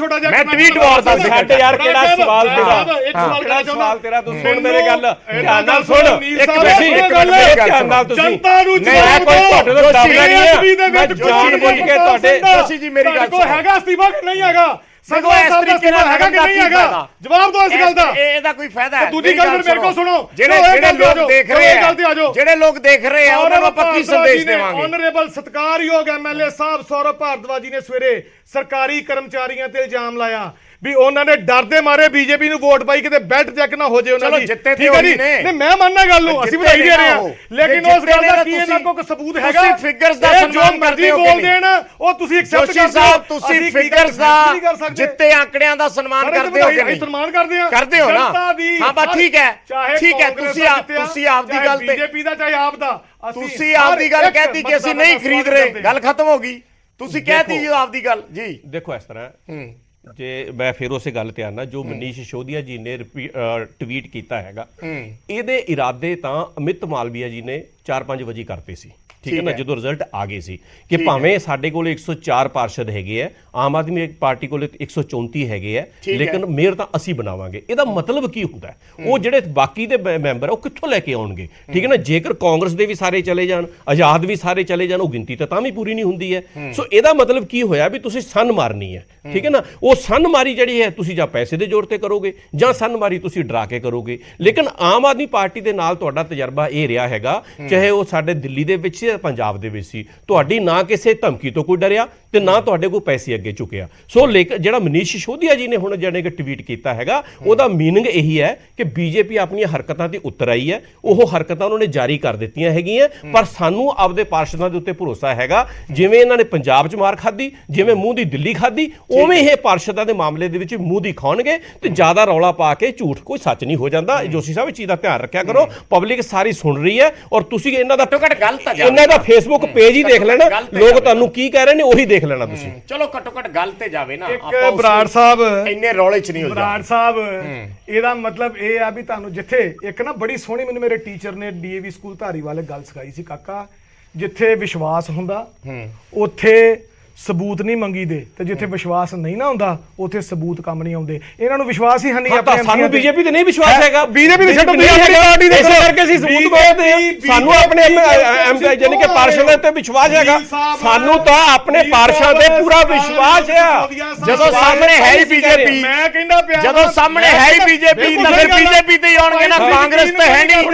ਮੈਂ ਟਵੀਟ ਵਾਰ ਦਾ ਸਾਡੇ ਯਾਰ ਕਿਹੜਾ ਸਵਾਲ ਤੇਰਾ ਤੂੰ ਸੁਣ ਮੇਰੇ ਗੱਲ ਧਿਆਨ ਨਾਲ ਸੁਣ ਇੱਕ ਧਿਆਨ ਨਾਲ ਤੁਸੀਂ ਜਨਤਾ ਨੂੰ ਮੈਂ ਕੋਈ ਤੁਹਾਡੇ ਤੋਂ ਡਰਦਾ ਨਹੀਂ ਹੈ ਮੈਂ ਜਾਣ ਬੁੱਝ ਕੇ ਤੁਹਾਡੇ ਜੋਸ਼ੀ ਜੀ ਮੇਰੀ ਗੱਲ ਸੁਣੋ ਹੈਗਾ ਅਸਤੀਫਾ ਕਿ ਨਹੀਂ ਹੈਗਾ ਸਗੋਂ ਇਸ ਤਰੀਕੇ ਨਾਲ ਹੈਗਾ ਕਿ ਨਹੀਂ ਹੈਗਾ ਜਵਾਬ ਦਿਓ ਇਸ ਗੱਲ ਦਾ ਇਹਦਾ ਕੋਈ ਫਾਇਦਾ ਹੈ ਦੂਜੀ ਗੱਲ ਮੇਰੇ ਕੋਲ ਸੁਣੋ ਜਿਹੜੇ ਲੋਕ ਦੇਖ ਰਹੇ ਆ ਜਿਹੜੇ ਲੋਕ ਦੇਖ ਰਹੇ ਆ ਉਹਨਾਂ ਨੂੰ ਆਪਾਂ ਕੀ ਸੰਦੇਸ਼ ਦੇਵਾਂਗੇ ਆਨਰੇਬਲ ਸਤਿਕਾਰਯੋਗ ਐਮਐਲਏ ਸਾਹਿਬ ਸੌਰਵ ਭਾਰਦਵਾਜੀ ਨੇ ਸਵੇਰੇ ਸਰਕਾਰੀ ਕਰਮਚਾਰੀਆਂ ਤੇ ਇਲਜ਼ਾਮ ਲਾਇਆ ਵੀ ਉਹਨਾਂ ਨੇ ਡਰਦੇ ਮਾਰੇ ਬੀਜੇਪੀ ਨੂੰ ਵੋਟ ਪਾਈ ਕਿਤੇ ਬੈਲਟ ਚੈੱਕ ਨਾ ਹੋ ਜੇ ਉਹਨਾਂ ਦੀ ਜਿੱਤੇ ਤੇ ਹੋਈ ਨੇ ਨਹੀਂ ਮੈਂ ਮੰਨਣਾ ਗੱਲ ਨੂੰ ਅਸੀਂ ਵਧਾਈ ਦੇ ਰਹੇ ਹਾਂ ਲੇਕਿਨ ਉਸ ਗੱਲ ਦਾ ਕੀ ਇਹਨਾਂ ਕੋਲ ਕੋਈ ਸਬੂਤ ਹੈਗਾ ਤੁਸੀਂ ਫਿਗਰਸ ਦਾ ਸਨਮਾਨ ਕਰਦੇ ਹੋ ਬੋਲ ਦੇਣ ਉਹ ਤੁਸੀਂ ਐਕਸੈਪਟ ਜੋਸ਼ੀ ਸਾਹਿਬ ਤੁਸੀਂ ਫਿਗਰਸ ਦਾ ਜਿੱਤੇ ਆંકੜਿਆਂ ਦਾ ਸਨਮਾਨ ਕਰਦੇ ਹੋ ਕਿ ਨਹੀਂ ਸਨਮਾਨ ਕਰਦੇ ਆ ਕਰਦੇ ਹੋ ਨਾ ਹਾਂ ਬਸ ਠੀਕ ਹੈ ਤੁਸੀਂ ਆਪਦੀ ਗੱਲ ਤੇ ਬੀਜੇਪੀ ਦਾ ਚਾਹੇ ਆਪ ਦਾ ਤੁਸੀਂ ਆਪਦੀ ਗੱਲ ਕਹਿਤੀ ਕਿ ਅਸੀਂ ਨਹੀਂ ਖਰੀਦ ਰਹੇ ਗੱਲ ਖਤਮ ਹੋ ਗਈ ਤੁਸੀਂ ਕਹਿਤੀ ਜੀ ਆਪਦੀ ਗੱਲ ਜੀ ਦੇਖੋ ਇਸ ਤਰ੍ਹਾਂ ਜੇ ਮੈਂ ਫਿਰ ਉਸੇ ਗੱਲ ਤੇ ਆਣਾ ਜੋ ਮਨੀਸ਼ ਸਿਸੋਦੀਆ ਜੀ ਨੇ ਟਵੀਟ ਕੀਤਾ ਹੈਗਾ ਇਹਦੇ ਇਰਾਦੇ ਤਾਂ ਅਮਿਤ ਮਾਲਵੀਆ ਜੀ ਨੇ 4-5 ਵਜੇ ਕਰਤੇ ਸੀ ਠੀਕ ਹੈ ਨਾ ਜਦੋਂ ਰਿਜ਼ਲਟ ਆ ਗਏ ਸੀ ਕਿ ਭਾਵੇਂ ਸਾਡੇ ਕੋਲ 104 ਪਾਰਸ਼ਦ ਹੈਗੇ ਆ ਆਮ ਆਦਮੀ ਪਾਰਟੀ ਕੋਲ 134 ਹੈਗੇ ਆ ਲੇਕਿਨ ਮੇਅਰ ਤਾਂ ਅਸੀਂ ਬਣਾਵਾਂਗੇ ਇਹਦਾ ਮਤਲਬ ਕੀ ਹੁੰਦਾ ਉਹ ਜਿਹੜੇ ਬਾਕੀ ਦੇ ਮੈਂਬਰ ਉਹ ਕਿੱਥੋਂ ਲੈ ਕੇ ਆਉਣਗੇ ਠੀਕ ਹੈ ਨਾ ਜੇਕਰ ਕਾਂਗਰਸ ਦੇ ਵੀ ਸਾਰੇ ਚਲੇ ਜਾਣ ਆਜ਼ਾਦ ਵੀ ਸਾਰੇ ਚਲੇ ਜਾਣ ਉਹ ਗਿਣਤੀ ਤਾਂ ਵੀ ਪੂਰੀ ਨਹੀਂ ਹੁੰਦੀ ਹੈ ਸੋ ਇਹਦਾ ਮਤਲਬ ਕੀ ਹੋਇਆ ਵੀ ਤੁਸੀਂ ਸੰਨ ਮਾਰਨੀ ਹੈ ਠੀਕ ਹੈ ਨਾ ਉਹ ਸੰਨ ਮਾਰੀ ਜਿਹੜੀ ਹੈ ਤੁਸੀਂ ਜਾਂ ਪੈਸੇ ਦੇ ਜ਼ੋਰ ਤੇ ਕਰੋਗੇ ਜਾਂ ਸੰਨ ਮਾਰੀ ਤੁਸੀਂ ਡਰਾ ਕੇ ਕਰੋਗੇ ਲੇਕਿਨ ਆਮ ਆਦਮੀ ਪਾਰਟੀ ਦੇ ਨਾਲ ਤੁਹਾਡਾ ਤਜਰਬਾ ਇਹ ਰਿਹਾ ਹੈਗਾ ਚਾਹੇ ਉਹ ਸਾਡੇ ਦਿੱਲੀ ਦੇ ਵਿੱਚ ਪੰਜਾਬ ਦੇ ਵਿੱਚ ਸੀ ਤੁਹਾਡੀ ਨਾ ਕਿਸੇ ਧਮਕੀ ਤੋਂ ਕੋਈ ਡਰਿਆ ਤੇ ਨਾ ਤੁਹਾਡੇ ਕੋਲ ਪੈਸੇ ਅੱਗੇ ਚੁੱਕਿਆ ਸੋ ਜਿਹੜਾ ਮਨੀਸ਼ ਸਿਸੋਦੀਆ ਜੀ ਨੇ ਹੁਣ ਜਿਹੜੇ ਕਿ ਟਵੀਟ ਕੀਤਾ ਹੈਗਾ ਉਹਦਾ ਮੀਨਿੰਗ ਇਹੀ ਹੈ ਕਿ ਬੀਜੇਪੀ ਆਪਣੀਆਂ ਹਰਕਤਾਂ ਤੇ ਉਤਰ ਆਈ ਹੈ ਉਹ ਹਰਕਤਾਂ ਉਹਨਾਂ ਨੇ ਜਾਰੀ ਕਰ ਦਿੱਤੀਆਂ ਹੈਗੀਆਂ ਪਰ ਸਾਨੂੰ ਆਪਦੇ ਪਾਰਸ਼ਦਾਂ ਦੇ ਉੱਤੇ ਭਰੋਸਾ ਹੈਗਾ ਜਿਵੇਂ ਇਹਨਾਂ ਨੇ ਪੰਜਾਬ 'ਚ ਮਾਰ ਖਾਧੀ ਜਿਵੇਂ ਮੂੰਹ ਦੀ ਦਿੱਲੀ ਖਾਧੀ ਉਵੇਂ ਇਹ ਪਾਰਸ਼ਦਾਂ ਦੇ ਮਾਮਲੇ ਦੇ ਵਿੱਚ ਮੂੰਹ ਦੀ ਖਾਣਗੇ ਤੇ ਜ਼ਿਆਦਾ ਰੌਲਾ ਪਾ ਕੇ ਝੂਠ ਕੋਈ ਸੱਚ ਨਹੀਂ ਹੋ ਜਾਂਦਾ ਜੋਸ਼ੀ ਸਾਹਿਬ ਇਹ ਚੀਜ਼ ਦਾ ਧਿਆਨ ਰੱਖਿਆ ਕਰੋ ਪਬਲਿਕ ਸਾਰੀ ਸੁਣ ਰਹੀ ਹੈ ਔਰ ਤੁਸੀਂ ਇਹਨਾਂ ਦਾ ਘੱਟ ਗੱਲ ਤਾਂ ਇਹਨਾਂ ਇਹਦਾ ਫੇਸਬੁੱਕ ਪੇਜ ਹੀ ਦੇਖ ਲੈਣਾ, ਲੋਕ ਤੁਹਾਨੂੰ ਕੀ ਕਹਿ ਰਹੇ ਨੇ ਉਹੀ ਦੇਖ ਲੈਣਾ ਤੁਸੀਂ। ਚਲੋ ਘੱਟੋ ਘੱਟ ਗੱਲ ਤੇ ਜਾਵੇ ਨਾ, ਇੱਕ ਬਰਾੜ ਸਾਹਿਬ ਇੰਨੇ ਰੌਲੇ 'ਚ ਨਹੀਂ ਹੋ ਬਰਾੜ ਸਾਹਿਬ ਇਹਦਾ ਮਤਲਬ ਇਹ ਆ ਵੀ ਤੁਹਾਨੂੰ ਜਿੱਥੇ ਇੱਕ ਨਾ ਬੜੀ ਸੋਹਣੀ ਮੈਨੂੰ ਮੇਰੇ ਟੀਚਰ ਨੇ DAV ਸਕੂਲ ਧਾਰੀਵਾਲ ਗੱਲ ਸਿਖਾਈ ਸੀ, ਕਾਕਾ ਜਿੱਥੇ ਵਿਸ਼ਵਾਸ ਹੁੰਦਾ ਉੱਥੇ ਸਬੂਤ ਨਹੀਂ ਮੰਗੀਦੇ, ਤੇ ਜਿੱਥੇ ਵਿਸ਼ਵਾਸ ਨਹੀਂ ਨਾ ਹੁੰਦਾ ਉੱਥੇ ਸਬੂਤ ਕੰਮ ਨਹੀਂ ਆਉਂਦੇ। ਇਹਨਾਂ ਨੂੰ ਵਿਸ਼ਵਾਸ ਹੀ ਨਹੀਂ ਆਪਣੇ ਸਾਨੂੰ ਬੀਜੇਪੀ ਤੇ ਨਹੀਂ ਵਿਸ਼ਵਾਸ ਹੈਗਾ, ਬੀਜੇਪੀ ਦੀ ਪਾਰਟੀ ਦੇ ਇਸੇ ਕਰਕੇ ਅਸੀਂ ਸਬੂਤ ਕੋਤੇ ਸਾਨੂੰ ਆਪਣੇ ਯਾਨੀ ਕਿ ਪਾਰਸ਼ਦਾਂ ਤੇ ਵਿਸ਼ਵਾਸ ਹੈਗਾ, ਸਾਨੂੰ ਤਾਂ ਆਪਣੇ ਪਾਰਸ਼ਦਾਂ ਤੇ ਪੂਰਾ ਵਿਸ਼ਵਾਸ ਹੈ। ਜਦੋਂ ਸਾਹਮਣੇ ਹੈ ਹੀ ਬੀਜੇਪੀ, ਮੈਂ ਕਹਿੰਦਾ ਪਿਆ ਜਦੋਂ ਸਾਹਮਣੇ ਹੈ ਹੀ ਬੀਜੇਪੀ ਤਾਂ ਫਿਰ ਬੀਜੇਪੀ ਤੇ ਹੀ ਆਉਣਗੇ ਨਾ, ਕਾਂਗਰਸ ਤੇ ਹੈ ਨਹੀਂ,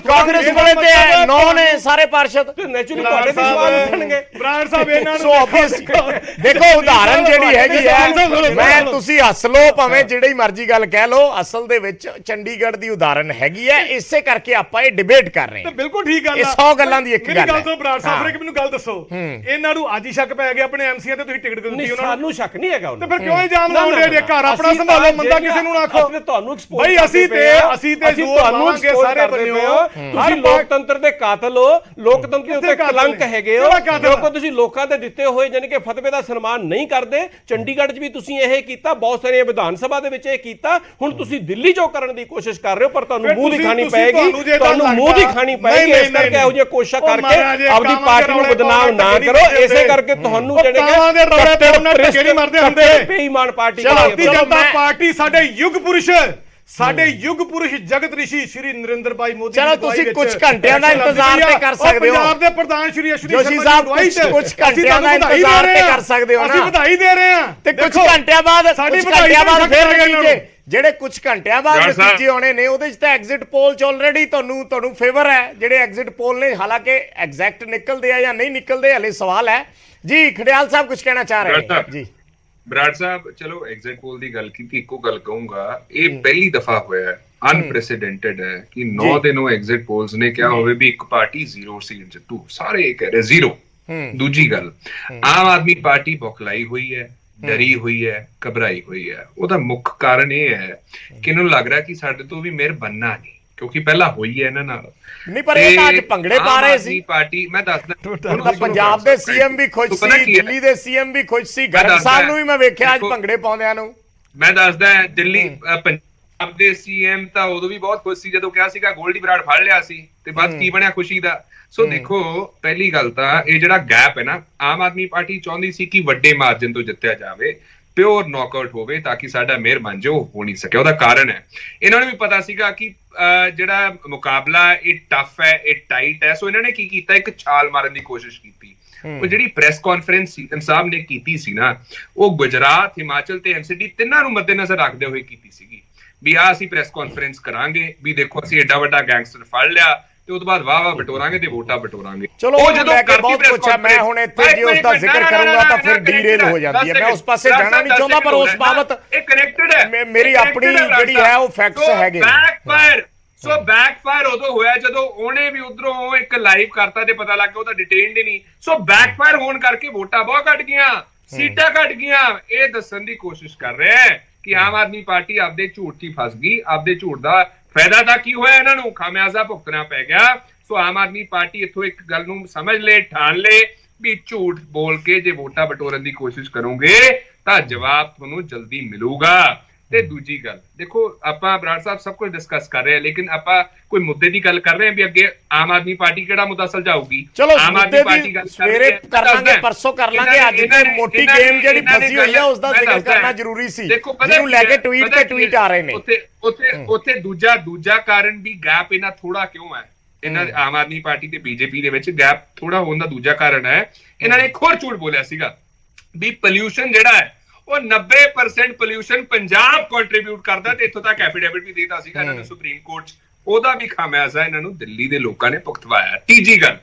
ਕਾਂਗਰਸ ਕੋਲੇ ਤੇ 9 ਨੇ ਸਾਰੇ ਪਾਰਸ਼ਦ, ਨੈਚੁਰਲੀ ਤੁਹਾਡੇ ਤੇ ਸਵਾਲ ਉੱਠਣਗੇ। ਬਰਾੜ ਸਾਹਿਬ ਇਹਨਾਂ ਸੋ ਆਬਵੀਅਸ ਦੇਖੋ ਉਦਾਹਰਨ ਜਿਹੜੀ ਹੈਗੀ ਹੈ, ਮੈਂ ਤੁਸੀਂ ਹੱਸ ਲਓ ਭਾਵੇਂ ਜਿਹੜੀ ਮਰਜ਼ੀ ਗੱਲ ਕਹਿ ਲਓ, ਅਸਲ ਦੇ ਵਿੱਚ ਚੰਡੀਗੜ੍ਹ ਦੀ ਉਦਾਹਰਨ ਹੈਗੀ ਹੈ, ਇਸੇ ਕਰਕੇ ਆਪਾਂ ਇਹ ਡਿਬੇਟ ਕਰ ਰਹੇ ਹਾਂ। ਬਿਲਕੁਲ ਠੀਕ ਗੱਲ ਇਹ 100 ਗੱਲਾਂ ਦੀ ਇੱਕ ਗੱਲ ਹੈ। ਗੱਲ ਤੋਂ ਬਰਾੜ ਸਾਹਿਬ ਇੱਕ ਮੈਨੂੰ ਗੱਲ ਦੱਸੋ, ਇਹਨਾਂ ਨੂੰ ਅੱਜ ਹੀ ਸ਼ੱਕ ਪੈ ਗਿਆ ਆਪਣੇ ਐਮਸੀਆਂ ਤੇ ਤੁਸੀਂ ਟਿਕਟ ਕਿਉਂ ਦਿੱਤੀ ਉਹਨਾਂ ਨੂੰ? ਸਾਨੂੰ ਸ਼ੱਕ ਨਹੀਂ ਹੈਗਾ ਤੇ ਫਿਰ ਕਿਉਂ ਇਲਜ਼ਾਮ ਲਾਉਂਦੇ ਜੇ ਘਰ ਆਪਣਾ ਸੰਭਾਲੋ, ਮੰਦਾ ਕਿਸੇ ਨੂੰ ਨਾ ਆਖੋ। ਤੁਹਾਨੂੰ ਐਕਸਪੋਜ਼ ਬਈ ਅਸੀਂ ਤੇ ਤੁਹਾਨੂੰ ਸਾਰੇ ਬੰਨਿਓ, ਤੁਸੀਂ ਲੋਕਤੰਤਰ ਦੇ ਕਾਤਲ ਹੋ, ਲੋਕਤੰਤਰ ਦੇ ਕਲੰਕ ਹੈਗੇ ਹੋ, ਕਿਉਂਕਿ ਤੁਸੀਂ ਲੋਕਾਂ ਦੇ ਦਿੱਤੇ ਹੋਏ ਯਾਨੀ ਕਿ ਫਤਵੇ ਦਾ ਸਨਮਾਨ ਨਹੀਂ ਕਰਦੇ। ਚੰਡੀਗੜ੍ਹ 'ਚ ਵੀ ਤੁਸੀਂ ਇਹ ਕੀਤਾ, ਬਹੁਤ ਸਾਰੀਆਂ ਵਿਧਾਨ ਸਭਾ ਦੇ ਵਿੱਚ ਇਹ ਕੀਤਾ, ਹੁਣ ਤੁਸੀਂ ਦਿੱਲੀ 'ਚੋਂ ਕਰਨ ਦੀ ਕੋਸ਼ਿਸ਼ ਕਰ ਰਹੇ ਹੋ, ਪਰ ਤੁਹਾਨੂੰ ਮੂੰਹ ਦਿਖਾਣੀ ਪਏਗੀ, ਤੁਹਾਨੂੰ ਮੂੰਹ ਦਿਖਾਣੀ ਪਏਗੀ। ਇਸ ਕਰਕੇ ਇਹੋ ਜਿਹੀਆਂ ਕੋਸ਼ਿਸ਼ਾਂ ਕਰਕੇ ਆਪਣੀ ਪਾਰਟੀ ਨੂੰ ਬਦਨਾਮ ਨਾ ਕਰੋ, ਇਸੇ ਕਰਕੇ ਤੁਹਾਨੂੰ ਜਿਹੜੇ ਕਿ ਮਰਦੇ ਹੁੰਦੇ ਬੇਈਮਾਨ ਪਾਰਟੀ ਭਾਰਤੀ ਜਨਤਾ ਪਾਰਟੀ ਸਾਡੇ ਯੁੱਗ ਪੁਰਸ਼, ਸਾਡੇ ਯੁੱਗ ਪੁਰਸ਼ ਜਗਤ ਰਿਸ਼ੀ ਸ਼੍ਰੀ ਨਰਿੰਦਰ ਭਾਈ ਮੋਦੀ। ਚਲੋ ਤੁਸੀਂ ਕੁਝ ਘੰਟਿਆਂ ਦਾ ਇੰਤਜ਼ਾਰ ਤੇ ਕਰ ਸਕਦੇ ਹੋ, ਪੰਜਾਬ ਦੇ ਪ੍ਰਧਾਨ ਸ਼੍ਰੀ ਅਸ਼ਵਨੀ ਜੋਸ਼ੀ ਸਾਹਿਬ ਕੁਝ ਘੰਟਿਆਂ ਦਾ ਇੰਤਜ਼ਾਰ ਤੇ ਕਰ ਸਕਦੇ ਹੋ ਨਾ, ਅਸੀਂ ਵਧਾਈ ਦੇ ਰਹੇ ਹਾਂ ਤੇ ਕੁਝ ਘੰਟਿਆਂ ਬਾਅਦ ਫਿਰ ਨਤੀਜੇ ਜਿਹੜੇ ਕੁਝ ਘੰਟਿਆਂ ਬਾਅਦ ਨਤੀਜੇ ਆਉਣੇ ਨੇ, ਉਹਦੇ 'ਚ ਤਾਂ ਐਗਜ਼ਿਟ ਪੋਲ 'ਚ ਆਲਰੇਡੀ ਤੁਹਾਨੂੰ ਫੇਵਰ ਹੈ। ਜਿਹੜੇ ਐਗਜ਼ਿਟ ਪੋਲ ਨੇ ਹਾਲਾਂਕਿ ਐਗਜ਼ੈਕਟ ਨਿਕਲਦੇ ਆ ਜਾਂ ਨਹੀਂ ਨਿਕਲਦੇ ਹਲੇ ਸਵਾਲ ਹੈ ਜੀ। ਖੜਿਆਲ ਸਾਹਿਬ ਕੁਝ ਕਹਿਣਾ ਚਾਹ ਰਹੇ ਨੇ ਜੀ। ਬਰਾੜ ਸਾਹਿਬ ਚਲੋ ਐਗਜ਼ਿਟ ਪੋਲ ਦੀ ਗੱਲ ਕੀਤੀ, ਇੱਕੋ ਗੱਲ ਕਹੂੰਗਾ, ਇਹ ਪਹਿਲੀ ਦਫਾ ਹੋਇਆ ਹੈ, ਅਨਪ੍ਰੈਸੀਡੈਂਟਡ ਹੈ ਕਿ 9 ਦੇ 9 ਐਗਜ਼ਿਟ ਪੋਲਸ ਨੇ ਕਿਹਾ ਹੋਵੇ ਵੀ ਇੱਕ ਪਾਰਟੀ 0 ਸੀਟ ਜਿੱਤੂ, ਸਾਰੇ ਇਹ ਕਹਿ ਰਹੇ 0। ਦੂਜੀ ਗੱਲ, ਆਮ ਆਦਮੀ ਪਾਰਟੀ ਬੌਖਲਾਈ ਹੋਈ ਹੈ, ਡਰੀ ਹੋਈ ਹੈ, ਘਬਰਾਈ ਹੋਈ ਹੈ। ਉਹਦਾ ਮੁੱਖ ਕਾਰਨ ਇਹ ਹੈ ਕਿ ਇਹਨੂੰ ਲੱਗ ਰਿਹਾ ਕਿ ਸਾਡੇ ਤੋਂ ਵੀ ਮਿਹਰ ਬਣਨਾ ਨਹੀਂ, ਕਿਉਂਕਿ ਪਹਿਲਾਂ ਹੋਈ ਹੈ ਇਹਨਾਂ ਨਾਲ ਨਹੀਂ, ਪਰ ਇਹ ਤਾਂ ਅੱਜ ਭੰਗੜੇ ਪਾ ਰਹੇ ਸੀ ਪਾਰਟੀ। ਮੈਂ ਦੱਸਦਾ, ਹੁਣ ਤਾਂ ਪੰਜਾਬ ਦੇ ਸੀਐਮ ਵੀ ਖੁਸ਼ ਸੀ, ਦਿੱਲੀ ਦੇ ਸੀਐਮ ਵੀ ਖੁਸ਼ ਸੀ, ਗਰਗ ਸਾਹਿਬ ਨੂੰ ਵੀ ਮੈਂ ਵੇਖਿਆ ਅੱਜ ਭੰਗੜੇ ਪਾਉਂਦਿਆਂ ਨੂੰ। ਮੈਂ ਦੱਸਦਾ ਦਿੱਲੀ ਪੰਜਾਬ ਦੇ ਸੀਐਮ ਤਾਂ ਉਦੋਂ ਵੀ ਬਹੁਤ ਖੁਸ਼ ਸੀ ਜਦੋਂ ਕਿਹਾ ਸੀਗਾ ਗੋਲਡੀ ਬਰਾੜ ਫੜ ਲਿਆ ਸੀ, ਤੇ ਬਸ ਕੀ ਬਣਿਆ ਖੁਸ਼ੀ ਦਾ। ਸੋ ਦੇਖੋ, ਪਹਿਲੀ ਗੱਲ ਤਾਂ ਇਹ ਜਿਹੜਾ ਗੈਪ ਹੈ ਨਾ, ਆਮ ਆਦਮੀ ਪਾਰਟੀ ਚਾਹੁੰਦੀ ਸੀ ਕਿ ਵੱਡੇ ਮਾਰਜਨ ਤੋਂ ਜਿੱਤਿਆ ਜਾਵੇ, ਪਿਓਰ ਨੌਕਆਊਟ ਹੋਵੇ ਤਾਂ ਕਿ ਸਾਡਾ ਮੇਅਰ ਬਣ ਜਾਏ, ਉਹ ਹੋ ਨਹੀਂ ਸਕਿਆ। ਉਹਦਾ ਕਾਰਨ ਹੈ ਇਹਨਾਂ ਨੂੰ ਵੀ ਪਤਾ ਸੀਗਾ ਕਿ ਜਿਹੜਾ ਮੁਕਾਬਲਾ ਇਹ ਟਫ ਹੈ, ਇਹ ਟਾਈਟ ਹੈ। ਸੋ ਇਹਨਾਂ ਨੇ ਕੀ ਕੀਤਾ, ਇੱਕ ਛਾਲ ਮਾਰਨ ਦੀ ਕੋਸ਼ਿਸ਼ ਕੀਤੀ। ਉਹ ਜਿਹੜੀ ਪ੍ਰੈਸ ਕਾਨਫਰੰਸ ਸੀਐਮ ਸਾਹਿਬ ਨੇ ਕੀਤੀ ਸੀ ਨਾ, ਉਹ ਗੁਜਰਾਤ, ਹਿਮਾਚਲ ਤੇ ਐਮਸੀਡੀ ਤਿੰਨਾਂ ਨੂੰ ਮੱਦੇਨਜ਼ਰ ਰੱਖਦੇ ਹੋਏ ਕੀਤੀ ਸੀਗੀ ਵੀ ਆਹ ਅਸੀਂ ਪ੍ਰੈਸ ਕਾਨਫਰੰਸ ਕਰਾਂਗੇ, ਵੀ ਦੇਖੋ ਅਸੀਂ ਐਡਾ ਵੱਡਾ ਗੈਂਗਸਟਰ ਫੜ ਲਿਆ, ਤੇ ਉਸ ਤੋਂ ਬਾਅਦ ਵਾਹ ਬਟੋਰਾਂਗੇ ਤੇ ਵੋਟਾਂ ਬਟੋਰਾਂਗੇ। ਚਲੋ ਉਹ ਜਦੋਂ ਬਹੁਤ ਕੁਛ ਹੈ, ਮੈਂ ਹੁਣ ਇੱਥੇ ਜੇ ਉਸ ਦਾ ਜ਼ਿਕਰ ਕਰੂੰਗਾ ਤਾਂ ਫਿਰ ਡੀਰੇਲ ਹੋ ਜਾਂਦੀ ਹੈ। ਮੈਂ ਉਸ ਪਾਸੇ ਜਾਣਾ ਨਹੀਂ ਚਾਹੁੰਦਾ, ਪਰ ਉਸ ਬਾਬਤ ਇਹ ਕਨੈਕਟਡ ਹੈ, ਮੇਰੀ ਆਪਣੀ ਜਿਹੜੀ ਹੈ ਉਹ ਫੈਕਟਸ ਹੈਗੇ। ਸੋ ਬੈਕਫਾਇਰ ਉਦੋਂ ਹੋਇਆ ਜਦੋਂ ਉਹਨੇ ਵੀ ਉਧਰੋਂ ਇੱਕ ਲਾਈਵ ਕਰਤਾ ਤੇ ਪਤਾ ਲੱਗ ਗਿਆ ਉਹ ਤਾਂ ਡਿਟੇਨਡ ਹੀ ਨਹੀਂ। ਸੋ ਬੈਕਫਾਇਰ ਹੋਣ ਕਰਕੇ ਵੋਟਾਂ ਬਹੁਤ ਘਟ ਗਈਆਂ, ਸੀਟਾਂ ਘਟ ਗਈਆਂ। ਇਹ ਦੱਸਣ ਦੀ ਕੋਸ਼ਿਸ਼ ਕਰ ਰਿਹਾ ਹੈ ਕਿ ਆਮ ਆਦਮੀ ਪਾਰਟੀ ਆਪਦੇ ਝੂਠ 'ਚ ਫਸ ਗਈ, ਆਪਦੇ ਝੂਠ ਦਾ ਫਾਇਦਾ ਤਾਂ ਕੀ ਹੋਇਆ, ਇਹਨਾਂ ਨੂੰ ਖਾਮਿਆਜ਼ਾ ਭੁਗਤਣਾ ਪੈ ਗਿਆ। ਸੋ ਆਮ ਆਦਮੀ ਪਾਰਟੀ ਇੱਥੋਂ ਇੱਕ ਗੱਲ ਨੂੰ ਸਮਝ ਲੈ, ਠਾਣ ਲੈ ਵੀ ਝੂਠ ਬੋਲ ਕੇ ਜੇ ਵੋਟਾਂ ਬਟੋਰਨ ਦੀ ਕੋਸ਼ਿਸ਼ ਕਰੋਗੇ ਤਾਂ ਜਵਾਬ ਤੁਹਾਨੂੰ ਜਲਦੀ ਮਿਲੂਗਾ। ਤੇ ਦੂਜੀ ਗੱਲ ਦੇਖੋ, ਆਪਾਂ ਬਰਾੜ ਸਾਹਿਬ ਸਭ ਕੁਝ ਡਿਸਕਸ ਕਰ ਰਹੇ ਹਾਂ, ਲੇਕਿਨ ਆਪਾਂ ਕੋਈ ਮੁੱਦੇ ਦੀ ਗੱਲ ਕਰ ਰਹੇ ਹਾਂ ਵੀ ਅੱਗੇ ਆਮ ਆਦਮੀ ਪਾਰਟੀ ਕਿਹੜਾ ਮੁੱਦਾ ਸੁਲਝਾਊਗੀ। ਚਲੋ ਆਮ ਆਦਮੀ ਪਾਰਟੀ ਗੱਲ ਸਵੇਰੇ ਕਰ ਲਾਂਗੇ, ਪਰਸੋਂ ਕਰ ਲਾਂਗੇ। ਅੱਜ ਦੀ ਮੋਟੀ ਗੇਮ ਜਿਹੜੀ ਫਸੀ ਹੋਈ ਹੈ ਉਸ ਦਾ ਜ਼ਿਕਰ ਕਰਨਾ ਜ਼ਰੂਰੀ ਸੀ, ਜਿਹਨੂੰ ਲੈ ਕੇ ਟਵੀਟ ਤੇ ਟਵੀਟ ਆ ਰਹੇ ਨੇ। ਉੱਥੇ ਦੂਜਾ ਕਾਰਨ ਵੀ ਗੈਪ ਇਹਨਾਂ ਥੋੜਾ ਕਿਉਂ ਹੈ, ਇਹਨਾਂ ਆਮ ਆਦਮੀ ਪਾਰਟੀ ਤੇ ਬੀਜੇਪੀ ਦੇ ਵਿੱਚ ਗੈਪ ਥੋੜਾ ਹੋਣ ਦਾ ਦੂਜਾ ਕਾਰਨ ਹੈ, ਇਹਨਾਂ ਨੇ ਇੱਕ ਹੋਰ ਝੂਠ ਬੋਲਿਆ ਸੀਗਾ ਵੀ ਪੋਲਿਊਸ਼ਨ ਜਿਹੜਾ ਹੈ ਉਹ 90% ਪੋਲਿਊਸ਼ਨ ਪੰਜਾਬ ਕੰਟਰੀਬਿਊਟ ਕਰਦਾ, ਤੇ ਇੱਥੋਂ ਤੱਕ ਐਫੀਡੇਵਿਟ ਵੀ ਦੇਤਾ ਸੀਗਾ ਇਹਨਾਂ ਨੂੰ ਸੁਪਰੀਮ ਕੋਰਟ 'ਚ। ਉਹਦਾ ਵੀ ਖਾਮਿਆਜ਼ਾ ਇਹਨਾਂ ਨੂੰ ਦਿੱਲੀ ਦੇ ਲੋਕਾਂ ਨੇ ਭੁਗਤਵਾਇਆ। ਤੀਜੀ ਗੱਲ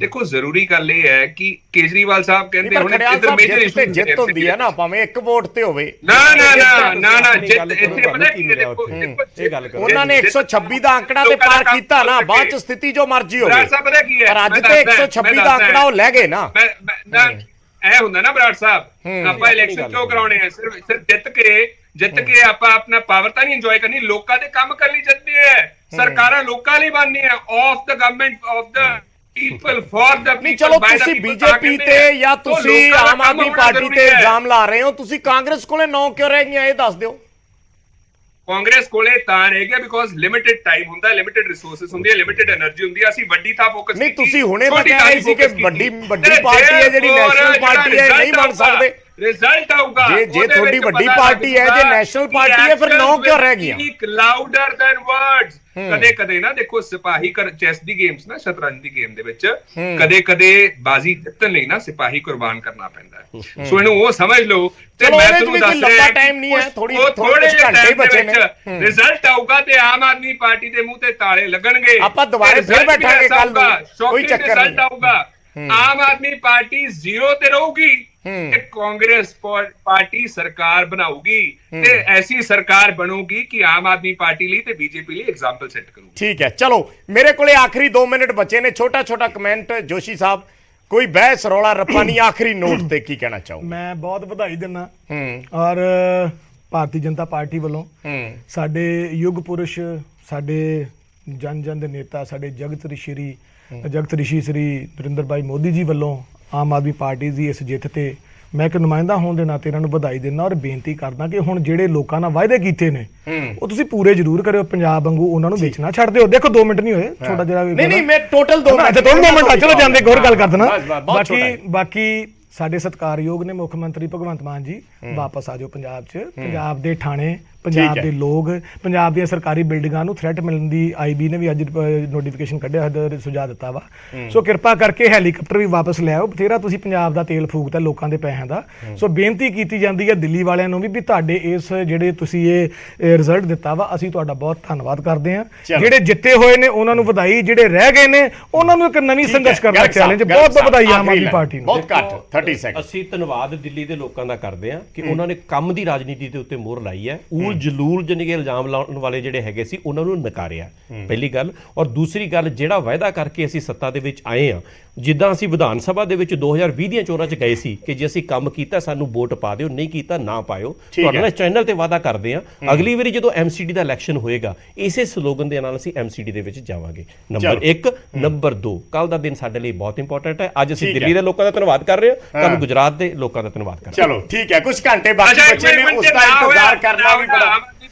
ਦੇਖੋ, ਜ਼ਰੂਰੀ ਗੱਲ ਇਹ ਹੈ ਕਿ ਕੇਜਰੀਵਾਲ ਸਾਹਿਬ ਕਹਿੰਦੇ ਹੁਣ ਇੱਧਰ ਮੇਜਰ ਇਸ਼ੂ ਜਿੱਤ ਹੁੰਦੀ ਹੈ ਨਾ, ਭਾਵੇਂ ਇੱਕ ਵੋਟ ਤੇ ਹੋਵੇ। ਨਾ ਜਿੱਤ ਇੱਥੇ ਪਤਾ ਕੀ ਹੈ, ਦੇਖੋ ਇਹ ਗੱਲ ਕਰੋ, ਉਹਨਾਂ ਨੇ 126 ਦਾ ਅੰਕੜਾ ਤੇ ਪਾਰ ਕੀਤਾ ਨਾ, ਬਾਅਦ 'ਚ ਸਥਿਤੀ ਜੋ ਮਰਜ਼ੀ ਹੋਵੇ, ਪਤਾ ਕੀ ਹੈ, ਪਰ ਅੱਜ ਤੇ 126 ਦਾ ਅੰਕੜਾ ਉਹ ਲੈ ਗਏ ਨਾ। ਇਹ ਹੁੰਦਾ ਨਾ ਬਰਾੜ ਸਾਹਿਬ, ਆਪਾਂ ਇਲੈਕਸ਼ਨ ਕਿਉਂ ਕਰਾਉਣੇ ਆ, ਸਿਰਫ ਜਿੱਤ ਕੇ ਆਪਾਂ ਆਪਣਾ ਪਾਵਰ ਤਾਂ ਨਹੀਂ ਇੰਜੋਏ ਕਰਨੀ, ਲੋਕਾਂ ਦੇ ਕੰਮ ਕਰਨ ਲਈ ਜਿੱਤਦੇ ਹੈ। ਸਰਕਾਰਾਂ ਲੋਕਾਂ ਲਈ ਬਣਨੀ ਹੈ, of the government of the people for the ਨਹੀਂ ਚਲੋ ਤੁਸੀਂ ਬੀਜੇਪੀ ਤੇ ਜਾਂ ਤੁਸੀਂ ਆਮ ਆਦਮੀ ਪਾਰਟੀ ਤੇ ਇਲਜ਼ਾਮ ਲਾ ਰਹੇ ਹੋ, ਤੁਸੀਂ ਕਾਂਗਰਸ ਕੋਲੇ 9 ਕਿਉਂ ਰਹਿ ਗਈਆਂ ਇਹ ਦੱਸ ਦਿਓ। ਕਾਂਗਰਸ ਕੋਲੇ ਤਾਂ ਰਹਿ ਗਿਆ ਬਿਕੋਜ਼ ਲਿਮਿਟਿਡ ਟਾਈਮ ਹੁੰਦਾ, ਲਿਮਿਟਿਡ ਰਿਸੋਰਸਸ ਹੁੰਦੀ ਹੈ, ਲਿਮਿਟਿਡ એનર્ਜੀ ਹੁੰਦੀ ਹੈ। ਅਸੀਂ ਵੱਡੀ ਥਾਂ ਫੋਕਸ ਨਹੀਂ ਤੁਸੀਂ ਹੁਣੇ ਤਾਂ ਕਹਿ ਰਹੇ ਸੀ ਕਿ ਵੱਡੀ ਪਾਰਟੀ ਹੈ ਜਿਹੜੀ ਨੈਸ਼ਨਲ ਪਾਰਟੀ ਹੈ ਨਹੀਂ ਬਣ ਸਕਦੇ। ਰਿਜ਼ਲਟ ਆਊਗਾ ਜੇ ਤੁਹਾਡੀ ਵੱਡੀ ਪਾਰਟੀ ਹੈ, ਜੇ ਨੈਸ਼ਨਲ ਪਾਰਟੀ ਹੈ, ਫਿਰ 9 ਕਿਉਂ ਰਹਿ ਗਈਆਂ? Louder then words. ਕਦੇ ਕਦੇ ਨਾ ਦੇਖੋ ਸਿਪਾਹੀ ਚੈਸ ਦੀ ਗੇਮਸ ਨਾ ਸ਼ਤਰੰਜ ਦੀ ਗੇਮ ਦੇ ਵਿੱਚ ਕਦੇ ਕਦੇ ਬਾਜ਼ੀ ਜਿੱਤਣ ਲਈ ਨਾ ਸਿਪਾਹੀ ਕੁਰਬਾਨ ਕਰਨਾ ਪੈਂਦਾ ਹੈ। ਸੋ ਇਹਨੂੰ ਉਹ ਸਮਝ ਲਓ ਤੇ ਮੈਂ ਤੁਹਾਨੂੰ ਦੱਸ ਰਿਹਾ ਟਾਈਮ ਨਹੀਂ ਹੈ, ਥੋੜੇ ਘੰਟੇ ਬਚੇ ਨੇ। ਰਿਜ਼ਲਟ ਆਊਗਾ ਤੇ ਆਮ ਆਦਮੀ ਪਾਰਟੀ ਦੇ ਮੂੰਹ ਤੇ ਤਾਲੇ ਲੱਗਣਗੇ। ਆਪਾਂ ਦੁਬਾਰੇ ਫਿਰ ਬੈਠਾਂਗੇ ਕੱਲ ਨੂੰ, ਕੋਈ ਚੱਕਰ ਨਹੀਂ। ਰਿਜ਼ਲਟ ਆਊਗਾ ਆਮ ਆਦਮੀ ਪਾਰਟੀ 0 ਤੇ ਰਹੂਗੀ ਤੇ ਕਾਂਗਰਸ ਪਾਰਟੀ ਸਰਕਾਰ ਬਣਾਊਗੀ ਤੇ ਐਸੀ ਸਰਕਾਰ ਬਣੂਗੀ ਕਿ ਆਮ ਆਦਮੀ ਪਾਰਟੀ ਲਈ ਤੇ ਬੀਜੇਪੀ ਲਈ ਐਗਜ਼ਾਮਪਲ ਸੈੱਟ ਕਰੂਗੀ। ਠੀਕ ਹੈ, ਚਲੋ ਮੇਰੇ ਕੋਲੇ ਆਖਰੀ 2 ਮਿੰਟ ਬਚੇ ਨੇ। ਛੋਟਾ ਛੋਟਾ ਕਮੈਂਟ ਜੋਸ਼ੀ ਸਾਹਿਬ, ਕੋਈ ਬਹਿਸ ਰੌਲਾ ਰੱਪਾ ਨਹੀਂ, ਆਖਰੀ ਨੋਟ ਤੇ ਕੀ ਕਹਿਣਾ ਚਾਹੋ? ਮੈਂ ਬਹੁਤ ਵਧਾਈ ਦਿੰਦਾ ਔਰ ਭਾਰਤੀ ਜਨਤਾ ਪਾਰਟੀ ਵੱਲੋਂ ਸਾਡੇ ਯੁੱਗ ਪੁਰਸ਼, ਸਾਡੇ ਜਨ ਜਨ ਦੇ ਨੇਤਾ, ਸਾਡੇ ਜਗਤ ਰਿਸ਼ੀ ਸ੍ਰੀ ਨਰਿੰਦਰ ਭਾਈ ਮੋਦੀ ਜੀ ਵੱਲੋਂ ਆਮ ਆਦਮੀ ਪਾਰਟੀ ਦੀ ਇਸ ਜਿੱਤ ਤੇ ਮੈਂ ਇੱਕ ਨੁਮਾਇੰਦਾ ਹੋਣ ਦੇ ਨਾਤੇ ਇਹਨਾਂ ਨੂੰ ਵਧਾਈ ਦਿੰਦਾ ਔਰ ਬੇਨਤੀ ਕਰਦਾ ਕਿ ਹੁਣ ਜਿਹੜੇ ਲੋਕਾਂ ਨਾਲ ਵਾਅਦੇ ਕੀਤੇ ਨੇ ਉਹ ਤੁਸੀਂ ਪੂਰੇ ਜ਼ਰੂਰ ਕਰਿਓ। ਪੰਜਾਬ ਵਾਂਗੂ ਉਹਨਾਂ ਨੂੰ ਵੇਚਣਾ ਛੱਡ ਦਿਓ। ਦੇਖੋ 2 ਮਿੰਟ ਨਹੀਂ ਹੋਏ, ਛੋਟਾ ਜਿਹਾ ਨਹੀਂ ਮੈਂ ਟੋਟਲ 2 ਮਿੰਟ ਚਲੋ ਜਾਂਦੇ ਇੱਕ ਹੋਰ ਗੱਲ ਕਰ ਦੇਣਾ। ਬਾਕੀ ਸਾਡੇ ਸਤਿਕਾਰਯੋਗ ਨੇ ਮੁੱਖ ਮੰਤਰੀ ਭਗਵੰਤ ਮਾਨ ਜੀ, ਵਾਪਸ ਆ ਜਾਓ ਪੰਜਾਬ 'ਚ। ਪੰਜਾਬ ਦੇ ਥਾਣੇ, ਪੰਜਾਬ ਦੇ ਲੋਕ, ਪੰਜਾਬ ਦੀਆਂ ਸਰਕਾਰੀ ਬਿਲਡਿੰਗਾਂ ਨੂੰ ਥ੍ਰੈਟ ਮਿਲਣ ਦੀ ਆਈਬੀ ਨੇ ਵੀ ਅੱਜ ਨੋਟੀਫਿਕੇਸ਼ਨ ਕੱਢਿਆ, ਸੁਝਾਅ ਦਿੱਤਾ ਵਾ। ਸੋ ਕਿਰਪਾ ਕਰਕੇ ਹੈਲੀਕਾਪਟਰ ਵੀ ਵਾਪਸ ਲੈ ਆਓ। ਬਥੇਰਾ ਤੁਸੀਂ ਪੰਜਾਬ ਦਾ ਤੇਲ ਫੂਕਤਾ ਲੋਕਾਂ ਦੇ ਪੈਸਿਆਂ ਦਾ। ਸੋ ਬੇਨਤੀ ਕੀਤੀ ਜਾਂਦੀ ਹੈ ਦਿੱਲੀ ਵਾਲਿਆਂ ਨੂੰ ਵੀ ਤੁਹਾਡੇ ਇਸ ਜਿਹੜੇ ਤੁਸੀਂ ਇਹ ਰਿਜ਼ਲਟ ਦਿੱਤਾ ਵਾ, ਅਸੀਂ ਤੁਹਾਡਾ ਬਹੁਤ ਧੰਨਵਾਦ ਕਰਦੇ ਹਾਂ। ਜਿਹੜੇ ਜਿੱਤੇ ਹੋਏ ਨੇ ਉਹਨਾਂ ਨੂੰ ਵਧਾਈ, ਜਿਹੜੇ ਰਹਿ ਗਏ ਨੇ ਉਹਨਾਂ ਨੂੰ ਇੱਕ ਨਵੀਂ ਸੰਘਰਸ਼ ਕਰਨ ਦਾ ਚੈਲੰਜ। ਬਹੁਤ ਬਹੁਤ ਵਧਾਈ ਆਮ ਆਦਮੀ ਪਾਰਟੀ ਨੂੰ। ਬਹੁਤ ਘੱਟ 30 ਸੈਕਿੰਡ। ਅਸੀਂ ਧੰਨਵਾਦ ਦਿੱਲੀ ਦੇ ਲੋਕਾਂ ਦਾ ਕਰਦੇ ਹਾਂ ਕਿ ਉਹਨਾਂ ਨੇ ਕੰਮ ਦੀ ਰਾਜਨੀਤੀ ਦੇ ਉੱਤੇ ਮੋਹਰ ਲਾਈ ਹੈ। ਜਲੂਲ ਜਾਨੀ ਕਿ ਇਲਜ਼ਾਮ ਲਾਉਣ ਵਾਲੇ ਜਿਹੜੇ ਹੈਗੇ ਸੀ ਉਹਨਾਂ ਨੂੰ ਨਕਾਰਿਆ, ਪਹਿਲੀ ਗੱਲ। ਔਰ ਦੂਸਰੀ ਗੱਲ, ਜਿਹੜਾ ਵਾਅਦਾ ਕਰਕੇ ਅਸੀਂ ਸੱਤਾ ਦੇ ਵਿੱਚ ਆਏ ਆ, ਜਿੱਦਾਂ ਅਸੀਂ ਵਿਧਾਨ ਸਭਾ ਦੇ ਵਿੱਚ 2020 ਦੀਆਂ ਚੋਣਾਂ 'ਚ ਗਏ ਸੀ ਕਿ ਜੇ ਅਸੀਂ ਕੰਮ ਕੀਤਾ ਸਾਨੂੰ ਵੋਟ ਪਾ ਦਿਓ, ਨਹੀਂ ਕੀਤਾ ਨਾ ਪਾਇਓ। ਤੁਹਾਡੇ ਨਾਲ ਚੈਨਲ ਤੇ ਵਾਅਦਾ ਕਰਦੇ ਆ ਅਗਲੀ ਵਾਰੀ ਜਦੋਂ ਐਮਸੀਡੀ ਦਾ ਇਲੈਕਸ਼ਨ ਹੋਏਗਾ ਇਸੇ ਸਲੋਗਨ ਦੇ ਨਾਲ ਅਸੀਂ ਐਮਸੀਡੀ ਦੇ ਵਿੱਚ ਜਾਵਾਂਗੇ। ਨੰਬਰ 1। ਨੰਬਰ 2, ਕੱਲ ਦਾ ਦਿਨ ਸਾਡੇ ਲਈ ਬਹੁਤ ਇੰਪੋਰਟੈਂਟ ਹੈ। ਅੱਜ ਅਸੀਂ ਦਿੱਲੀ ਦੇ ਲੋਕਾਂ ਦਾ ਧੰਨਵਾਦ ਕਰ ਰਹੇ ਹਾਂ, ਕੱਲ ਗੁਜਰਾਤ ਦੇ ਲੋਕਾਂ ਦਾ ਧੰਨਵਾਦ ਕਰ ਰਹੇ ਹਾਂ। ਚਲੋ ਠੀਕ ਹੈ, ਕੁਝ ਘੰਟੇ ਬਾਕੀ ਬਚੇ ਨੇ, ਉਸ ਦਾ ਇੰਤਜ਼ਾਰ ਕਰਨਾ ਵੀ ਬੜਾ।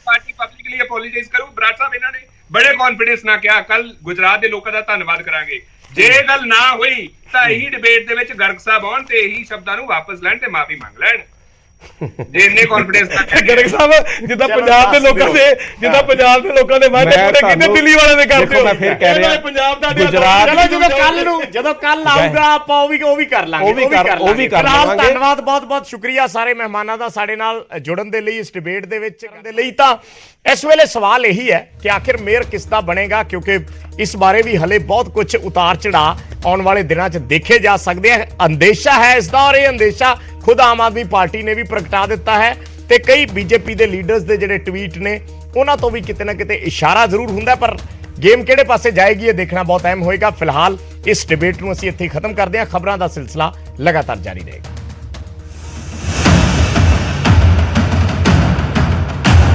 ਪਾਰਟੀ ਪਬਲਿਕਲੀ ਅਪੋਲੋਜਾਈਜ਼ ਕਰੂ। ਬਰਾੜ ਸਾਹਿਬ ਇਹਨਾਂ ਨੇ ਬੜੇ ਕੌਨਫੀਡੈਂਸ ਨਾਲ ਕਿਹਾ ਕੱਲ ਗੁਜਰਾਤ ਦੇ ਲੋਕਾਂ ਦਾ ਧੰਨਵਾਦ ਕਰਾਂਗੇ। ਜੇ ਗੱਲ ਨਾ ਹੋਈ ਤਾਂ ਇਹੀ ਡਿਬੇਟ ਦੇ ਵਿੱਚ ਗਰਗ ਸਾਹਿਬ ਆਉਣ ਤੇ ਇਹੀ ਸ਼ਬਦਾਂ ਨੂੰ ਵਾਪਸ ਲੈਣ ਤੇ ਮਾਫੀ ਮੰਗ ਲੈਣ। ਜੇ ਇੰਨੇ ਕੌਨਫੀਡੈਂਸ ਨਾਲ ਗਰਗ ਸਾਹਿਬ ਜਿੱਦਾਂ ਪੰਜਾਬ ਦੇ ਲੋਕਾਂ ਦੇ ਵਾਅਦੇ ਪੂਰੇ ਕੀਤੇ, ਦਿੱਲੀ ਵਾਲਿਆਂ ਨੇ ਕਰਦੇ ਹੋ। ਮੈਂ ਫਿਰ ਕਹਿ ਰਿਹਾ ਪੰਜਾਬ ਦਾ ਚਲੋ ਜਦੋਂ ਕੱਲ ਆਊਗਾ ਆਪਾਂ ਉਹ ਵੀ ਕਰ ਲਾਂਗੇ, ਉਹ ਵੀ ਕਰ ਲਾਂਗੇ। ਧੰਨਵਾਦ, ਬਹੁਤ ਬਹੁਤ ਸ਼ੁਕਰੀਆ ਸਾਰੇ ਮਹਿਮਾਨਾਂ ਦਾ ਸਾਡੇ ਨਾਲ ਜੁੜਨ ਦੇ ਲਈ, ਇਸ ਡਿਬੇਟ ਦੇ ਵਿੱਚ ਕਰਨ ਦੇ ਲਈ। ਤਾਂ ਇਸ ਵੇਲੇ ਸਵਾਲ ਇਹੀ ਹੈ ਕਿ ਆਖਿਰ ਮੇਅਰ ਕਿਸ ਦਾ ਬਣੇਗਾ, ਕਿਉਂਕਿ ਇਸ ਬਾਰੇ ਵੀ ਹਲੇ ਬਹੁਤ ਕੁਝ ਉਤਾਰ ਚੜਾ ਆਉਣ ਵਾਲੇ ਦਿਨਾਂ 'ਚ ਦੇਖੇ ਜਾ ਸਕਦੇ ਆ। ਅੰਦੇਸ਼ਾ ਹੈ ਇਸ ਦਾ, ਔਰ ਇਹ ਅੰਦੇਸ਼ਾ ਖੁਦ ਆਮ ਆਦਮੀ ਪਾਰਟੀ ਨੇ ਵੀ ਪ੍ਰਗਟਾ ਦਿੱਤਾ ਹੈ ਤੇ ਕਈ ਬੀਜੇਪੀ ਦੇ ਲੀਡਰਸ ਦੇ ਜਿਹੜੇ ਟਵੀਟ ਨੇ ਉਹਨਾਂ ਤੋਂ ਵੀ ਕਿਤੇ ਨਾ ਕਿਤੇ ਇਸ਼ਾਰਾ ਜ਼ਰੂਰ ਹੁੰਦਾ, ਪਰ ਗੇਮ ਕਿਹੜੇ ਪਾਸੇ ਜਾਏਗੀ ਇਹ ਦੇਖਣਾ ਬਹੁਤ ਅਹਿਮ ਹੋਏਗਾ। ਫਿਲਹਾਲ ਇਸ ਡਿਬੇਟ ਨੂੰ ਅਸੀਂ ਇੱਥੇ ਖਤਮ ਕਰਦੇ ਹਾਂ। ਖਬਰਾਂ ਦਾ ਸਿਲਸਿਲਾ ਲਗਾਤਾਰ ਜਾਰੀ ਰਹੇਗਾ।